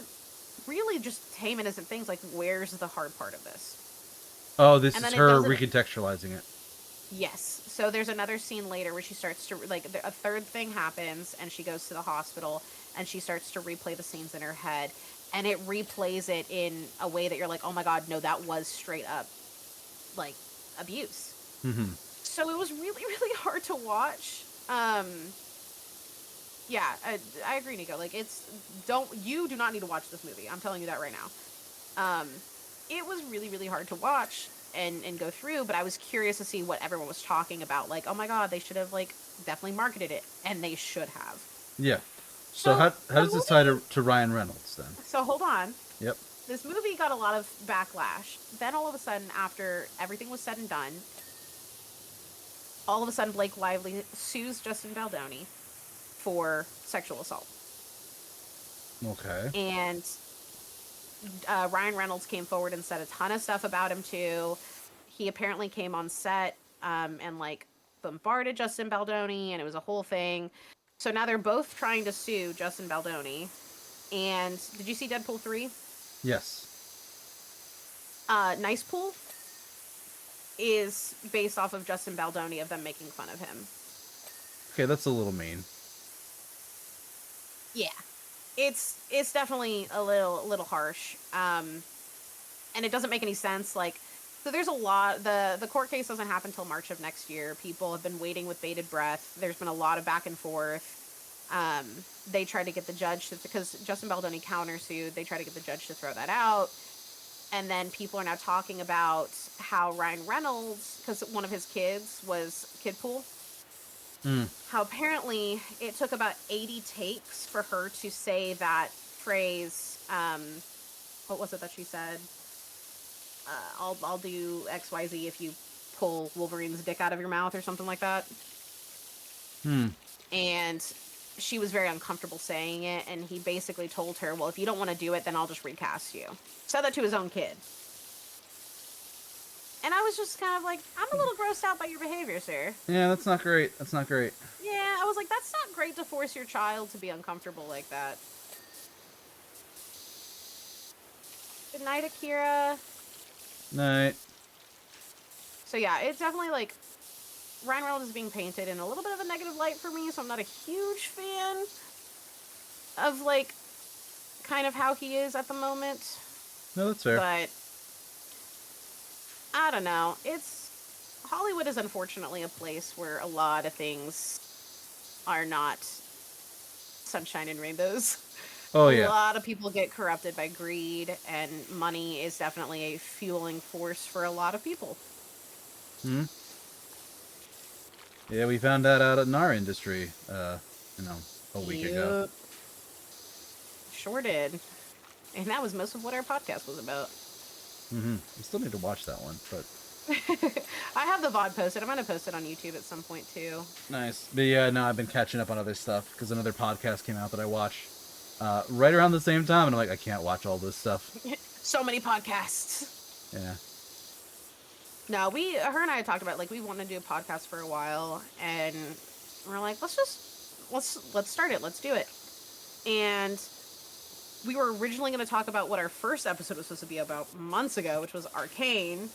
really just tame innocent things. Where's the hard part of this? Oh, this is her recontextualizing it. Yes. So there's another scene later where she starts to like a third thing happens and she goes to the hospital and she starts to replay the scenes in her head and it replays it in a way that you're like, "Oh my god, no, that was straight up like abuse." Mm-hmm. So it was really really hard to watch. Yeah, I agree, Nico. Like you do not need to watch this movie. I'm telling you that right now. It was really really hard to watch and go through, but I was curious to see what everyone was talking about. Like, oh my god, they should have like definitely marketed it, and they should have. Yeah. So So how the does this tie movie. to Ryan Reynolds then? So hold on. Yep. This movie got a lot of backlash. Then all of a sudden, after everything was said and done, all of a sudden Blake Lively sues Justin Baldoni for sexual assault. Okay. And Ryan Reynolds came forward and said a ton of stuff about him too. He apparently came on set and like bombarded Justin Baldoni, and it was a whole thing. So now they're both trying to sue Justin Baldoni. And did you see Deadpool 3? Yes. Nice Pool is based off of Justin Baldoni of them making fun of him. Okay, that's a little mean. Yeah. It's definitely a little harsh. And it doesn't make any sense. Like, so there's a lot. The court case doesn't happen until March of next year. People have been waiting with bated breath. There's been a lot of back and forth. They tried to get the judge to, because Justin Baldoni countersued. They tried to get the judge to throw that out. And then people are now talking about how Ryan Reynolds, because one of his kids was kid pool, how apparently it took about 80 takes for her to say that phrase. What was it that she said? I'll do XYZ if you pull Wolverine's dick out of your mouth or something like that. And she was very uncomfortable saying it, and he basically told her, well, if you don't want to do it, then I'll just recast you. Said that to his own kid. And I was just kind of like, I'm a little grossed out by your behavior, sir. Yeah, that's not great. That's not great. Yeah, I was like, that's not great to force your child to be uncomfortable like that. Good night, Akira. Night. So yeah, it's definitely like Ryan Reynolds is being painted in a little bit of a negative light for me, so I'm not a huge fan of like kind of how he is at the moment. No, that's fair. But I don't know. Hollywood is unfortunately a place where a lot of things are not sunshine and rainbows. Oh, A yeah. lot of people get corrupted by greed, and money is definitely a fueling force for a lot of people. Yeah, we found that out in our industry, a week ago. Sure did. And that was most of what our podcast was about. I still need to watch that one, but... I have the VOD posted. I'm going to post it on YouTube at some point, too. Nice. But yeah, no, I've been catching up on other stuff, because another podcast came out that I watched right around the same time, and I'm like, I can't watch all this stuff. So many podcasts. Yeah. No, her and I had talked about, like, we wanted to do a podcast for a while, and we're like, let's start it, let's do it. And we were originally going to talk about what our first episode was supposed to be about months ago, which was Arcane.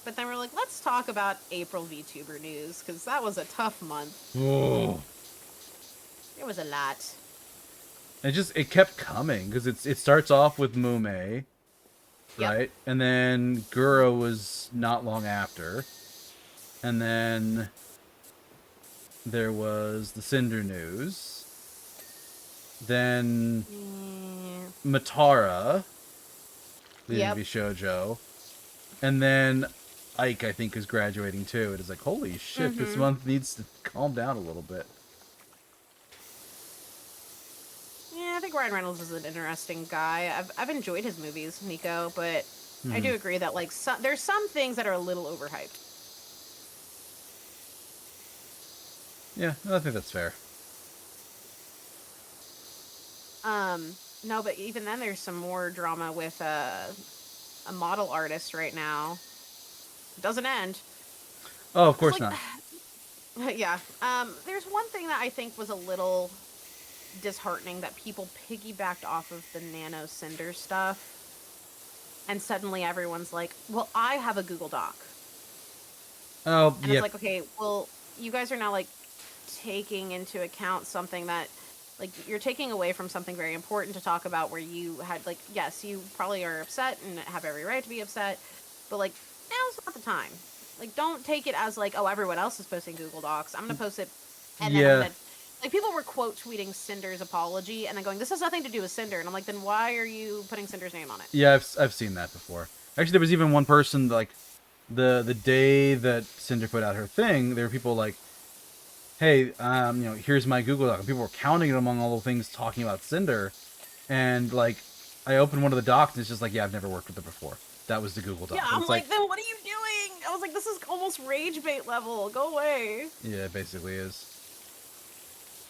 But then we're like, let's talk about April VTuber news, because that was a tough month. Oh. There was a lot. It kept coming, because it starts off with Mume, right? Yep. And then Gura was not long after. And then there was the Cinder news. Then Matara, leading to be Shoujo. And then Ike, I think, is graduating too. It is like, holy shit, this month needs to calm down a little bit. Yeah, I think Ryan Reynolds is an interesting guy. I've enjoyed his movies, Nico, but I do agree that like there's some things that are a little overhyped. Yeah, I think that's fair. No, but even then there's some more drama with a model artist right now. It doesn't end. Oh, of course not. Yeah. There's one thing that I think was a little disheartening, that people piggybacked off of the Nano Cinder stuff. And suddenly everyone's like, well, I have a Google Doc. Oh, And yeah. it's like, okay, well, you guys are now like taking into account something that, like, you're taking away from something very important to talk about, where you had, like, yes, you probably are upset and have every right to be upset, but like, now's not the time. Like, don't take it as like, oh, everyone else is posting Google Docs, I'm gonna post it, and then I'm Yeah. gonna, like, people were quote tweeting Cinder's apology and then going, this has nothing to do with Cinder, and I'm like, then why are you putting Cinder's name on it? Yeah, I've seen that before. Actually, there was even one person, like, the day that Cinder put out her thing, there were people like, hey, here's my Google Doc. And people were counting it among all the things talking about Cinder. And, like, I opened one of the docs, and it's just like, yeah, I've never worked with her before. That was the Google Doc. Yeah, And I'm it's like, then what are you doing? I was like, this is almost rage bait level. Go away. yeah, it basically is.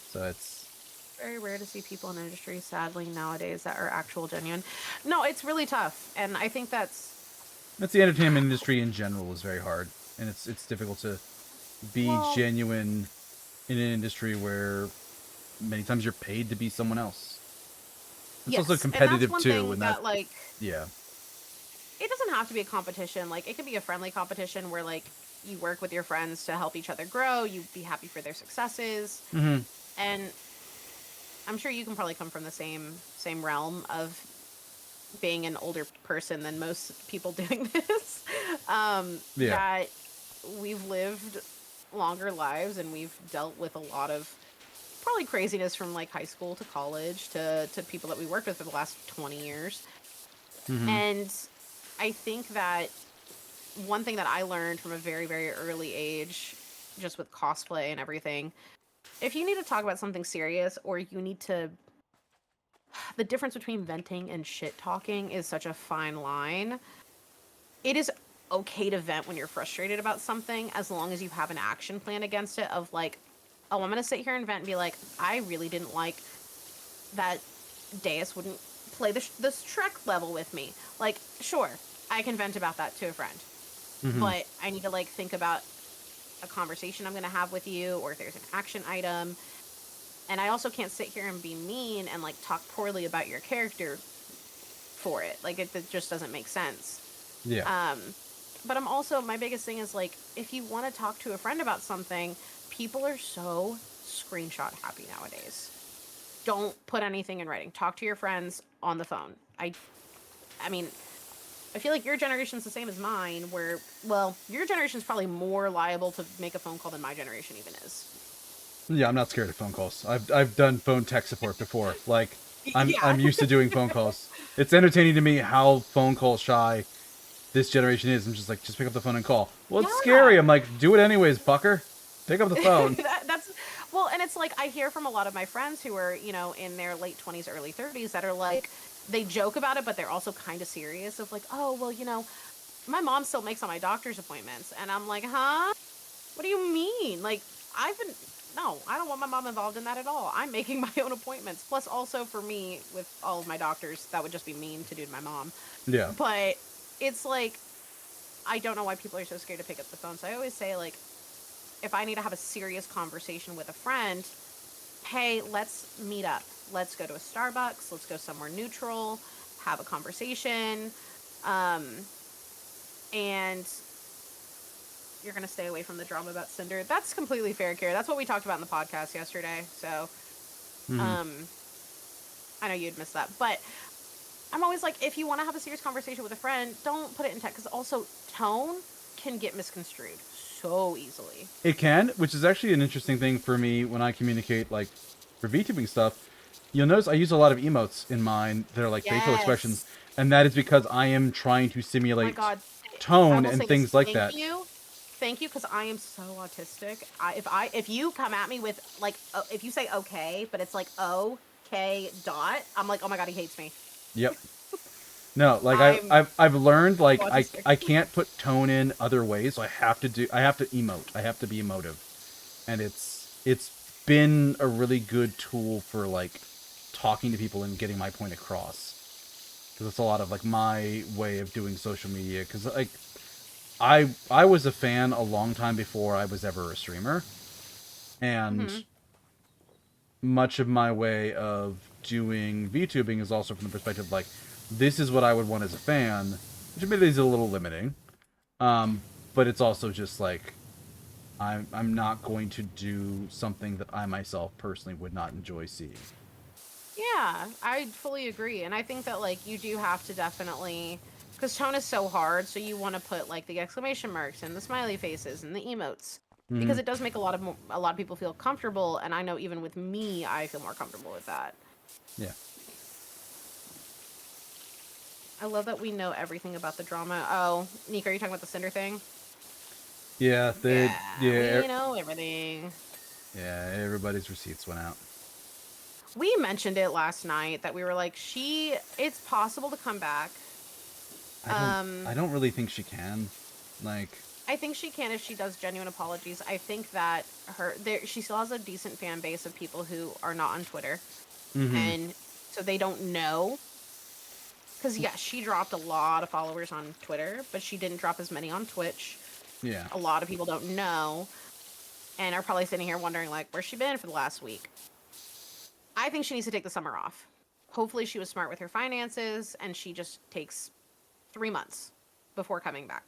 So it's... Very rare to see people in the industry, sadly, nowadays that are actual genuine. No, it's really tough, and I think that's the entertainment industry in general is very hard. And it's difficult to be Well- genuine in an industry where many times you're paid to be someone else. It's also competitive, and that's one too. thing And that, like, yeah. it doesn't have to be a competition. Like, it could be a friendly competition where, like, you work with your friends to help each other grow. You be happy for their successes, Mm-hmm. and I'm sure you can probably come from the same realm of being an older person than most people doing this. Yeah. That we've lived longer lives and we've dealt with a lot of probably craziness from like high school to college to people that we worked with for the last 20 years. Mm-hmm. And I think that one thing that I learned from a very, very early age, just with cosplay and everything, if you need to talk about something serious or you need to, the difference between venting and shit talking is such a fine line. It is okay to vent when you're frustrated about something, as long as you have an action plan against it of like, oh, I'm going to sit here and vent and be like, I really didn't like that Deus wouldn't play this Trek level with me. Like, sure, I can vent about that to a friend. Mm-hmm. But I need to like think about a conversation I'm going to have with you, or if there's an action item. And I also can't sit here and be mean and like talk poorly about your character for it. Like, it just doesn't make sense. Yeah. But I'm also, my biggest thing is like, if you want to talk to a friend about something, people are so screenshot happy nowadays. Don't put anything in writing. Talk to your friends on the phone. I mean, I feel like your generation's the same as mine, where, well, your generation's probably more liable to make a phone call than my generation even is. Yeah, I'm not scared of phone calls. I've done phone tech support before. Like, I'm Yeah. I'm used to doing phone calls. It's entertaining to me how phone call shy this generation is. I'm just like, just pick up the phone and call. Well, it's Yeah. scary. I'm like, do it anyways, fucker. Pick up the phone. That's, well, and it's like, I hear from a lot of my friends who are, you know, in their late 20s, early 30s that are like, they joke about it, but they're also kind of serious of like, oh, well, you know, my mom still makes all my doctor's appointments. And I'm like, huh? What do you mean? Like, no, I don't want my mom involved in that at all. I'm making my own appointments. Plus, also for me, with all of my doctors, that would just be mean to do to my mom. Yeah. But it's like, I don't know why people are so scared to pick up the phone. So I always say, like, if I need to have a serious conversation with a friend, hey, let's meet up. Let's go to a Starbucks. Let's go somewhere neutral, have a conversation. And you're going to stay away from the drama about Cinder. That's completely fair, Kara. That's what we talked about in the podcast yesterday. So, I know you'd miss that. But I'm always like, if you want to have a serious conversation with a friend, don't put it in text. Because also, tone can get misconstrued so easily. It can, which is actually an interesting thing for me when I communicate, like, for VTubing stuff. You'll notice I use a lot of emotes in mine that are like facial Yes. expressions, and that is because I am trying to Oh my simulate God. tone I will and say things this, like that. Thank you, because I am so autistic. If you come at me with like, if you say okay, but it's like okay dot, I'm like, oh my God, he hates me. Yep. No, like I'm I've learned like autistic. I can't put tone in other ways, so I have to emote. I have to be emotive. And it's been a really good tool for like talking to people and getting my point across. Cuz it's a lot of like my way of doing social media, cuz like I was a fan a long time before I was ever a streamer. And much of my way of doing VTubing is also from the perspective like, this is what I would want as a fan, which admittedly is a little limiting. But it's also just like, I'm not going to do something that I myself personally would not enjoy seeing. Yeah, I fully agree. And I think that, like, you do have to definitely, because tone is so hard, so you want to put, like, the exclamation marks and the smiley faces and the emotes. Mm-hmm. Because it does make a lot of people feel comfortable, and I know even with me, I feel more comfortable with that. Yeah. I love that we know everything about the drama. Oh, Nick, are you talking about the Cinder thing? Yeah, Yeah, we know everything. yeah, everybody's receipts went out. We mentioned it last night that we were like, it's possible to come back. I don't really think she can. Like, I think she can if she does genuine apologies. I think that she still has a decent fan base of people who are not on Twitter, mm-hmm. and so they don't know. Because yeah, she dropped a lot of followers on Twitter, but she didn't drop as many on Twitch. Yeah. A lot of people don't know, and are probably sitting here wondering like, where's she been for the last week? I think she needs to take the summer off. Hopefully, she was smart with her finances, and she just takes 3 months before coming back.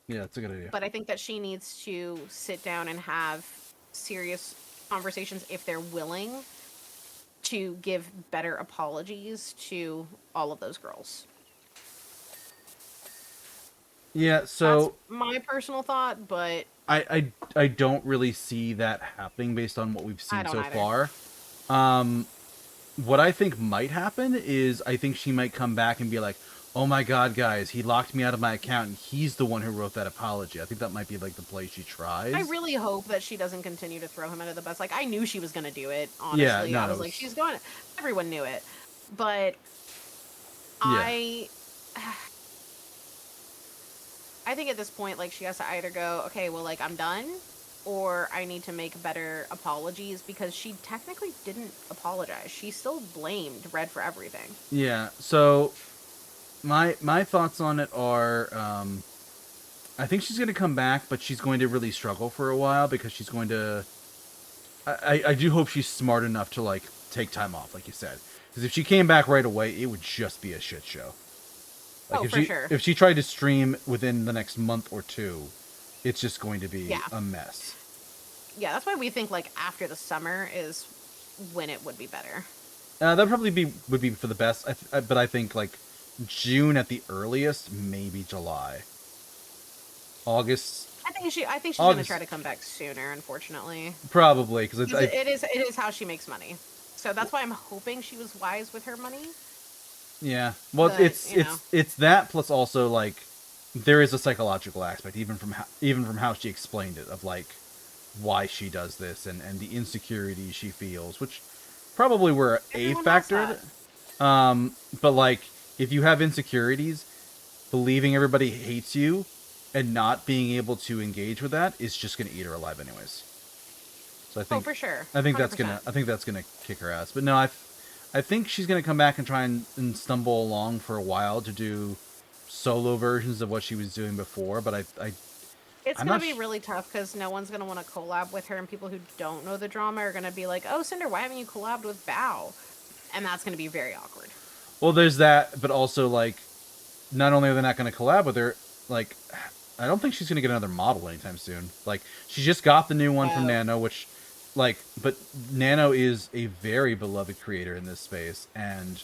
Yeah, that's a good idea. But I think that she needs to sit down and have serious conversations if they're willing to give better apologies to all of those girls. Yeah, so that's my personal thought, but I don't really see that happening based on what we've seen so either. far. What I think might happen is I think she might come back and be like, "Oh my god, guys, he locked me out of my account and he's the one who wrote that apology." I think that might be like the play she tries. I really hope that she doesn't continue to throw him under the bus. Like, I knew she was going to do it, honestly. Yeah, no, I was like, she's going to... Everyone knew it. But yeah. I think at this point, like, she has to either go, okay, well, like, I'm done, or I need to make better apologies, because she technically didn't apologize. She still blamed Red for everything. Yeah, so my thoughts on it are, I think she's going to come back, but she's going to really struggle for a while, because she's going to... I do hope she's smart enough to, like, take time off, like you said. Because if she came back right away, it would just be a shit show. Like, for sure. If she tried to stream within the next month or two, it's just going to be a mess. Yeah, that's why we think, like, after the summer is when it would be better. That probably would be for the best, but I think, like, June at the earliest, maybe July. August... I think she's going to try to come back sooner, unfortunately. Probably, because it is how she makes money. So that's why I'm hoping she was wise with her money. Yeah, well, but, it's that, plus also, like, there is a psychological aspect, even from how she explained it, of, like, why she does this and the insecurity she feels, which probably were a factor. But, like, if you have insecurities, believing everybody hates you and not being able to engage with that is just going to eat her alive anyways. So I think, for sure. I think that's gonna kick her ass. But no, I think she's gonna come back and try and stumble along for a while to do solo versions of what she was doing before. But it's gonna be really tough because no one's gonna want to collab with her, and people who don't know the drama are gonna be like, "Oh, Cinder, why haven't you collabed with Bao?" And that's gonna be very awkward. Well, there's that, but also, like, not only are they not gonna collab with her, like, I don't think she's gonna get another model anytime soon. Like, she just got the new one from Nano, which, like, but Nano is a very beloved creator in this space, and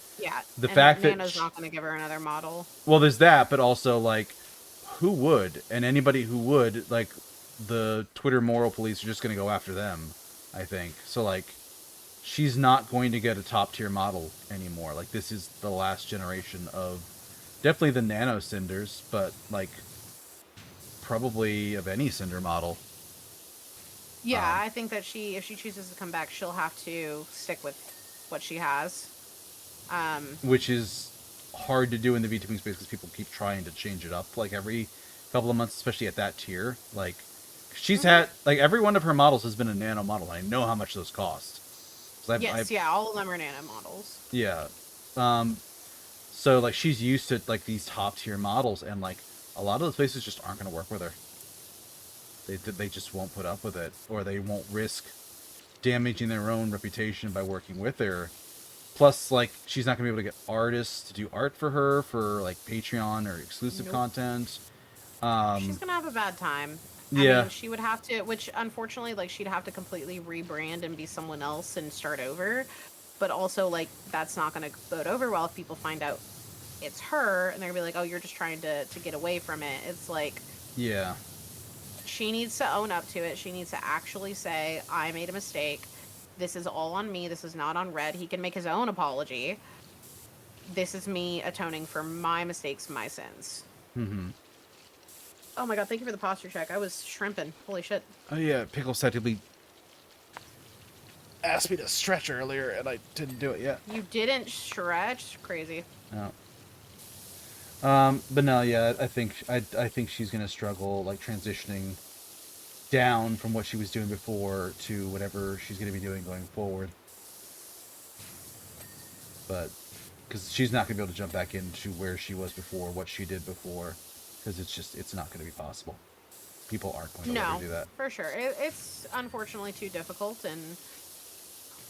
the fact that Nano's not going to give her another model. Well, there's that, but also, like, who would? And anybody who would, like, the Twitter moral police are just going to go after them, I think. So, like, she's not going to get a top-tier model anymore. Like, this is the last generation of definitely the Nano Cinders, but, like, probably of any Cinder model. Yeah, I think that if she chooses to come back, she'll have to stick with what she has. Which is hard to do in the VTubing space because people keep trying to change it up, like, every couple of months, especially at that tier. Like, she's had, like, every one of her models has been a Nano model. I know how much those cost. All of them are Nano models. Yeah. So, like, she's used to, like, these top-tier models, and, like, a lot of those places just aren't going to work with her. They just won't put up with it, or they won't risk damaging their own reputation by working with her. Plus, like, she's not going to be able to get artists to do art for her for, like, Patreon or exclusive content. She's going to have a bad time. I Yeah. mean, she would have to, which unfortunately, like, she'd have to completely rebrand and be someone else and start over. But also, like, that's not going to bode over well if people find out it's her and they're going to be like, oh, you're just trying to get away from it. It's like, Yeah. she needs to own up to it. She needs to actually say, I made a mistake. This is all on me. This is not on Red. He can make his own apology. This is me atoning for my mistakes, my sins. Mm-hmm. Oh my god, thank you for the posture check. I was shrimping. Holy shit. Oh yeah, Pickles actively asked me to stretch earlier, and I didn't do it yet. You didn't stretch? Crazy. No. But no, yeah, I think she's gonna struggle, like, transitioning down from what she was doing before to whatever she's gonna be doing going forward. But because she's not gonna be able to jump back into where she was before, what she did before, because it's not gonna be possible. People aren't going to let her do that. For sure. It's unfortunately too difficult, and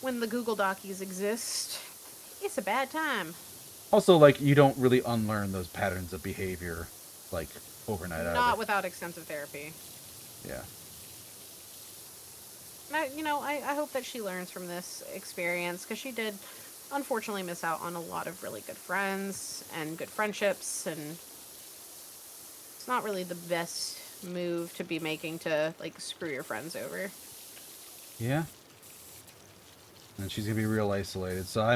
when the Google Docies exist, it's a bad time. Also, like, you don't really unlearn those patterns of behavior, like, overnight either. Not without extensive therapy. Yeah. I hope that she learns from this experience, because she did unfortunately miss out on a lot of really good friends and good friendships, and it's not really the best move to be making to, like, screw your friends over. Yeah. And she's gonna be real isolated. So I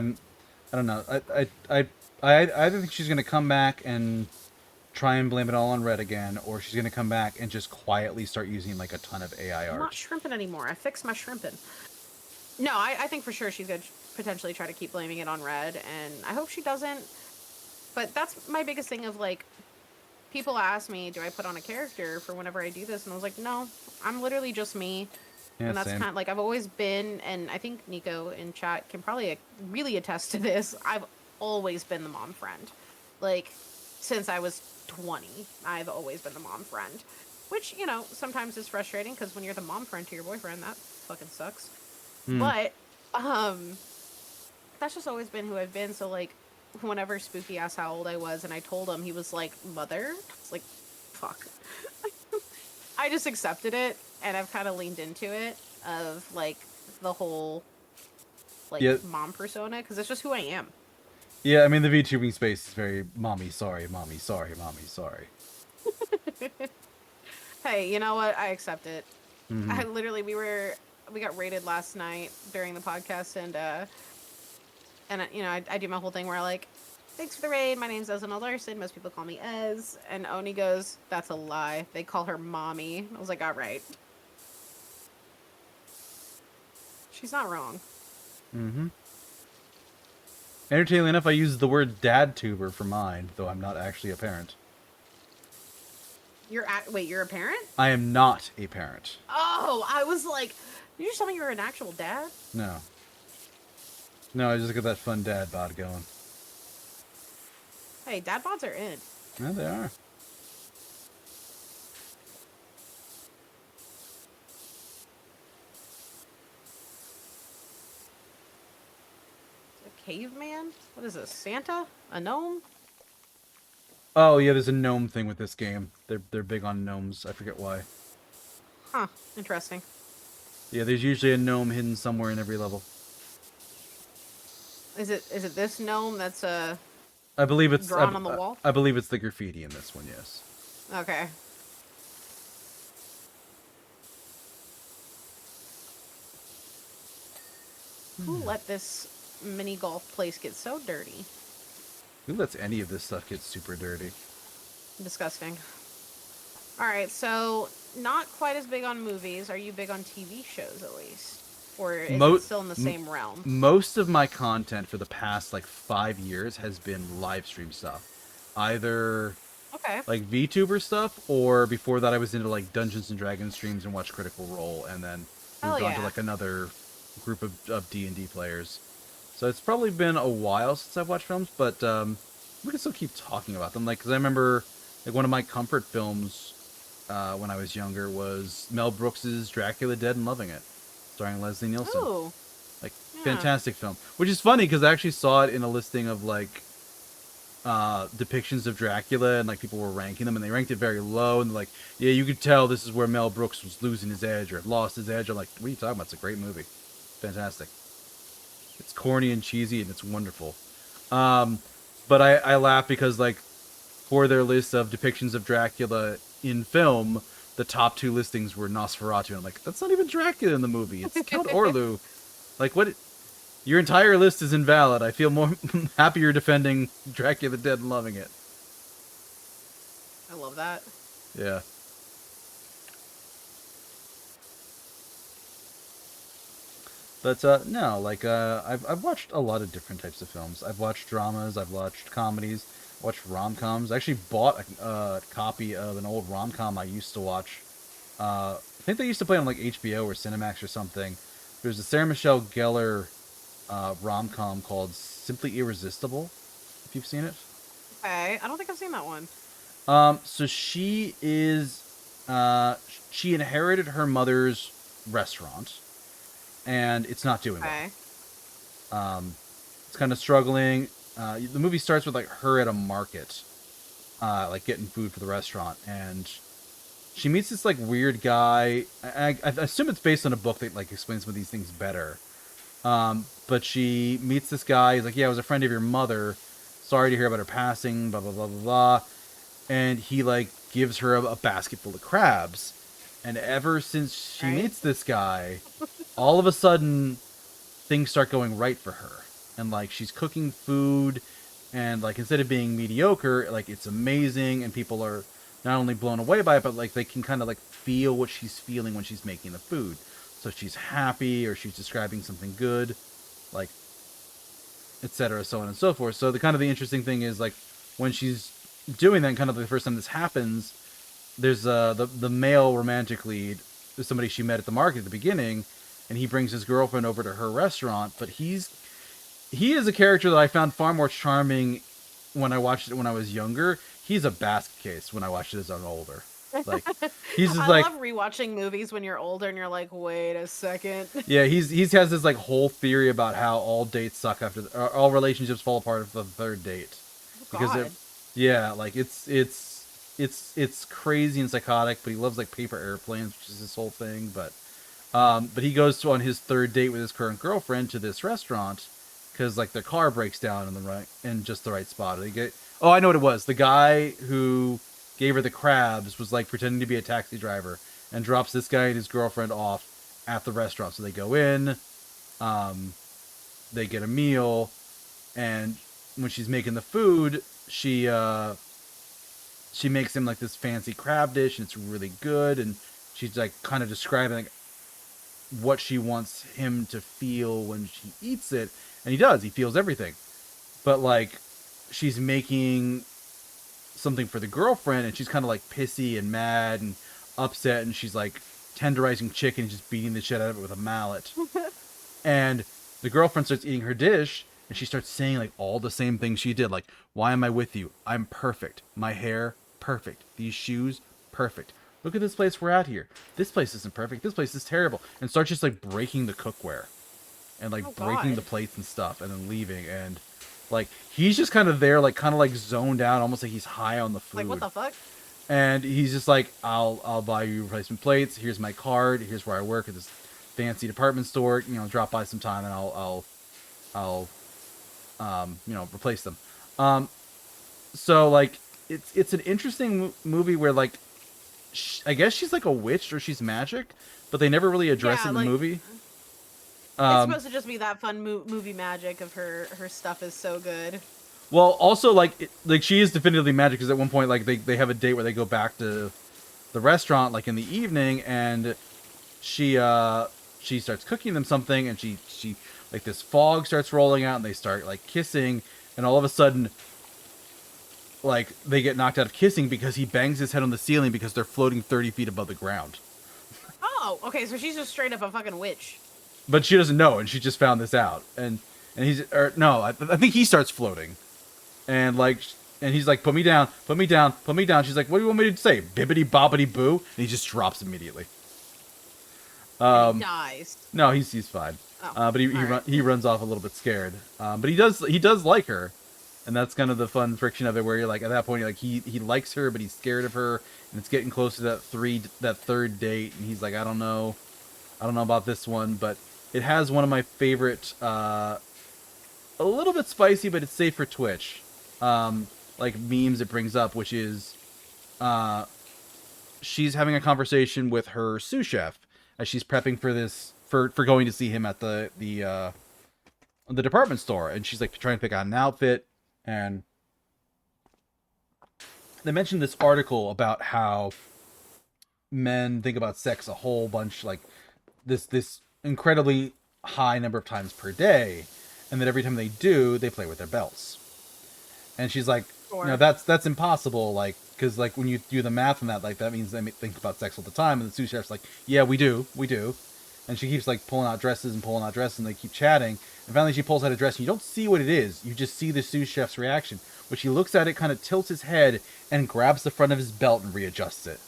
don't know. I think she's gonna come back and try and blame it all on Red again, or she's gonna come back and just quietly start using, like, a ton of AI art. I'm not shrimping anymore. I fixed my shrimping. No, I think for sure she's gonna potentially try to keep blaming it on Red, and I hope she doesn't. But that's my biggest thing of, like, people ask me, do I put on a character for whenever I do this? And I was like, no, I'm literally just me. Yeah, and that's same. kind of like, I've always been, and I think Nico in chat can probably really attest to this. I've always been the mom friend. Like, since I was 20, I've always been the mom friend. Which, sometimes is frustrating, because when you're the mom friend to your boyfriend, that fucking sucks. But, that's just always been who I've been. So, like, whenever Spooky asked how old I was, and I told him, he was like, mother? It's like, fuck. I just accepted it, and I've kind of leaned into it, of, like, the whole, like, mom persona, because it's just who I am. Yeah, I mean, the VTubing space is very mommy sorry, mommy sorry, mommy sorry. Hey, you know what? I accept it. I literally, we got raided last night during the podcast, and I do my whole thing where I, like, thanks for the raid, my name's Ezenal Larson, most people call me Ez, and Oni goes, that's a lie, they call her mommy. I was like, alright. She's not wrong. Entertainingly enough, I use the word dad tuber for mine, though I'm not actually a parent. Wait, you're a parent? I am not a parent. Oh, I was like, did you just tell me you were an actual dad? No. No, I just got that fun dad bod going. Hey, dad bods are in. Yeah, they are. A caveman? What is this, Santa? A gnome? Oh, yeah, there's a gnome thing with this game. They're big on gnomes. I forget why. Huh, interesting. Yeah, there's usually a gnome hidden somewhere in every level. Is it this gnome that's I believe it's drawn on the wall? I believe it's the graffiti in this one, yes. Okay. Who let this mini golf place get so dirty? Who lets any of this stuff get super dirty? Disgusting. Alright, so not quite as big on movies. Are you big on TV shows at least? Or is it still in the same realm? Most of my content for the past, like, 5 years has been live stream stuff. Either like VTuber stuff, or before that I was into, like, Dungeons and Dragons streams and watched Critical Role, and then moved on to, like, another group of D&D players. So it's probably been a while since I've watched films, but we can still keep talking about them. Like, because I remember, like, one of my comfort films when I was younger was Mel Brooks's Dracula Dead and Loving It, starring Leslie Nielsen. Ooh. Like, fantastic film. Which is funny, because I actually saw it in a listing of, like, depictions of Dracula, and like people were ranking them, and they ranked it very low, and like, yeah, you could tell this is where Mel Brooks was losing his edge or lost his edge. I'm like, what are you talking about? It's a great movie, fantastic. It's corny and cheesy, and it's wonderful. But I laugh because like for their list of depictions of Dracula in film, the top 2 listings were Nosferatu, and I'm like, that's not even Dracula in the movie. It's Count Orlu. Like, what? Your entire list is invalid. I feel more happier defending Dracula Dead and loving it. I love that. Yeah. But no, like I've watched a lot of different types of films. I've watched dramas, I've watched comedies, watched rom-coms. I actually bought a copy of an old rom-com I used to watch. I think they used to play on like HBO or Cinemax or something. There's a Sarah Michelle Gellar rom-com called Simply Irresistible, if you've seen it. Okay, I don't think I've seen that one. So she is, she inherited her mother's restaurant, and it's not doing Okay. well. It's kind of struggling. The movie starts with like her at a market, like getting food for the restaurant, and she meets this like weird guy. I assume it's based on a book that like explains some of these things better. But she meets this guy. He's like, yeah, I was a friend of your mother. Sorry to hear about her passing, blah, blah, blah, blah, blah. And he, like, gives her a basket full of crabs. And ever since she meets this guy, all of a sudden, things start going right for her. And, like, she's cooking food. And, like, instead of being mediocre, like, it's amazing. And people are not only blown away by it, but, like, they can kind of, like, feel what she's feeling when she's making the food. So she's happy, or she's describing something good, like, etc., so on and so forth. So the kind of the interesting thing is, like, when she's doing that, kind of the first time this happens, there's the male romantic lead is somebody she met at the market at the beginning, and he brings his girlfriend over to her restaurant. But he is a character that I found far more charming when I watched it when I was younger. He's a basket case when I watched it as I'm older. Like, he's just I like, love rewatching movies when you're older and you're like, wait a second. yeah, he has this like whole theory about how all dates suck after all relationships fall apart after the third date. Because God. yeah, like it's crazy and psychotic, but he loves like paper airplanes, which is his whole thing. But he goes on his third date with his current girlfriend to this restaurant because like their car breaks down in just the right spot. Oh, I know what it was. The guy who gave her the crabs was like pretending to be a taxi driver and drops this guy and his girlfriend off at the restaurant. So they go in, they get a meal, and when she's making the food, she makes him like this fancy crab dish, and it's really good. And she's like kind of describing like what she wants him to feel when she eats it, and he does. He feels everything, but like she's making something for the girlfriend, and she's kind of like pissy and mad and upset, and she's like tenderizing chicken and just beating the shit out of it with a mallet. And the girlfriend starts eating her dish, and she starts saying like all the same things she did, like, why am I with you? I'm perfect. My hair, perfect. These shoes, perfect. Look at this place we're at here. This place isn't perfect. This place is terrible. And starts just like breaking the cookware and like breaking the plates and stuff, and then leaving. And like he's just kind of there, like kind of like zoned out, almost like he's high on the food. Like, what the fuck? And he's just like, I'll buy you replacement plates. Here's my card. Here's where I work at this fancy department store. You know, drop by sometime and I'll replace them. So like it's an interesting movie where like I guess she's like a witch or she's magic, but they never really address it in the movie. It's supposed to just be that fun movie magic of her stuff is so good. Well, also like she is definitively magic, because at one point like they have a date where they go back to the restaurant like in the evening, and she starts cooking them something, and she like this fog starts rolling out, and they start like kissing, and all of a sudden like they get knocked out of kissing because he bangs his head on the ceiling because they're floating 30 feet above the ground. Oh, okay, so she's just straight up a fucking witch. But she doesn't know, and she just found this out. And I think he starts floating. And he's like, put me down, put me down, put me down. She's like, what do you want me to say? Bibbity bobbity boo? And he just drops immediately. And he dies. No, he's fine. Oh, But he runs off a little bit scared. But he does like her. And that's kind of the fun friction of it, where you're like, at that point, you're like, he likes her, but he's scared of her, and it's getting close to that third date, and he's like, I don't know about this one, but it has one of my favorite, a little bit spicy, but it's safe for Twitch, like memes it brings up, which is, she's having a conversation with her sous chef as she's prepping for this, for going to see him at the department store, and she's like trying to pick out an outfit. And they mentioned this article about how men think about sex a whole bunch, like this incredibly high number of times per day, and that every time they do, they play with their belts. And she's like, Sure. you know, that's impossible, like, because like when you do the math on that, like that means they think about sex all the time. And the sous chef's like, yeah, we do. And she keeps like pulling out dresses, and they keep chatting. And finally she pulls out a dress, and you don't see what it is. You just see the sous chef's reaction, which he looks at it, kind of tilts his head, and grabs the front of his belt and readjusts it.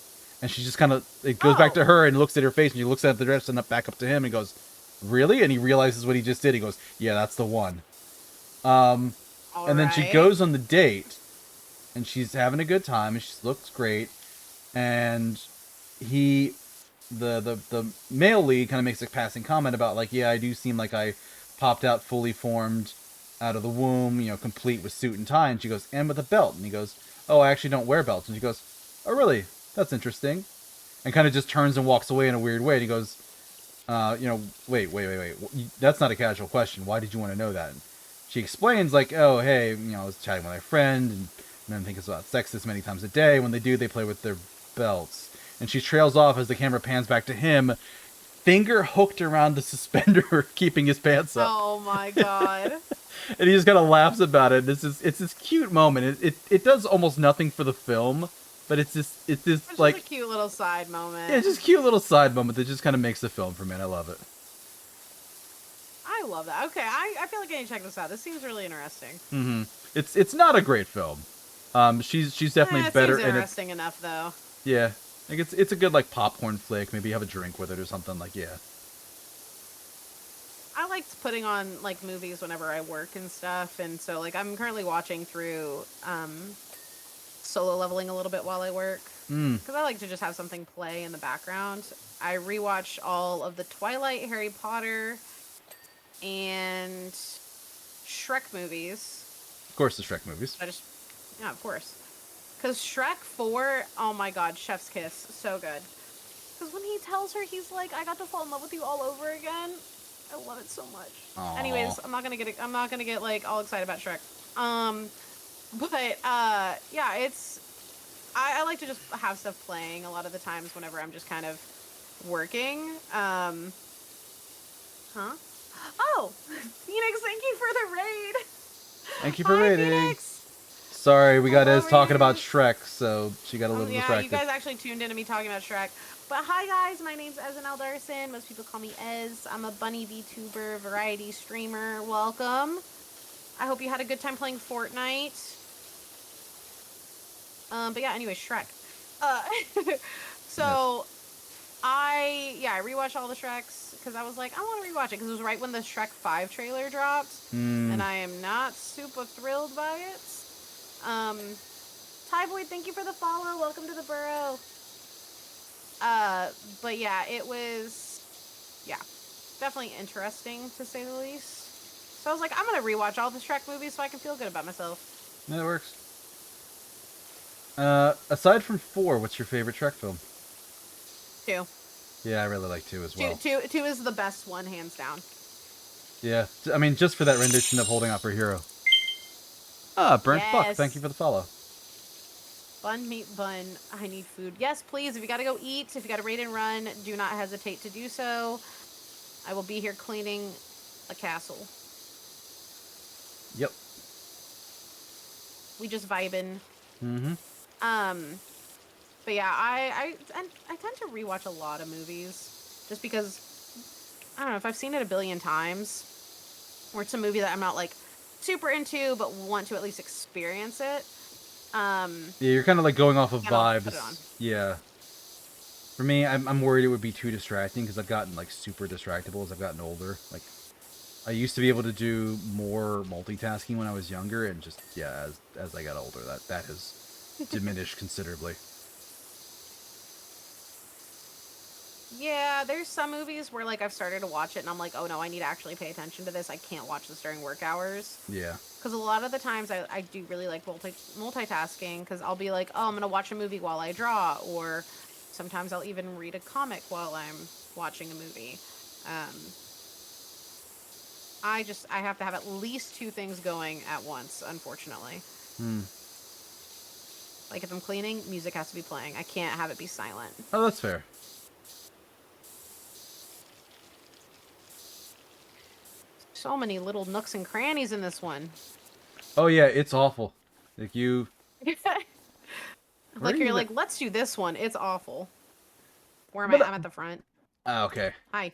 And she just kind of, it goes back to her and looks at her face, and she looks at the dress and up back up to him and goes, really? And he realizes what he just did. He goes, yeah, that's the one. And then she goes on the date, and she's having a good time, and she looks great. And the male lead kind of makes a passing comment about like, yeah, I do seem like I popped out fully formed out of the womb, you know, complete with suit and tie. And she goes, and with a belt. And he goes, oh, I actually don't wear belts. And she goes, oh, really? That's interesting. And kind of just turns and walks away in a weird way. And he goes, you know, wait. That's not a casual question. Why did you want to know that? And she explains like, oh, hey, you know, I was chatting with my friend, and men think it's about sex this many times a day. When they do, they play with their belts. And she trails off as the camera pans back to him, finger hooked around the suspender, keeping his pants up. Oh my god. And he just kind of laughs about it. It's this cute moment. It does almost nothing for the film, but it's this like, just a cute little side moment. Yeah, it's just a cute little side moment that just kind of makes the film for me. And I love it. I love that. Okay, I feel like I need to check this out. This seems really interesting. Mm-hmm. It's not a great film. She's definitely better. Seems interesting enough though. Yeah. Like it's a good like popcorn flick. Maybe have a drink with it or something. Like, yeah. I liked putting on like movies whenever I work and stuff, and so like I'm currently watching through Solo Leveling a little bit while I work because I like to just have something play in the background. I rewatched all of the Twilight, Harry Potter, and Shrek movies. Of course, the Shrek movies. Yeah, of course. Because Shrek 4, oh my god, chef's kiss, so good. Because when he tells her, he's like, I got to fall in love with you all over again. I love it so much. Aww. Anyways, I'm not gonna get like all excited about Shrek. Yeah, it's, I like to just have stuff playing a lot of the times whenever I'm just kind of working. Oh, Phoenix, thank you for the raid. Thank you for raiding. Phoenix. Sorry, we got Ez talking here. about Shrek, so she got a little Yeah, distracted. you guys actually tuned into me talking about Shrek. But hi guys, my name's Ezenal. Most people call me Ez. I'm a bunny VTuber, variety streamer. Welcome. I hope you had a good time playing Fortnite. But yeah, anyway, Shrek. So, I rewatched all the Shreks because I was like, I want to rewatch it because it was right when the Shrek 5 trailer dropped, and I am not super thrilled by it. Ty Boy, thank you for the follow. Welcome to the burrow. But yeah, it was, definitely interesting to say the least. So I was like, I'm gonna rewatch all the Shrek movies so I can feel good about myself. Yeah, that works. Aside from 4, what's your favorite Shrek film? 2. Yeah, I really like 2 as well. 2 is the best one, hands down. Yeah, I mean, just for that rendition of Holding Out for Hero. Ah, Burnt Buck, Yes. thank you for the follow. Bun, meat, bun. I need food. Yes, please. If you gotta go eat, if you gotta raid and run, do not hesitate to do so. I will be here cleaning a castle. Yep. We just vibing. Mm-hmm. But yeah, I tend to rewatch a lot of movies just because, I don't know, if I've seen it a billion times, or it's a movie that I'm not like super into but want to at least experience it. Yeah, you're kind of like going off of And I'll vibes. put it on. Yeah. For me, I'm worried it would be too distracting because I've gotten like super distractible as I've gotten older. Like, I used to be able to do more multitasking when I was younger, and just yeah, as I got older, that has diminished considerably. Yeah, there's some movies where like I've started to watch it and I'm like, oh no, I need to actually pay attention to this. I can't watch this during work hours. Yeah. Because a lot of the times I do really like multitasking because I'll be like, oh, I'm going to watch a movie while I draw, or sometimes I'll even read a comic while I'm watching a movie. I have to have at least two things going at once, unfortunately. Like if I'm cleaning, music has to be playing. I can't have it be silent. Oh, that's fair. So many little nooks and crannies in this one. Oh yeah, it's awful. Like you. Like you're like, let's do this one. It's awful. Where am I? I'm at the front. Oh, okay. Hi.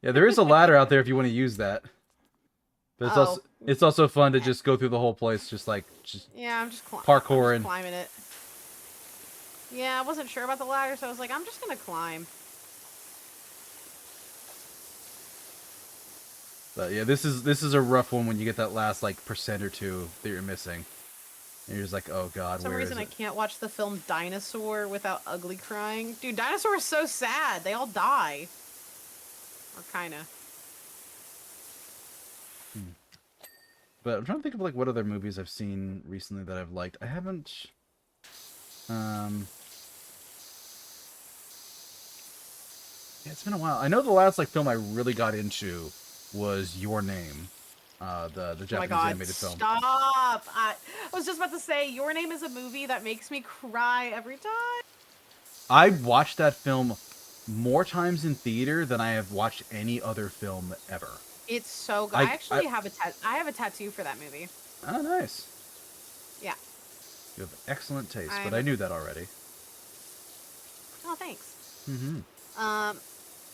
Yeah, there is a ladder out there if you want to use that. But it's also fun to just go through the whole place, just yeah, I'm just parkouring. Climbing it. Yeah, I wasn't sure about the ladder, so I was like, I'm just gonna climb. But yeah, this is a rough one when you get that last like percent or two that you're missing. And you're just like, oh god, For some reason I can't watch the film Dinosaur without ugly crying. Dude, Dinosaur is so sad. They all die. Or kinda. But I'm trying to think of like what other movies I've seen recently that I've liked. I haven't. Yeah, it's been a while. I know the last like film I really got into was Your Name, the Japanese animated film. Stop! I was just about to say, Your Name is a movie that makes me cry every time. I watched that film more times in theater than I have watched any other film ever. It's so good. I actually have a tattoo for that movie. Oh, nice. Yeah. You have excellent taste, but I knew that already. Oh, thanks. Mm-hmm.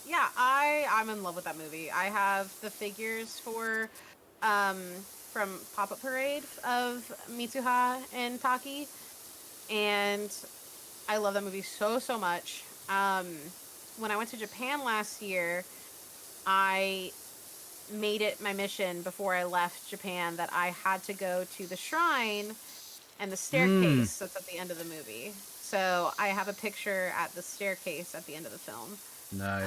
Yeah, I'm in love with that movie. I have the figures from Pop-Up Parade of Mitsuha and Taki, and I love that movie so much. When I went to Japan last year, I made it my mission before I left Japan that I had to go to the shrine and the staircase that's at the end of the movie. So I have a picture at the staircase at the end of the film. Nice.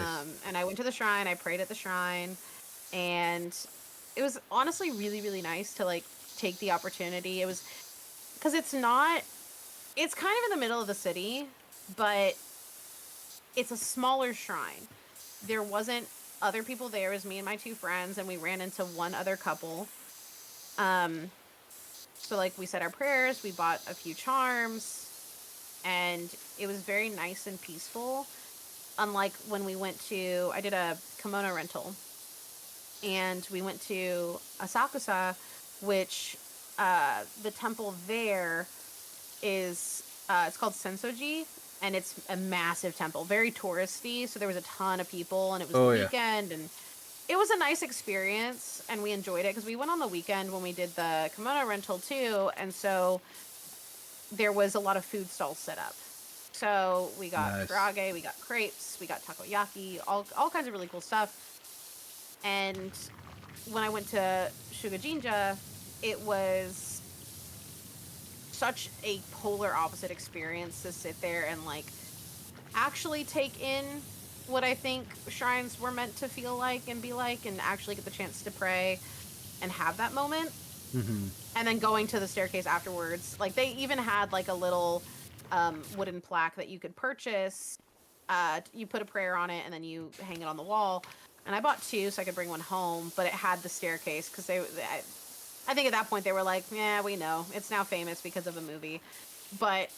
And I went to the shrine, I prayed at the shrine, and it was honestly really, really nice to like take the opportunity. It was, because it's kind of in the middle of the city, but it's a smaller shrine. There wasn't other people there. It was me and my two friends, and we ran into one other couple. So like we said our prayers, we bought a few charms, and it was very nice and peaceful. Unlike when I did a kimono rental, and we went to Asakusa, which the temple there is, it's called Sensoji, and it's a massive temple, very touristy, so there was a ton of people, and it was the weekend, and it was a nice experience, and we enjoyed it, because we went on the weekend when we did the kimono rental too, and so there was a lot of food stalls set up. So we got karaage, we got crepes, we got takoyaki, all kinds of really cool stuff. And when I went to Shugajinja, it was such a polar opposite experience to sit there and like actually take in what I think shrines were meant to feel like and be like, and actually get the chance to pray and have that moment. Mm-hmm. And then going to the staircase afterwards, like they even had like a little wooden plaque that you could purchase. You put a prayer on it and then you hang it on the wall. And I bought two so I could bring one home, but it had the staircase because I think at that point they were like, yeah, we know. It's now famous because of a movie. But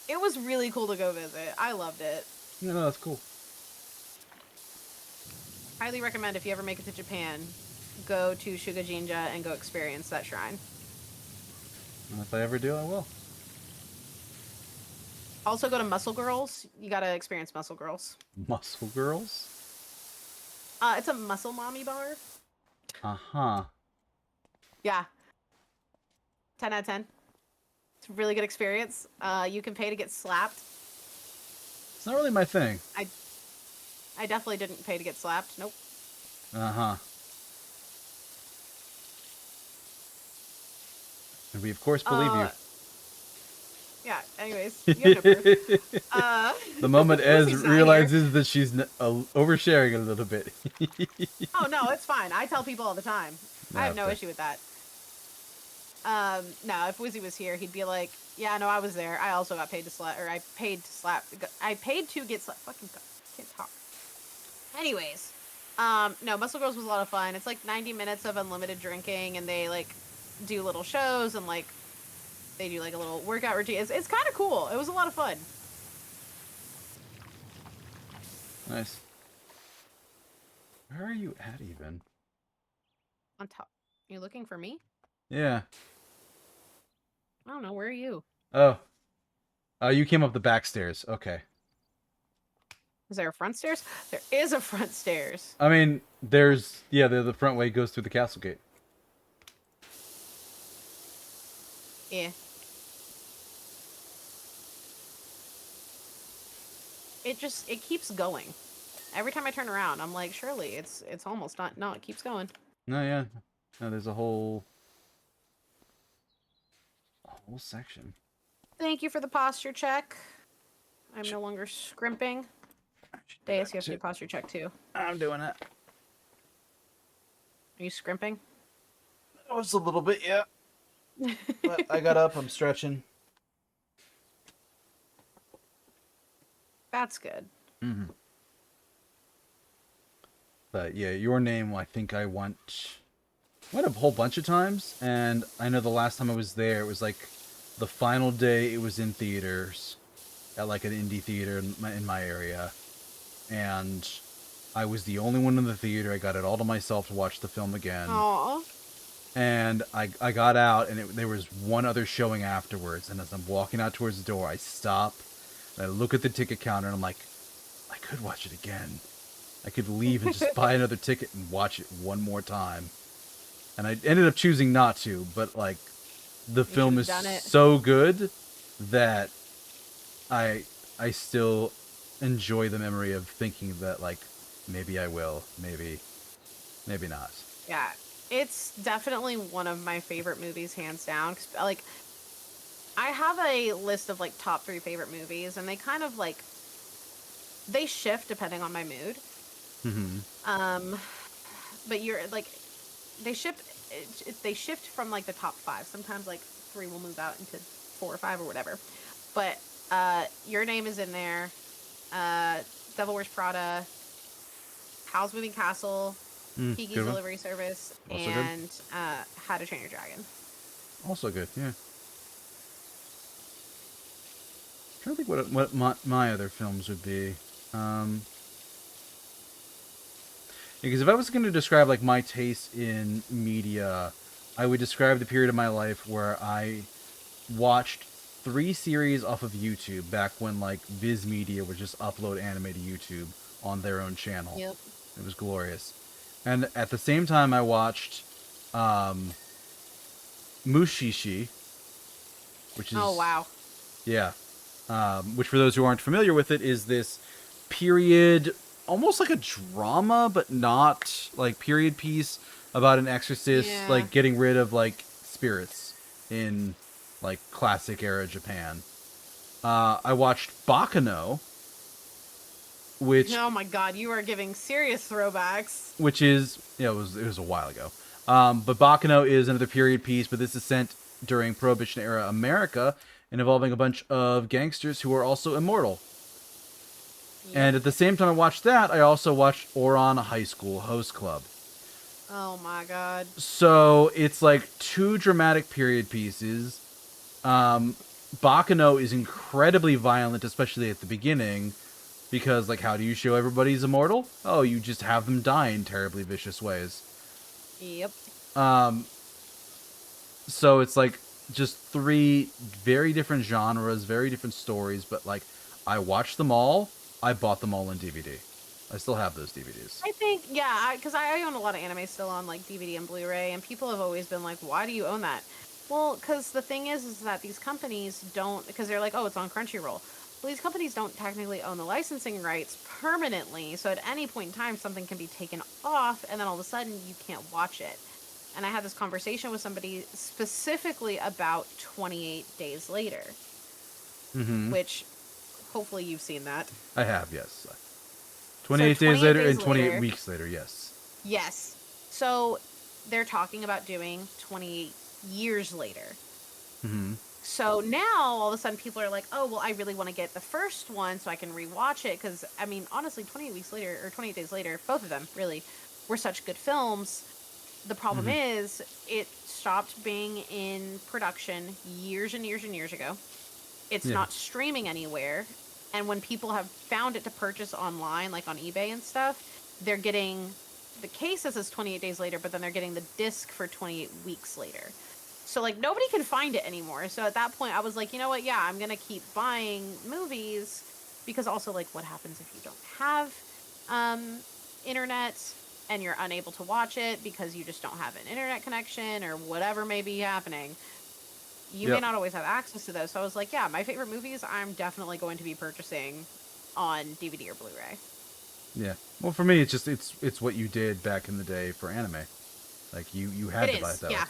it was really cool to go visit. I loved it. Yeah, no, that's cool. Highly recommend if you ever make it to Japan, go to Shugajinja and go experience that shrine. And if I ever do, I will. Also go to Muscle Girls. You gotta experience Muscle Girls. Muscle Girls? It's a muscle mommy bar. Uh-huh. Yeah. 10 out of 10. It's a really good experience. You can pay to get slapped. It's not really my thing. I definitely didn't pay to get slapped. Nope. Uh-huh. And we, of course, believe you. Yeah, anyways, you have no proof. The moment Ez Lucy's not here. realizes that she's oversharing a little bit. Oh, no, it's fine. I tell people all the time. I have no Okay. issue with that. No, if Wizzy was here, he'd be like, yeah, no, I was there. I also got paid to slap, or I paid to get slapped. Fucking can't talk. Anyways, no, Muscle Girls was a lot of fun. It's like 90 minutes of unlimited drinking, and they, like, do little shows, and, like, they do, like, a little workout routine. It's kind of cool. It was a lot of fun. Nice. Where are you at, even? On top. You looking for me? Yeah. I don't know. Where are you? Oh. You came up the back stairs. Okay. Is there a front stairs? There is a front stairs. I mean, there's... Yeah, the front way goes through the castle gate. Yeah. It keeps going. Every time I turn around, I'm like, surely it's almost not. No, it keeps going. No, yeah. No, there's a whole section. Thank you for the posture check. I'm no longer scrimping. Deus, you have to do a posture check too. I'm doing it. Are you scrimping? Oh, it's a little bit, yeah. But I got up, I'm stretching. That's good. Mm-hmm. But yeah, Your Name, I think I went a whole bunch of times, and I know the last time I was there, it was like the final day it was in theaters, at like an indie theater in my area, and I was the only one in the theater. I got it all to myself to watch the film again. Aww. And I got out, and there was one other showing afterwards, and as I'm walking out towards the door, I stop, and I look at the ticket counter, and I'm like, I could watch it again. I could leave and just buy another ticket and watch it one more time. And I ended up choosing not to, but, like, the film is so good that I still enjoy the memory of thinking that, like, maybe I will, maybe not. Yeah, it's definitely one of my favorite movies, hands down. 'Cause, like, I have a list of, like, top 3 favorite movies, and they kind of, like, they shift depending on my mood. Mm-hmm. But you're, like, they shift from, like, the top 5. Sometimes, like, 3 will move out into 4 or 5 or whatever. But, Your Name is in there. Devil Wears Prada. Howl's Moving Castle. Kiki's Delivery Service. Also and, good. How to Train Your Dragon. Also good, yeah. I'm trying to think what my other films would be. Because if I was going to describe, like, my taste in media, I would describe the period of my life where I watched 3 series off of YouTube back when, like, Viz Media would just upload anime to YouTube on their own channel. Yep. It was glorious. And at the same time, I watched Mushishi, which is... Oh, wow. Yeah. Which, for those who aren't familiar with it, is this period, almost like a drama, but not, like, period piece about an exorcist, like, getting rid of, like, spirits in, like, classic era Japan. I watched Bakano, which... Oh my god, you are giving serious throwbacks. Which is... Yeah, it was a while ago. But Bakano is another period piece, but this is set during Prohibition era America, and involving a bunch of gangsters who are also immortal. Yep. And at the same time I watched that, I also watched Ouran High School Host Club. Oh my god. So it's like 2 dramatic period pieces. Bakano is incredibly violent, especially at the beginning, because, like, how do you show everybody's immortal? Oh, you just have them die in terribly vicious ways. Yep. So it's like just 3 very different genres, very different stories, but, like, I watched them all. I bought them all in DVD. I still have those DVDs. I think, yeah, because I own a lot of anime still on, like, DVD and Blu-ray, and people have always been like, why do you own that? Well, because the thing is that these companies don't, because they're like, oh, it's on Crunchyroll. Well, these companies don't technically own the licensing rights permanently, so at any point in time, something can be taken off, and then all of a sudden, you can't watch it. and I had this conversation with somebody specifically about 28 Days Later, Mm-hmm. which hopefully you've seen that. I have, yes. 28 days 28 later days and 28 later. weeks later, yes. Yes. So they're talking about doing 28 years later. Mm-hmm. So now all of a sudden people are like, oh, well, I really want to get the first one so I can rewatch it. Because, I mean, honestly, 28 weeks later, or 28 days later, both of them really were such good films. The problem is it stopped being in production years and years and years ago. It's not streaming anywhere. And when people have found it to purchase online, like on eBay and stuff, they're getting the case that says 28 days later, but then they're getting the disc for 28 weeks later. So, like, nobody can find it anymore. So at that point, I was like, you know what? Yeah, I'm going to keep buying movies. Because also, like, what happens if you don't have internet and you're unable to watch it because you just don't have an internet connection or whatever may be happening? You may not always have access to those. So I was like, yeah, my favorite movies, I'm definitely going to be purchasing on DVD or Blu-ray. Yeah. Well, for me, it's just it's what you did back in the day for anime. Like you had to buy it that way. Yeah.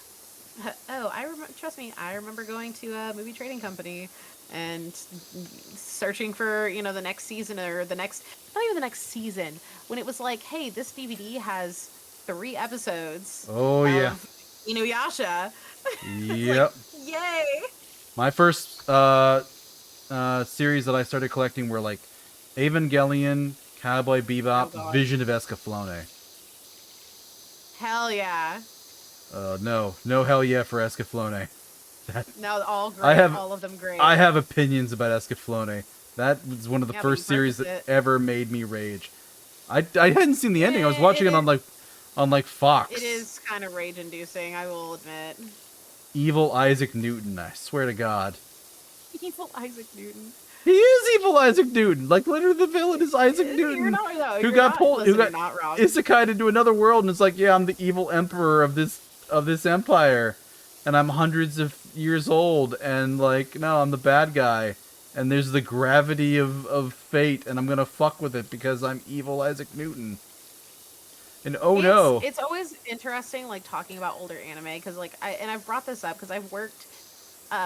Oh, I remember. Trust me, I remember going to a movie trading company and searching for, you know, the next season or the next, not even the next season, when it was like, hey, this DVD has 3 episodes. Oh yeah. Inuyasha. Yep. Like, yay. My first series that I started collecting were like Evangelion, Cowboy Bebop, Vision of Escaflowne. Hell yeah. No hell yeah for Escaflowne. No, all great. All of them great. I have opinions about Escaflowne. That was one of the Yeah, first series that it. ever made me rage. I hadn't seen the ending. I was watching it on like Fox. It is kind of rage-inducing, I will admit. Evil Isaac Newton. I swear to God. Evil Isaac Newton. He is evil Isaac Newton. Like literally, the villain is Isaac Newton, You're not, no, who got pulled, who got not wrong. isekai'd into another world, and it's like, yeah, I'm the evil emperor of this empire, and I'm hundreds of years old, and like, no, I'm the bad guy, and there's the gravity of fate, and I'm gonna fuck with it because I'm evil Isaac Newton. And no, it's always interesting, like talking about older anime, because like I've brought this up because I've worked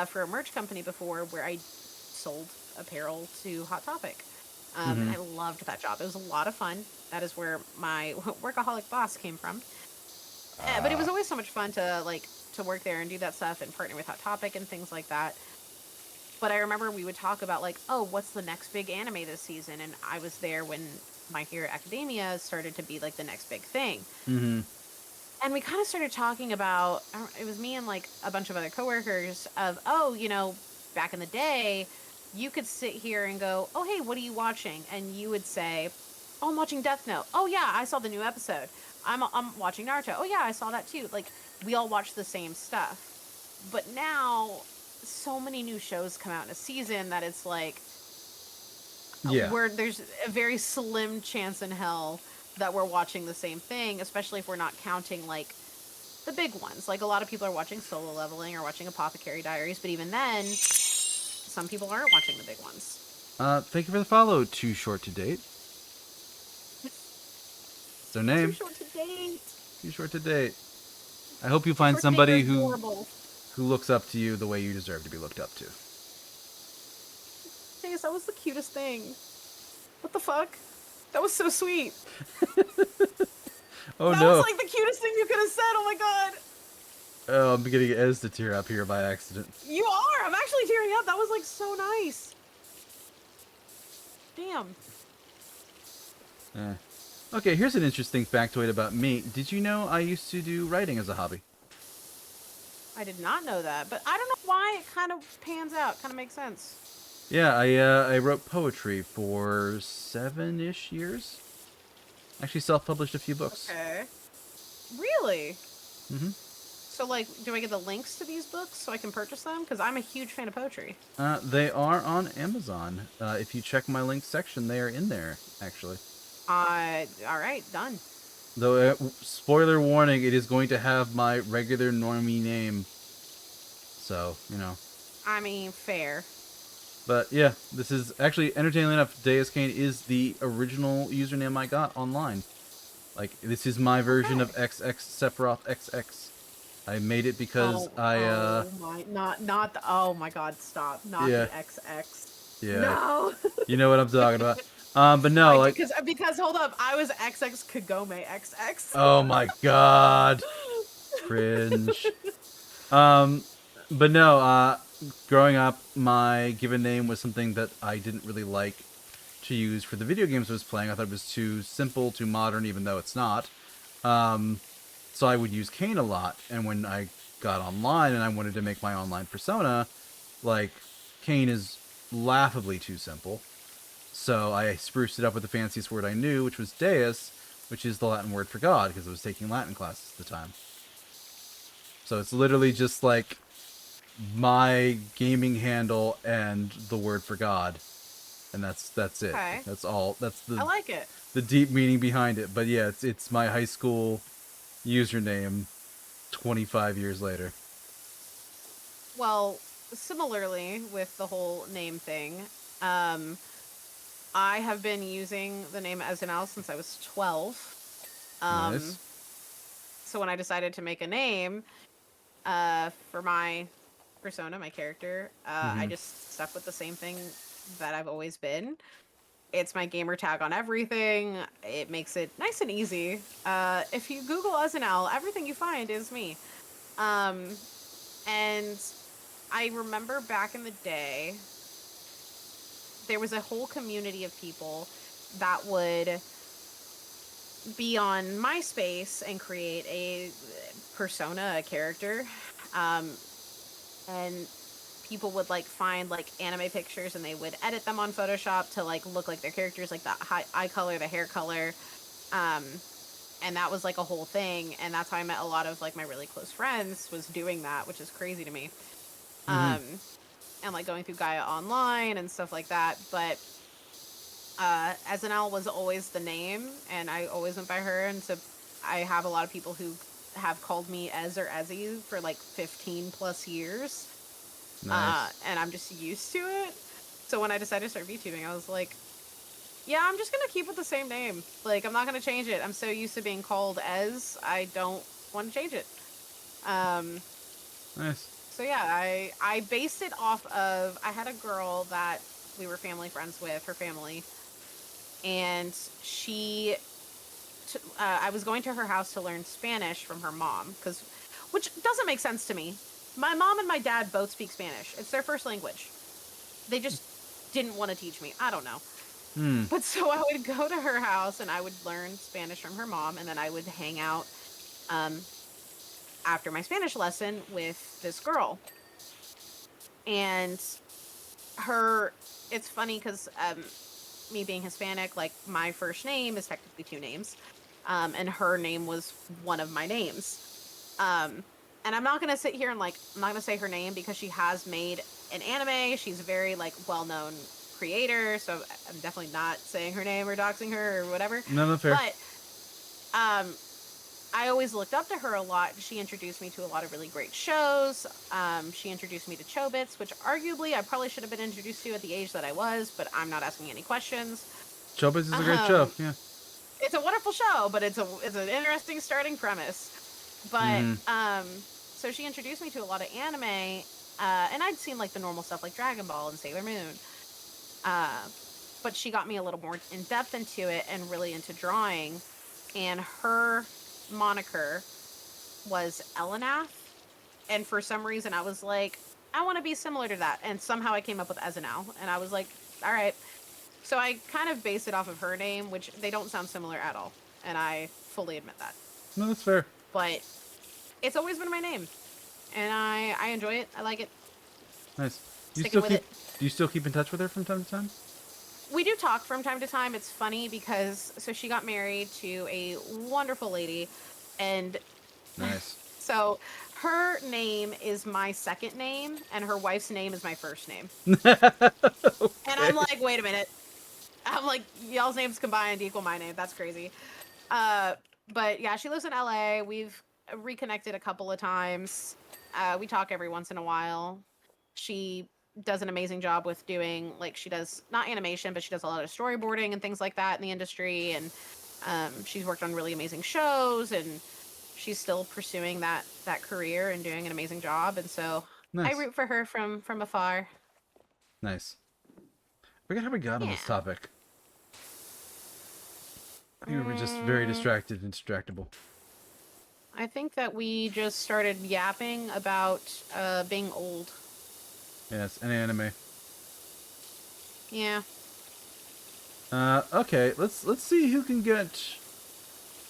for a merch company before where I sold apparel to Hot Topic. And I loved that job. It was a lot of fun. That is where my workaholic boss came from. But it was always so much fun to work there and do that stuff and partner with Hot Topic and things like that. But I remember we would talk about like, oh, what's the next big anime this season? And I was there when My Hero Academia started to be like the next big thing. And we kind of started talking about, it was me and like a bunch of other coworkers of, oh, you know, back in the day, you could sit here and go, oh, hey, what are you watching? And you would say, oh, I'm watching Death Note. Oh, yeah, I saw the new episode. I'm watching Naruto. Oh, yeah, I saw that too. Like, we all watch the same stuff. But now, so many new shows come out in a season that it's like, where there's a very slim chance in hell that we're watching the same thing, especially if we're not counting, like, the big ones. Like, a lot of people are watching Solo Leveling or watching Apothecary Diaries, but even then, some people aren't watching the big ones. Thank you for the follow, Too Short to Date. It's their name. Too Short to Date. Too Short to Date. I hope you find somebody who looks up to you the way you deserve to be looked up to. Chase, that was the cutest thing. What the fuck? That was so sweet. Oh, that no. That was like the cutest thing you could have said. Oh my god. Oh, I'm getting Ez to tear up here by accident. You are. I'm actually tearing up. That was like so nice. Damn. Okay, here's an interesting factoid about me. Did you know I used to do writing as a hobby? I did not know that, but I don't know why it kind of pans out. Kind of makes sense. Yeah, I wrote poetry for 7-ish years. Actually self-published a few books. Okay. Really? Mm-hmm. So, like, do I get the links to these books so I can purchase them? Because I'm a huge fan of poetry. They are on Amazon. If you check my links section, they are in there, actually. Alright, done. Though, spoiler warning, it is going to have my regular normie name. So, you know. I mean, fair. But, yeah, this is actually, entertainingly enough, Deuscain is the original username I got online. Like, this is my version of XX Sephiroth XX. I made it because oh my, not the, oh my god, stop, not yeah, the XX. yeah. No. You know what I'm talking about. But no, I like, because hold up, I was XX Kagome XX. oh my god, cringe. But no, growing up, my given name was something that I didn't really like to use for the video games I was playing. I thought it was too simple, too modern, even though it's not. So I would use Kane a lot, and when I got online and I wanted to make my online persona, like, Kane is laughably too simple. So I spruced it up with the fanciest word I knew, which was Deus, which is the Latin word for God, because I was taking Latin classes at the time. So it's literally just like my gaming handle and the word for God, and that's it. Okay, That's all. That's I like it. the deep meaning behind it. But yeah, it's my high school username 25 years later. Well, similarly with the whole name thing, um, I have been using the name Ezenal since I was 12. Nice. So when I decided to make a name for my persona, my character, I just stuck with the same thing that I've always been. It's my gamer tag on everything. It makes it nice and easy. If you Google Ezenal, everything you find is me. And I remember back in the day, there was a whole community of people that would be on MySpace and create a persona, a character. And people would like find like anime pictures and they would edit them on Photoshop to like look like their characters, like the eye color, the hair color. And that was like a whole thing. And that's how I met a lot of like my really close friends, was doing that, which is crazy to me. And like going through Gaia Online and stuff like that. But Ezenal was always the name, and I always went by her. And so I have a lot of people who have called me Ez or Ezzy for like 15 plus years. Nice. And I'm just used to it. So when I decided to start VTubing, I was like, yeah, I'm just going to keep with the same name. Like, I'm not going to change it. I'm so used to being called Ez, I don't want to change it. Nice. So yeah, I based it off of, I had a girl that we were family friends with, her family, and she, I was going to her house to learn Spanish from her mom, which doesn't make sense to me. My mom and my dad both speak Spanish. It's their first language. They just didn't want to teach me. I don't know. But so I would go to her house and I would learn Spanish from her mom, and then I would hang out after my Spanish lesson with this girl. And it's funny because me being Hispanic, like my first name is technically two names, and her name was one of my names. And I'm not gonna sit here and I'm not gonna say her name because she has made an anime. She's a very like well-known creator, so I'm definitely not saying her name or doxing her or whatever. No, fair. But I always looked up to her a lot. She introduced me to a lot of really great shows. She introduced me to Chobits, which arguably I probably should have been introduced to at the age that I was, but I'm not asking any questions. Chobits is a great show. Yeah. It's a wonderful show, but it's an interesting starting premise. But so she introduced me to a lot of anime, and I'd seen like the normal stuff like Dragon Ball and Sailor Moon. But she got me a little more in depth into it and really into drawing. And her moniker was Elenath, and for some reason I was like, I want to be similar to that, and somehow I came up with Ezenal, and I was like, all right. So I kind of based it off of her name, which they don't sound similar at all, and I fully admit that. No, that's fair. But it's always been my name, and I enjoy it. I like it. Nice. Do you still keep in touch with her from time to time? We do talk from time to time. It's funny because so she got married to a wonderful lady, and Nice. so her name is my second name, and her wife's name is my first name. Okay. And I'm like, wait a minute. I'm like, y'all's names combined equal my name. That's crazy. But yeah, she lives in LA. We've reconnected a couple of times. We talk every once in a while. She does an amazing job with doing, like, she does not animation, but she does a lot of storyboarding and things like that in the industry. And she's worked on really amazing shows, and she's still pursuing that career and doing an amazing job, and so I Nice. root for her from afar. Nice. Forget how we got on Yeah. this topic. We were just very distracted and distractible. I think that we just started yapping about being old. Yes, an anime. Yeah. Okay, let's see who can get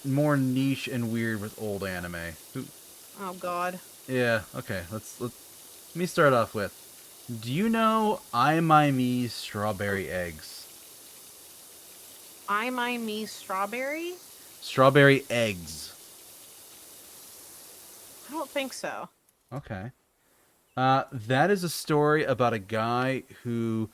more niche and weird with old anime. Who? Oh God. Yeah. Okay. Let me start off with. Do you know I My Me Strawberry Eggs? I My Me Strawberry? Strawberry Eggs. I don't think so. Okay. That is a story about a guy who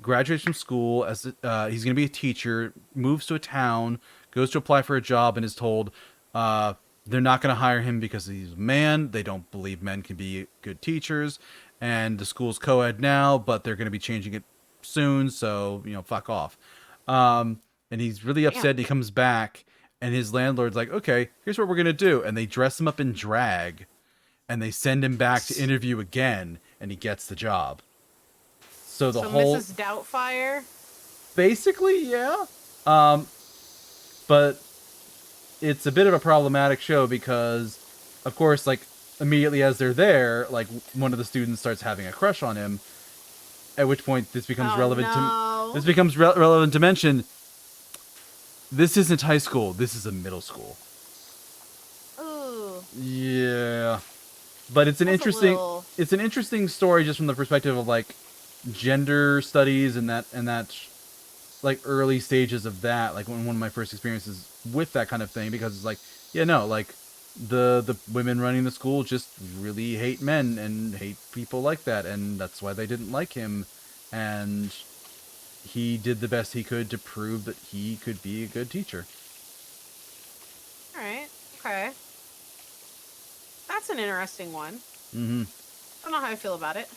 graduates from school as he's going to be a teacher, moves to a town, goes to apply for a job, and is told they're not going to hire him because he's a man. They don't believe men can be good teachers, and the school's co-ed now, but they're going to be changing it soon. So fuck off. And he's really upset. Damn. And he comes back, and his landlord's like, "Okay, here's what we're going to do," and they dress him up in drag. And they send him back to interview again, and he gets the job. So the whole Mrs. Doubtfire? basically, yeah. But it's a bit of a problematic show because, of course, like immediately as they're there, like one of the students starts having a crush on him. At which point, this becomes relevant relevant to mention. This isn't high school. This is a middle school. Ooh. Yeah. But it's an That's it's an interesting story just from the perspective of like gender studies and that like early stages of that, like one of my first experiences with that kind of thing, because it's like, yeah, no, like the women running the school just really hate men and hate people like that, and that's why they didn't like him, and he did the best he could to prove that he could be a good teacher. All right. Okay. That's an interesting one. Mm-hmm. I don't know how I feel about it.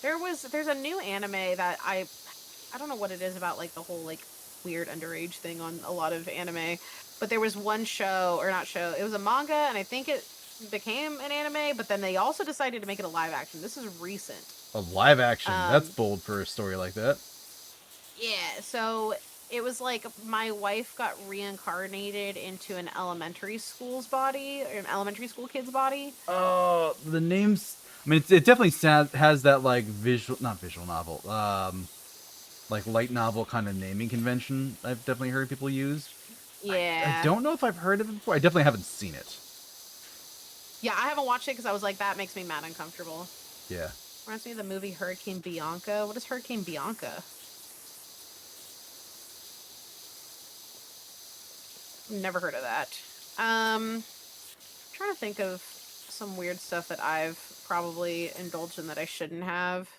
There's a new anime that I don't know what it is about, like the whole like weird underage thing on a lot of anime, but there was one show, or not show, it was a manga, and I think it became an anime, but then they also decided to make it a live action. This is recent. A live action? That's bold for a story like that. Yeah, so it was like my wife got reincarnated into an elementary school's body, or an elementary school kid's body. Oh, the names. I mean, it definitely has that like not visual novel, like light novel kind of naming convention. I've definitely heard people use. Yeah. I don't know if I've heard of it before. I definitely haven't seen it. Yeah, I haven't watched it because I was like, that makes me mad uncomfortable. Yeah. Reminds me of the movie Hurricane Bianca. What is Hurricane Bianca? Never heard of that. Trying to think of some weird stuff that I've probably indulged in that I shouldn't have.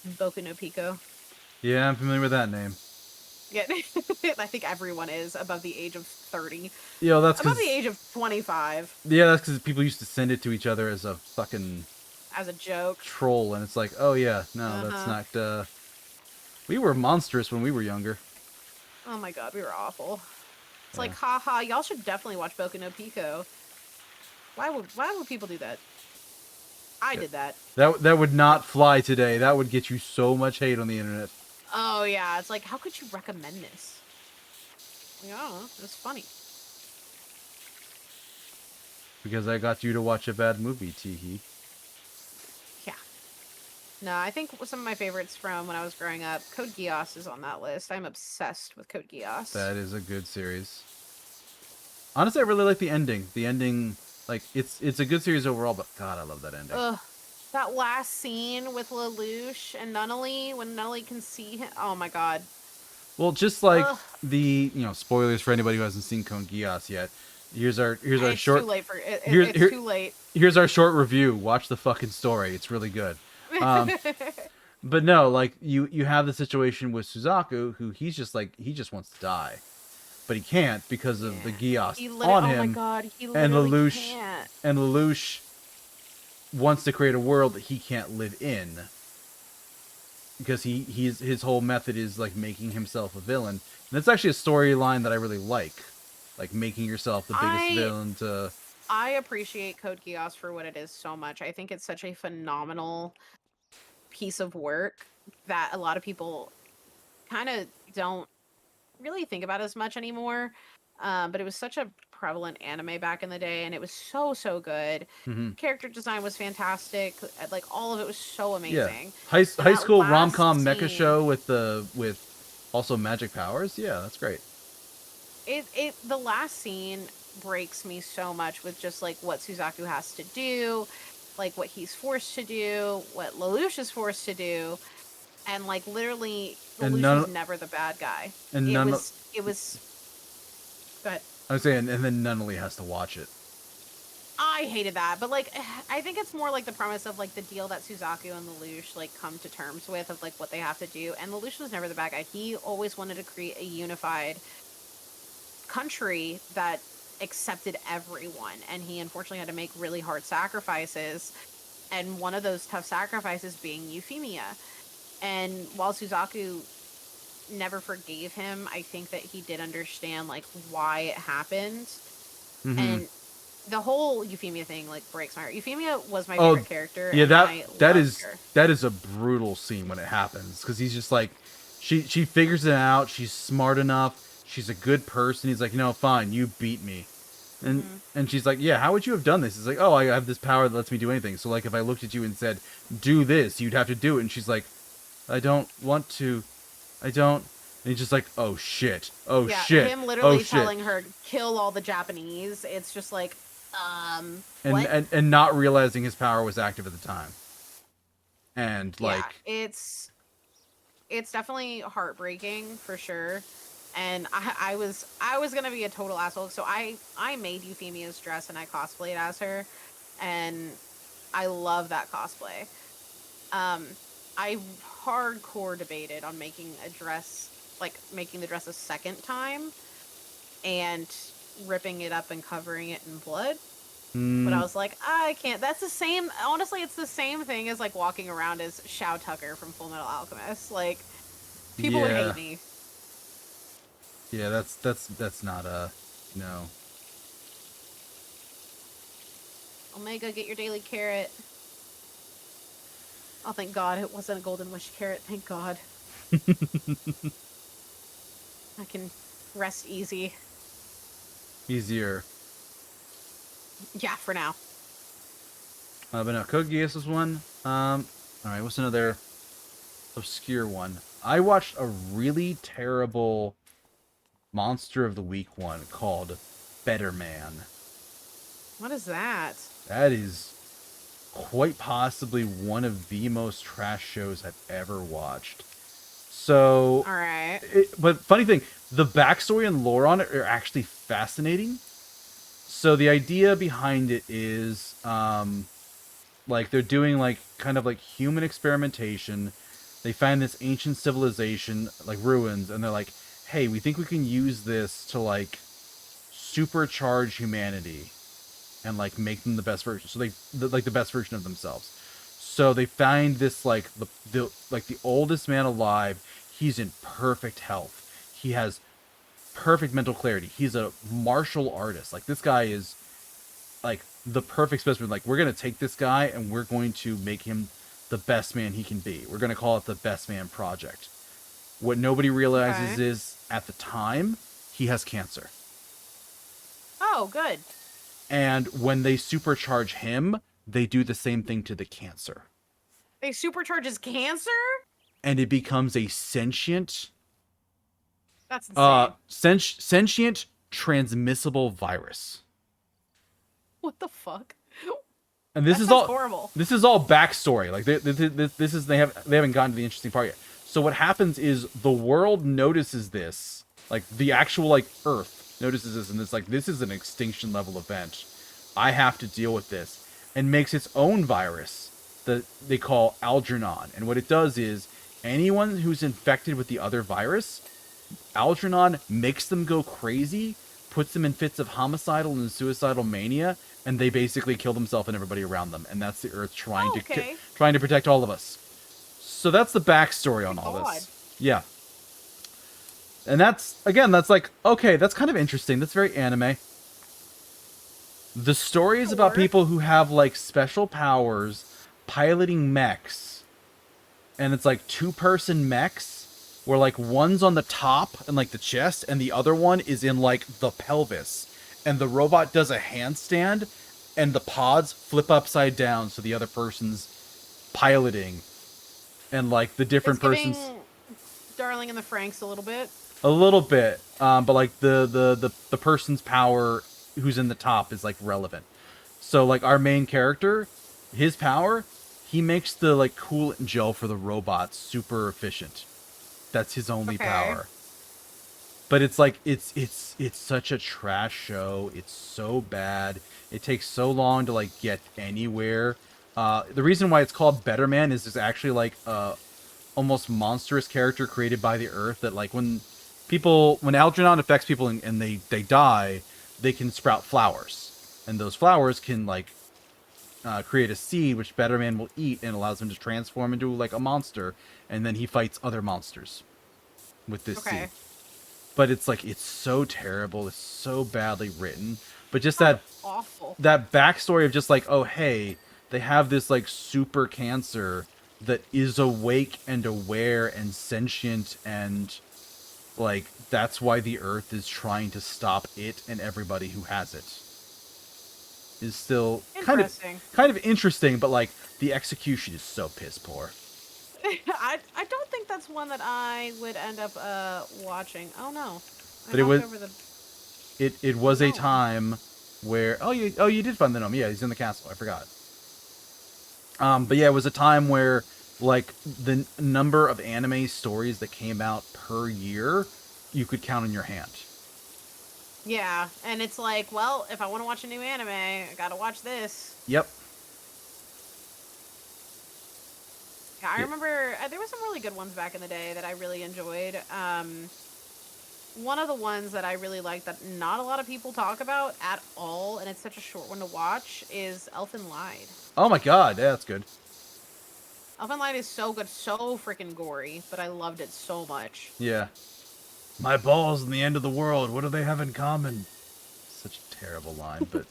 Boku no Pico. Yeah, I'm familiar with that name. Yeah, I think everyone is above the age of 30. Yeah, that's above the age of 25. Yeah, that's because people used to send it to each other as a fucking as a joke troll, and it's like, oh yeah, no, that's not. We were monstrous when we were younger. Oh my god, we were awful. It's like, haha, y'all should definitely watch Boku no Pico. Why would people do that? I did that. That would not fly today. That would get you so much hate on the internet. Oh yeah, it's like, how could you recommend this? Like, I don't know, it's funny. Because I got you to watch a bad movie, Teehee. Yeah. No, I think some of my favorites from when I was growing up, Code Geass is on that list. I'm obsessed with Code Geass. That is a good series. Honestly, I really like the ending. The ending, like, it's a good series overall, but God, I love that ending. Ugh. That last scene with Lelouch and Nunnally, when Nunnally can see him. Oh my god. Well, just like the, spoilers for anybody who hasn't seen Code Geass yet. Here's our short. Too late for it. It's too late. Here's our short review. Watch the fucking story. It's really good. But no, like you have the situation with Suzaku, who he just wants to die, but he can't because of the Geass on him. Oh my god, he and literally Lelouch can't. and Lelouch wants to create a world that he can't live in. because his whole method is like making himself a villain. And that's actually a storyline that I really like making yourself the biggest villain to. I appreciate Code Geass for what it is so much. I think it's such a phenomenal piece of work that a lot of people kind of don't really think about as much anymore. But it was such a prevalent anime back in the day, and it was so good. Mm-hmm. Character design was fantastic. Like all of it was so Yeah, amazing. high school last rom-com mecha scene- show with also magic powers. Yeah, that's great. The last scene breaks me so much with just like what Suzaku has to do, like what he's forced to do, what Lelouch is forced to do, and like literally Lelouch was never the bad guy. And it was go ahead. I was saying, and then Nunnally has to watch it. I hated that, but like I think it's more like the premise of like the deal that Suzaku and Lelouch like come to terms with of like what they have to do. And Lelouch was never the bad guy. He always wanted to create a unified country that accepted everyone, and he unfortunately had to make really hard sacrifices, and one of those tough sacrifices being Euphemia. And while Suzaku never forgave him, I think that he did understand like why it happened. Mm-hmm. And the whole Euphemia thing like breaks my heart. Euphemia was my favorite character. Yeah, that is her. that is a brutal scene when it happens, because he's just like, she figures it out. She's smart enough. She's a good person. He's like, fine, you beat me. And she's like, yeah, how would you have done this? He's like, oh, I have this power that lets me do anything. So like, if I looked at you and said, do this, you'd have to do it. And she's like, I don't want to. I don't. And he's just like, oh shit. Oh shit. Him literally oh, telling shit. her, kill all the Japanese. It's just like, and, what? and not realizing his power was active at the time. And like, it's definitely heartbreaking for sure. And I was gonna be a total asshole, so I made Euphemia's dress and I cosplayed as her, and I love that cosplay. I hardcore debated on making the dress a second time, and ripping it up and covering it in blood. But I was like, I can't. That's the same. Honestly, it's the same thing as like walking around as Shao Tucker from Full Metal Alchemist. Like, people would hate me. Yeah, that's not no. Omega, get your daily carrot. Oh, thank God it wasn't a golden wish carrot. Thank God. I can rest easy. Easier. Yeah, for now. But no, Code Geass is one. All right, what's another obscure one? I watched a really terrible Monster of the Week one called Better Man. What is that? That is quite possibly one of the most trash shows I've ever watched. So, all right. But funny thing, the backstory and lore on it are actually fascinating. So the idea behind it is, like they're doing like kind of like human experimentation. They find this ancient civilization, like ruins, and they're like, hey, we think we can use this to like supercharge humanity and like make them the best version. So like the best version of themselves. So they find this like the oldest man alive. He's in perfect health. He has perfect mental clarity. He's a martial artist. Like, this guy is like the perfect specimen. Like, we're gonna take this guy and we're going to make him the best man he can be. We're gonna call it the Best Man Project. What nobody realizes is, at the time, he has cancer. Oh, good. And when they supercharge him, they do the same thing to the cancer. They supercharge his cancer? And it becomes a sentient... That's insane. Sentient transmissible virus. What the fuck? And this that is all horrible. This is all backstory. Like they haven't gotten to the interesting part yet. So what happens is the world notices this, like the actual like Earth notices this, and it's like, this is an extinction level event. I have to deal with this, and makes its own virus that they call Algernon. And what it does is, anyone who's infected with the other virus, Algernon makes them go crazy, puts them in fits of homicidal and suicidal mania, and they basically kill themselves and everybody around them. And that's the Earth trying to protect all of us. So that's the backstory on all God. this. Yeah. And that's like, okay, that's kind of interesting. That's very anime. The story is about Sure. people who have, like, special powers piloting mechs. And it's, like, two-person mechs where, like, one's on the top and, like, the chest, and the other one is in, like, the pelvis. And the robot does a handstand, and the pods flip upside down so the other person's piloting. And, like, the different It's giving persons... Darling in the Franxx a little bit. A little bit, but like the person's power who's in the top is like relevant. So like our main character, his power, he makes the like coolant gel for the robots super efficient. That's his only power. But it's like it's such a trash show. It's so bad. It takes so long to like get anywhere. The reason why it's called Better Man is there's actually like almost monstrous character created by the Earth that like when Algernon affects people and they die, they can sprout flowers, and those flowers can like create a seed which Better Man will eat and allows him to transform into like a monster, and then he fights other monsters with this seed. But it's like it's so terrible, it's so badly written. But just that awful. That backstory of just like, oh hey, they have this like super cancer that is awake and aware and sentient, and like that's why the Earth is trying to stop it and everybody who has it. Is still kind of interesting, but like the execution is so piss poor. I don't think that's one that I would end up watching. Oh no. But it was a time where you did find the gnome. Yeah, he's in the castle. I forgot. But yeah, it was a time where like the number of anime stories that came out per year, you could count on your hand. Yeah, and it's like, well, if I want to watch a new anime, I gotta watch this. Yep. Yeah, I remember there were some really good ones back in the day that I really enjoyed. One of the ones that I really like that not a lot of people talk about at all, and it's such a short one to watch, is Elfen Lied. Oh my god, yeah, that's good. Elfen Lied is so good, so freaking gory, but I loved it so much. Yeah. My balls and the end of the world, what do they have in common? Such a terrible line, but...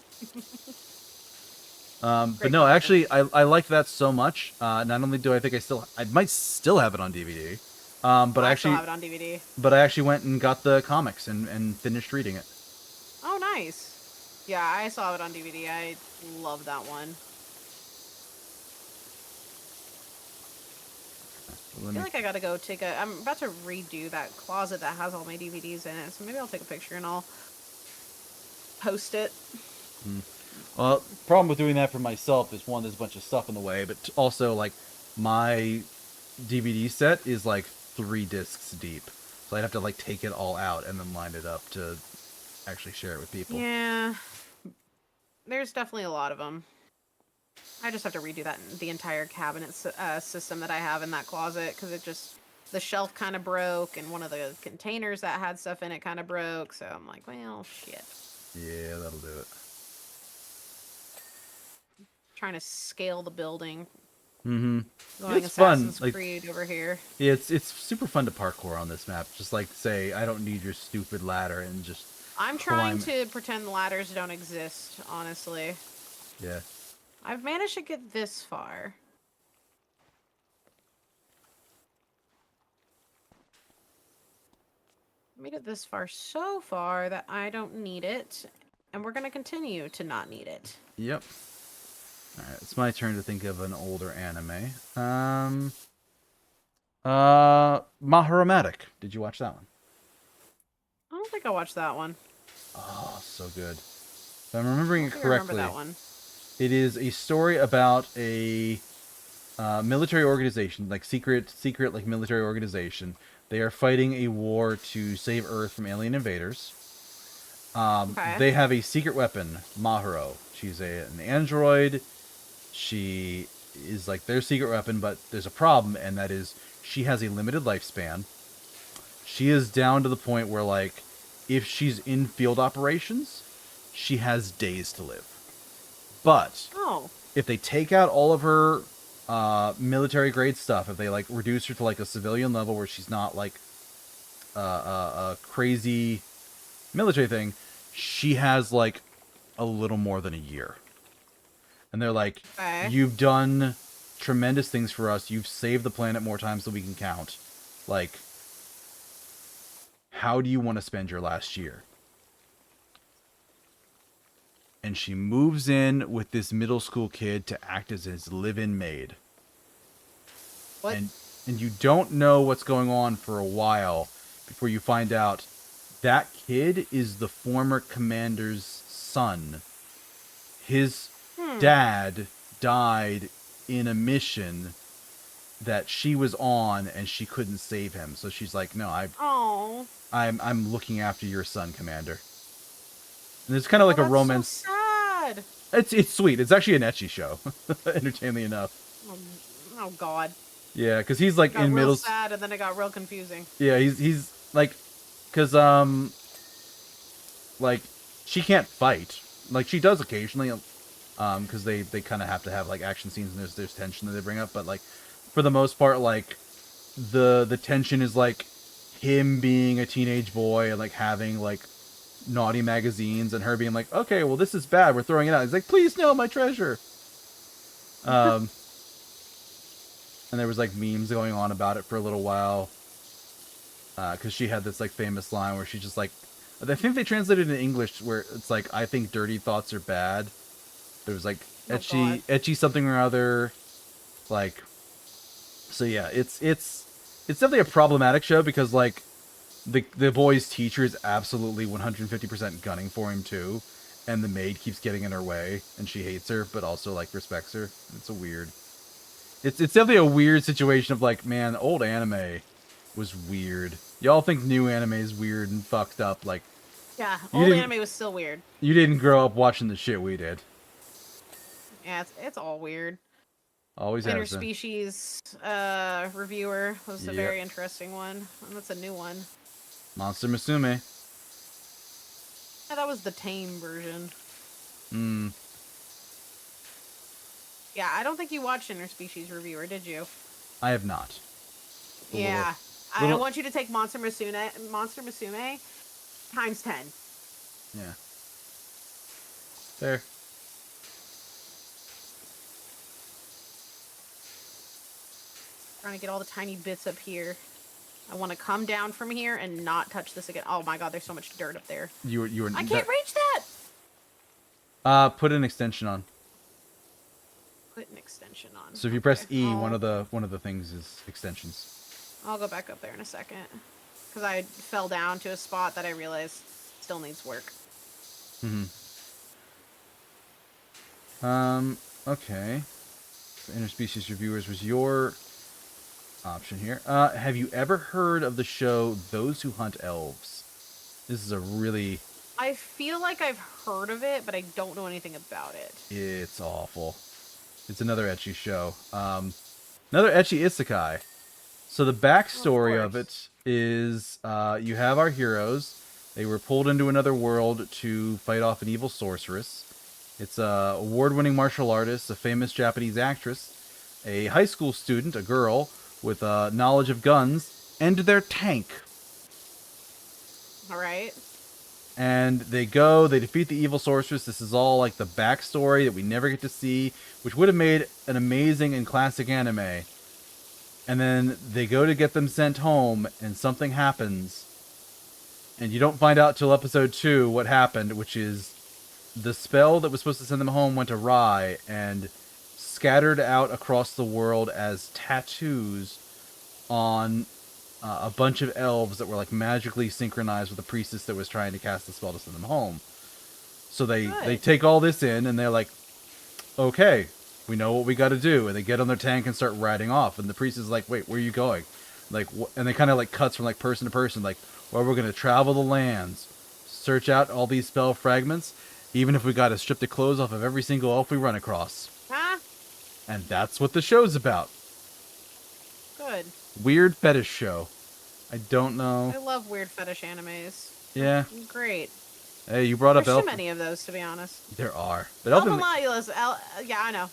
but no, actually, I like that so much. Not only do I think I might still have it on DVD. But I actually still have it on DVD. But I actually went and got the comics and finished reading it. Oh, nice. Yeah, I saw it on DVD. I love that one. I feel like I gotta go take I'm about to redo that closet that has all my DVDs in it, so maybe I'll take a picture and I'll post it. Well, problem with doing that for myself is one, there's a bunch of stuff in the way, but also like my DVD set is like 3 discs deep, so I'd have to like take it all out and then line it up to actually share it with people. Yeah, there's definitely a lot of them. I just have to redo the entire cabinet system that I have in that closet, because the shelf kind of broke, and one of the containers that had stuff in it kind of broke, so I'm like, well, shit. Yeah, that'll do it. Trying to scale the building. Mm-hmm. Going it's fun. Assassin's Creed over here. Yeah, it's super fun to parkour on this map. Just like say, I don't need your stupid ladder, and just I'm trying to pretend ladders don't exist, honestly. Yeah. I've managed to get this far. Made it this far so far that I don't need it, and we're gonna continue to not need it. Yep. Alright, it's my turn to think of an older anime. Maharomatic. Did you watch that one? I don't think I watched that one. Oh, so good. If I'm remembering it correctly, I remember that one. It is a story about a military organization, like secret like military organization. They are fighting a war to save Earth from alien invaders. They have a secret weapon, Maharo. She's an android. She is like their secret weapon, but there's a problem, and that is she has a limited lifespan. She is down to the point where, like, if she's in field operations, she has days to live. But if they take out all of her military grade stuff. If they like reduce her to like a civilian level where she's not like a crazy military thing, she has like a little more than a year. And they're like, Okay. you've done tremendous things for us. You've saved the planet more times than we can count. Like, how do you want to spend your last year? And she moves in with this middle school kid to act as his live-in maid. What? And you don't know what's going on for a while before you find out that kid is the former commander's son. His dad died in a mission that she was on, and she couldn't save him. So she's like, "No, Oh. I'm looking after your son, Commander." And it's kind of like a that's romance. So sad. It's sweet. It's actually an ecchi show, entertainingly enough. Oh God. Yeah, because he's like Got in real middle. sad, and then it got real confusing. Yeah, he's like, because like she can't fight. Like she does occasionally, because they kind of have to have like action scenes and there's tension that they bring up. But like for the most part, like the tension is like him being a teenage boy and like having like naughty magazines and her being like, okay, well this is bad, we're throwing it out. He's like, please no, my treasure. And there was like memes going on about it for a little while, because she had this like famous line where she just like, I think they translated it in English where it's like, I think dirty thoughts are bad. There was like etchy something or other, like. So yeah, it's definitely a problematic show because like the boy's teacher is absolutely 150% gunning for him too, and the maid keeps getting in her way, and she hates her but also like respects her. It's a weird. It's definitely a weird situation of like, man, old anime was weird. Y'all think new anime is weird and fucked up, like. Yeah, old anime was still weird. You didn't grow up watching the shit we did. Yeah, it's all weird. Always has been. Interspecies reviewer was a very interesting one. And that's a new one. Monster Musume. Yeah, that was the tame version. Yeah, I don't think you watched Interspecies Reviewer, did you? I have not. Yeah. I want you to take Monster Musume times 10. Yeah. There. Trying to get all the tiny bits up here. I want to come down from here and not touch this again. Oh my god, there's so much dirt up there. You were. I can't reach that. Put an extension on. Put an extension on. So if you press E, one of the things is extensions. I'll go back up there in a second, because I fell down to a spot that I realized still needs work. Okay. So Interspecies Reviewers was your option here. Have you ever heard of the show Those Who Hunt Elves? This is a really. I feel like I've heard of it, but I don't know anything about it. It's awful. It's another ecchi show. Another ecchi isekai. So the backstory of it is you have our heroes. They were pulled into another world to fight off an evil sorceress. It's a award-winning martial artist, a famous Japanese actress, a high school student, a girl with knowledge of guns, and their tank. All right. And they defeat the evil sorceress. This is all like the backstory that we never get to see, which would have made an amazing and classic anime. And then they go to get them sent home, and something happens. And you don't find out till episode 2 what happened, which is the spell that was supposed to send them home went awry and scattered out across the world as tattoos on a bunch of elves that were like magically synchronized with the priestess that was trying to cast the spell to send them home. So they take all this in, and they're like, okay, we know what we got to do. And they get on their tank and start riding off. And the priest is like, wait, where are you going? Like, and they kind of like cuts from like person to person, like, well, we're going to travel the lands, search out all these spell fragments, even if we got to strip the clothes off of every single elf we run across. Huh? And that's what the show's about. Good. Weird fetish show. I don't know. I love weird fetish animes. Yeah. Great. Hey, you brought up There's too elf. many of those, to be honest. There are, but elf. Yeah, I know.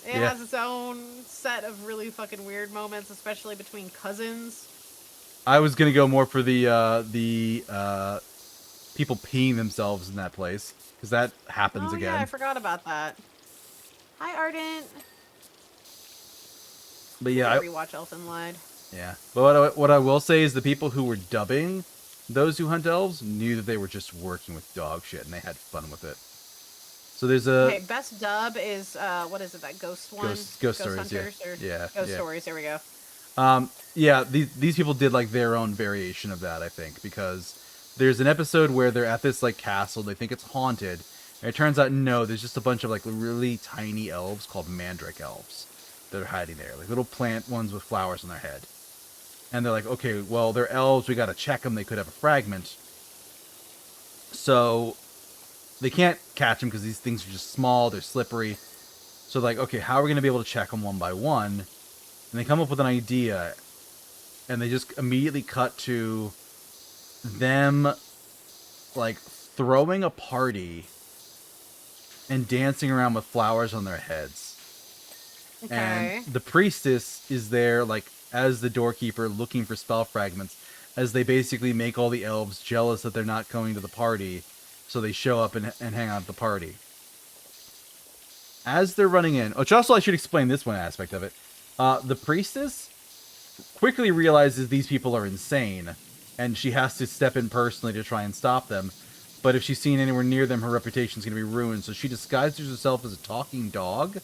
It Yeah. has its own set of really fucking weird moments, especially between cousins. I was gonna go more for the people peeing themselves in that place because that happens Oh yeah, I again. forgot about that. Hi, Ardent. But I yeah, gotta rewatch Elfen Lied. yeah. But what I will say is the people who were dubbing those who hunt elves knew that they were just working with dog shit and they had fun with it. So there's a Okay, best dub is what is it? That ghost one? Ghost Stories, yeah. Hunters or Yeah, Ghost yeah. Stories. There we go. Yeah, these people did like their own variation of that, I think, because there's an episode where they're at this like castle, they think it's haunted, and it turns out no, there's just a bunch of like really tiny elves called mandrake elves that are hiding there, like little plant ones with flowers on their head. And they're like, okay, well, they're elves, we gotta check them, they could have a fragment. So they can't catch them because these things are just small, they're slippery. So like, okay, how are we gonna be able to check them one by one? And they come up with an idea, and they just immediately cut to them, like, throwing a party and dancing around with flowers on their heads. Okay. And the priestess is there, like, as the doorkeeper looking for spell fragments, as they basically make all the elves jealous that they're not going to the party, so they show up and hang out at the party. As they're running in, which also I should explain this one aspect of it. The priestess quickly realizes these people are insane, and she has to step in personally to try and stop them. But if she's seen anywhere near them, her reputation's going to be ruined. So she disguises herself as a talking dog.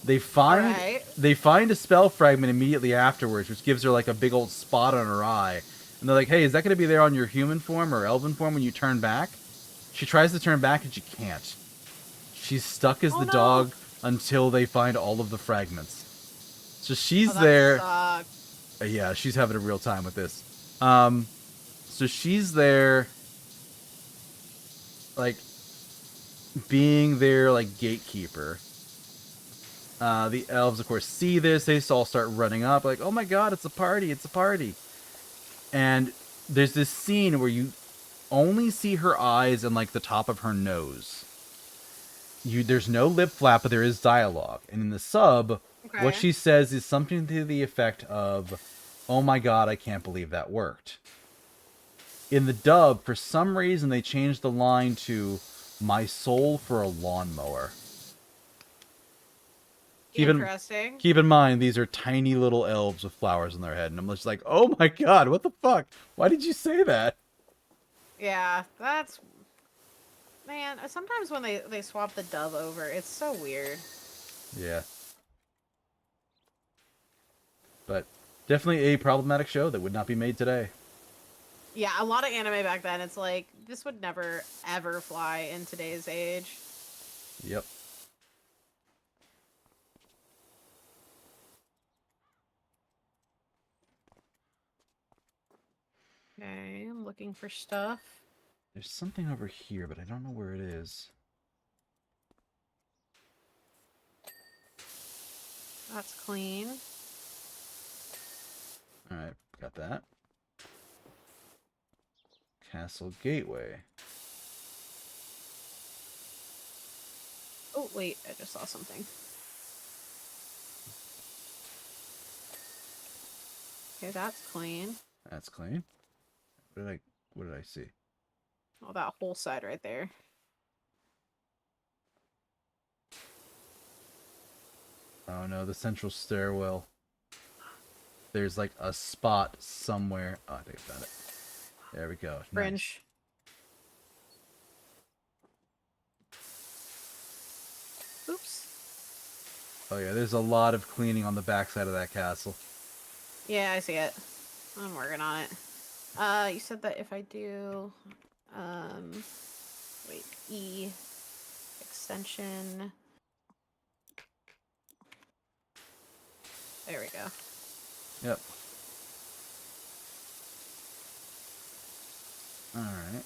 They find a spell fragment immediately afterwards, which gives her like a big old spot on her eye. And they're like, "Hey, is that going to be there on your human form or elven form when you turn back?" She tries to turn back and she can't. She's stuck as the dog until they find all of the fragments. So she's there. Sucks. Yeah, she's having a real time with this. So she's there, like, being their, like, gatekeeper. The elves, of course, see this. They all start running up, like, oh my god, it's a party, it's a party. And there's this scene where you only see her eyes and, like, the top of her nose. There's no lip flap, but there is dialogue. And in the sub, what she says is something to the effect of, oh my god, I can't believe that worked. In the dub, for some reason, they changed the line to, my soul for a lawnmower. Interesting. Keep in mind, these are tiny little elves with flowers on their head. And I'm just like, oh my god, what the fuck? Why did you say that? Yeah, that's... Man, sometimes when they swap the dub over, it's so weird. Yeah. But definitely a problematic show that would not be made today. Yeah, a lot of anime back then, it's like, this would never, ever fly in today's age. Yep. Okay, I'm looking for stuff. There's something over here, but I don't know where it is. That's clean. Alright, got that. Castle Gateway. Oh, wait, I just saw something. Okay, that's clean. That's clean. What did I see? Oh, that whole side right there. Oh no, the central stairwell. There's like a spot somewhere. Oh, I think I found it. There we go. Fringe. Nice. Oops. Oh yeah, there's a lot of cleaning on the backside of that castle. Yeah, I see it. I'm working on it. You said that if I do, wait, E, extension. There we go. Yep. Alright.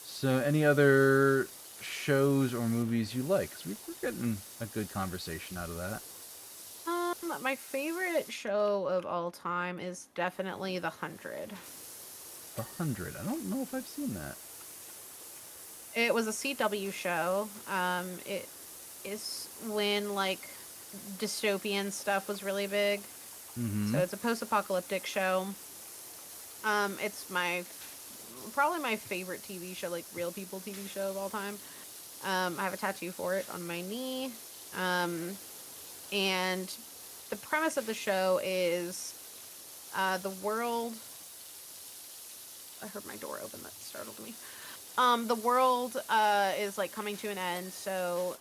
So, any other shows or movies you like? 'Cause we're getting a good conversation out of that. My favorite show of all time is definitely The 100. The 100. I don't know if I've seen that. It was a CW show. It is when like dystopian stuff was really big. Mm-hmm. So it's a post-apocalyptic show. It's probably my favorite TV show, like real people TV show of all time. I have a tattoo for it on my knee. And the premise of the show is the world. I heard my door open. That startled me. The world is like coming to an end, so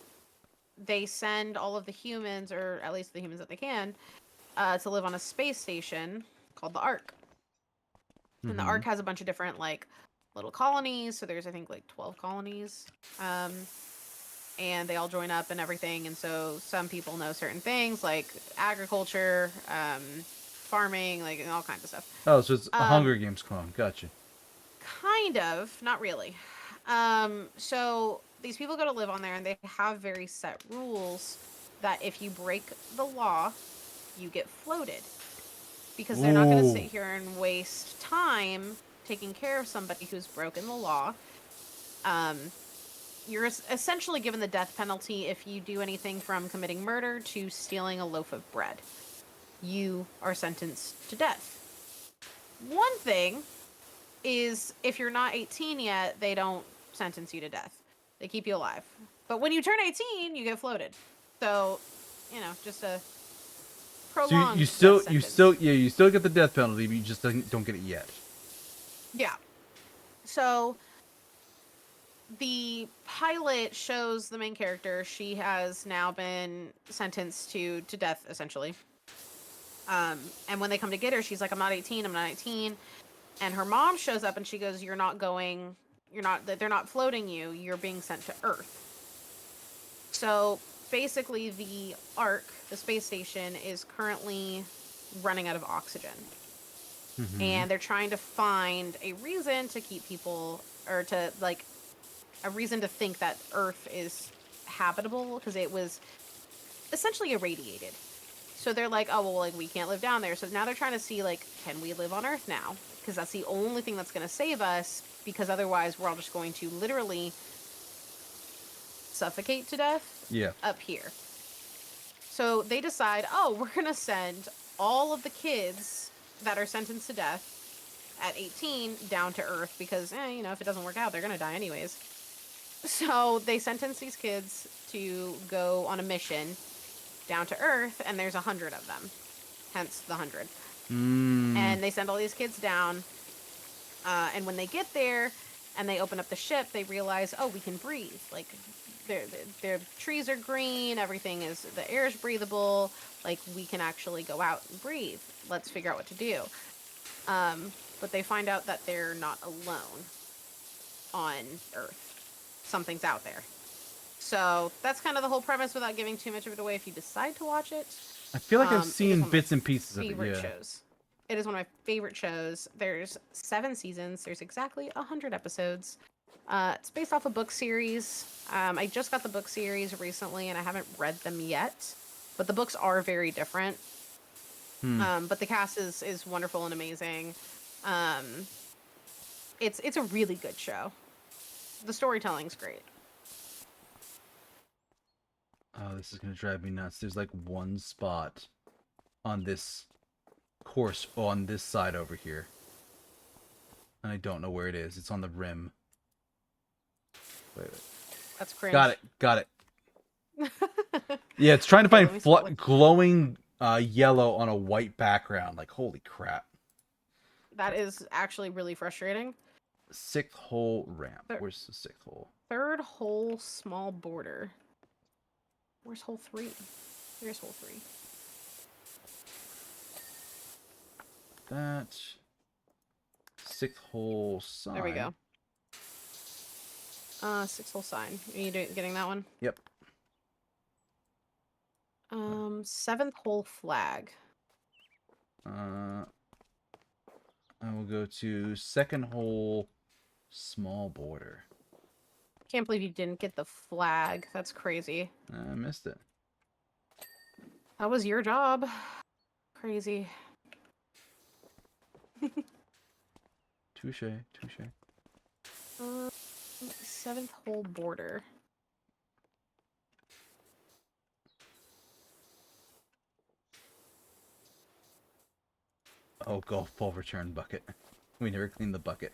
they send all of the humans, or at least the humans that they can, to live on a space station called the Ark. And the Ark has a bunch of different like little colonies. So there's I think like 12 colonies. And they all join up and everything. And so some people know certain things like agriculture, farming, like and all kinds of stuff. Oh, so it's a Hunger Games clone. Gotcha. Kind of, not really. So these people go to live on there and they have very set rules that if you break the law, you get floated. Because they're not going to sit here and waste time taking care of somebody who's broken the law. You're essentially given the death penalty if you do anything from committing murder to stealing a loaf of bread. You are sentenced to death. One thing is if you're not 18 yet, they don't sentence you to death. They keep you alive. But when you turn 18, you get floated. So, you know, just a prolonged So you still get the death penalty, but you just don't get it yet. Yeah. So the pilot shows the main character. She has now been sentenced to death, essentially. And when they come to get her, she's like, I'm not 18, I'm not 19. And her mom shows up and she goes, they're not floating you, you're being sent to Earth. So basically the Ark, the space station, is currently running out of oxygen. Mm-hmm. And they're trying to find a reason to keep people, or to like, a reason to think that Earth is habitable, because it was essentially irradiated. So they're like, oh, well, like, we can't live down there. So now they're trying to see, like, can we live on Earth now? Because that's the only thing that's going to save us, because otherwise we're all just going to literally suffocate to death up here. So they decide, oh, we're going to send all of the kids that are sentenced to death at 18 down to Earth, because, you know, if it doesn't work out, they're going to die anyways. So they sentence these kids to go on a mission down to Earth, and there's 100 of them. Hence the 100. And they send all these kids down, and when they get there and they open up the ship, they realize, oh, we can breathe. Like, their trees are green, everything is, the air is breathable, like, we can actually go out and breathe. Let's figure out what to do. But they find out that they're not alone on Earth. Something's out there. So that's kind of the whole premise without giving too much of it away if you decide to watch it. I feel like I've seen bits and pieces of it. Favorite shows. It is one of my favorite shows. There's 7 seasons. There's exactly 100 episodes. It's based off a book series. I just got the book series recently, and I haven't read them yet. But the books are very different. But the cast is wonderful and amazing. It's a really good show. The storytelling's great. Oh, this is gonna drive me nuts. There's like one spot on this course on this side over here, and I don't know where it is. It's on the rim. Wait. That's cringe. Got it. Yeah, it's trying to find glowing yellow on a white background. Like, holy crap. That is actually really frustrating. 6th hole ramp. Where's the 6th hole? 3rd hole, small border. Where's hole 3? There's hole 3. That 6th hole sign. There we go. 6th hole sign. Are you getting that one? Yep. 7th hole flag. I will go to 2nd hole small border. Can't believe you didn't get the flag. That's crazy. I missed it. That was your job. Crazy. Touche. 7th hole border. Oh, golf ball return bucket. We never cleaned the bucket.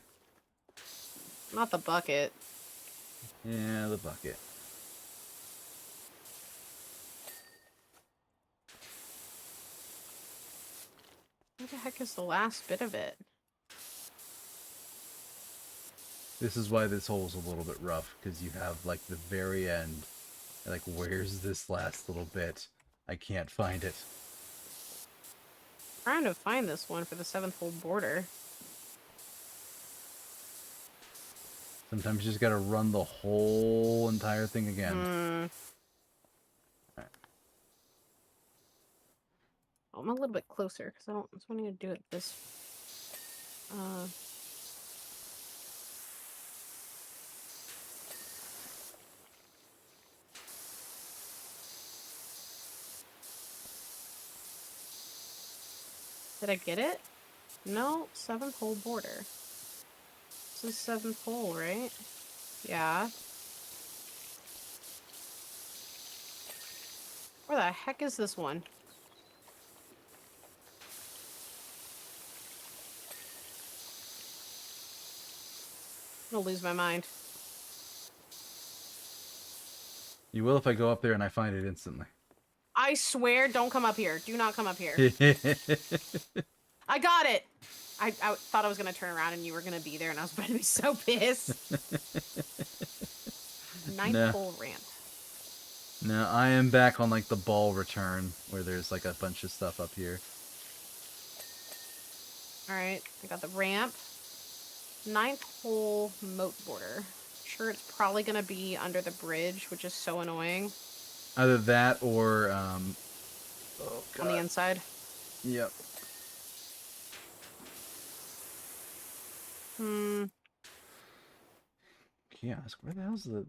Not the bucket. Yeah, the bucket. Where the heck is the last bit of it? This is why this hole's a little bit rough, because you have, like, the very end. Like, where's this last little bit? I can't find it. Trying to find this one for the 7th hole border. Sometimes you just gotta run the whole entire thing again. Right. I'm a little bit closer because I just want to do it this. Did I get it? No, 7th hole border. This is 7th hole, right? Yeah. Where the heck is this one? I'm gonna lose my mind. You will if I go up there and I find it instantly. I swear, don't come up here. Do not come up here. I got it! I thought I was gonna turn around and you were gonna be there and I was about to be so pissed. 9th hole ramp. No, I am back on, like, the ball return, where there's, like, a bunch of stuff up here. Alright, I got the ramp. 9th hole moat border. Sure, it's probably gonna be under the bridge, which is so annoying. Either that or, oh, God. On the inside. Yep. Kiosk, where the hell's the...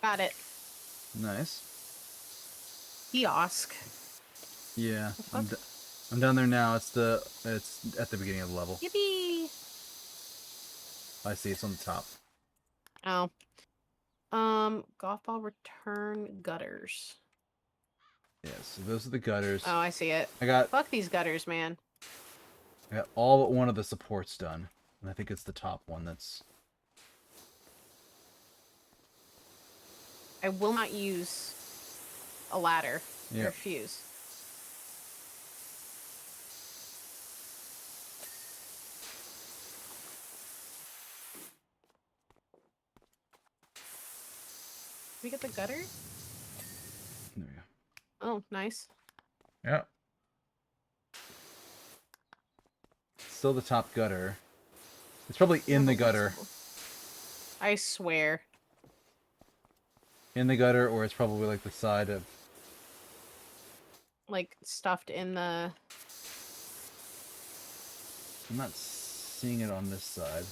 Got it. Nice. Kiosk. Yeah, I'm down there now. It's at the beginning of the level. Yippee! I see, it's on the top. Oh. Golf ball return gutters. Yeah, so those are the gutters. Oh, I see it. I Fuck these gutters, man. got all but one of the supports done. And I think it's the top one that's... I will not use a ladder. I Yep. refuse. Did we get the gutter? There we go. Oh, nice. Yeah. Still the top gutter. It's probably in the gutter. I swear. In the gutter, or it's probably like the side of... Like, stuffed in the... I'm not seeing it on this side.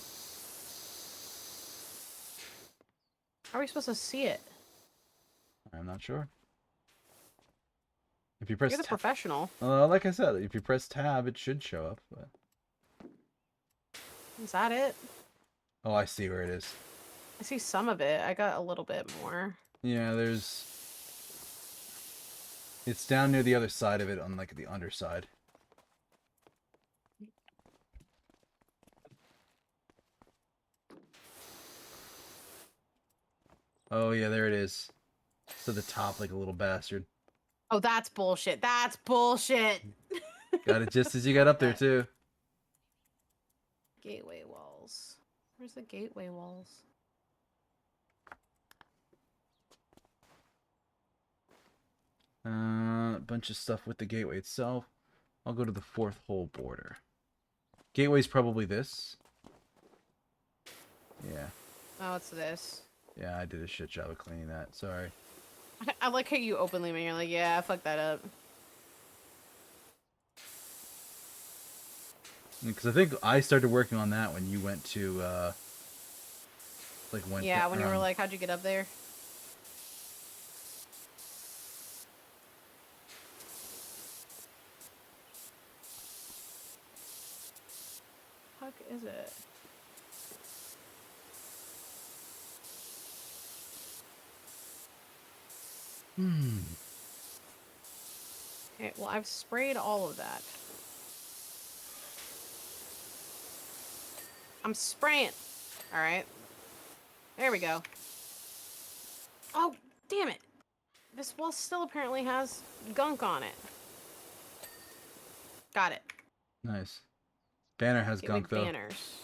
How are we supposed to see it? I'm not sure. If you press You're the professional. like I said, if you press tab, it should show up. But... Is that it? Oh, I see where it is. I see some of it. I got a little bit more. Yeah, there's... It's down near the other side of it on, like, the underside. Oh, yeah, there it is. To the top, like a little bastard. Oh, that's bullshit. That's bullshit. Got it just as you got up there, too. Gateway walls. Where's the gateway walls? A bunch of stuff with the gateway itself. I'll go to the 4th hole border. Gateway's probably this. Yeah. Oh, it's this. Yeah, I did a shit job of cleaning that. Sorry. I like how you openly when you're like, yeah, I fucked that up. Because I think I started working on that when you went to, like, Yeah, when you were like, how'd you get up there? Okay, well, I've sprayed all of that. I'm spraying. All right. There we go. Oh, damn it. This wall still apparently has gunk on it. Got it. Nice. Banner has Get away gunk though. banners.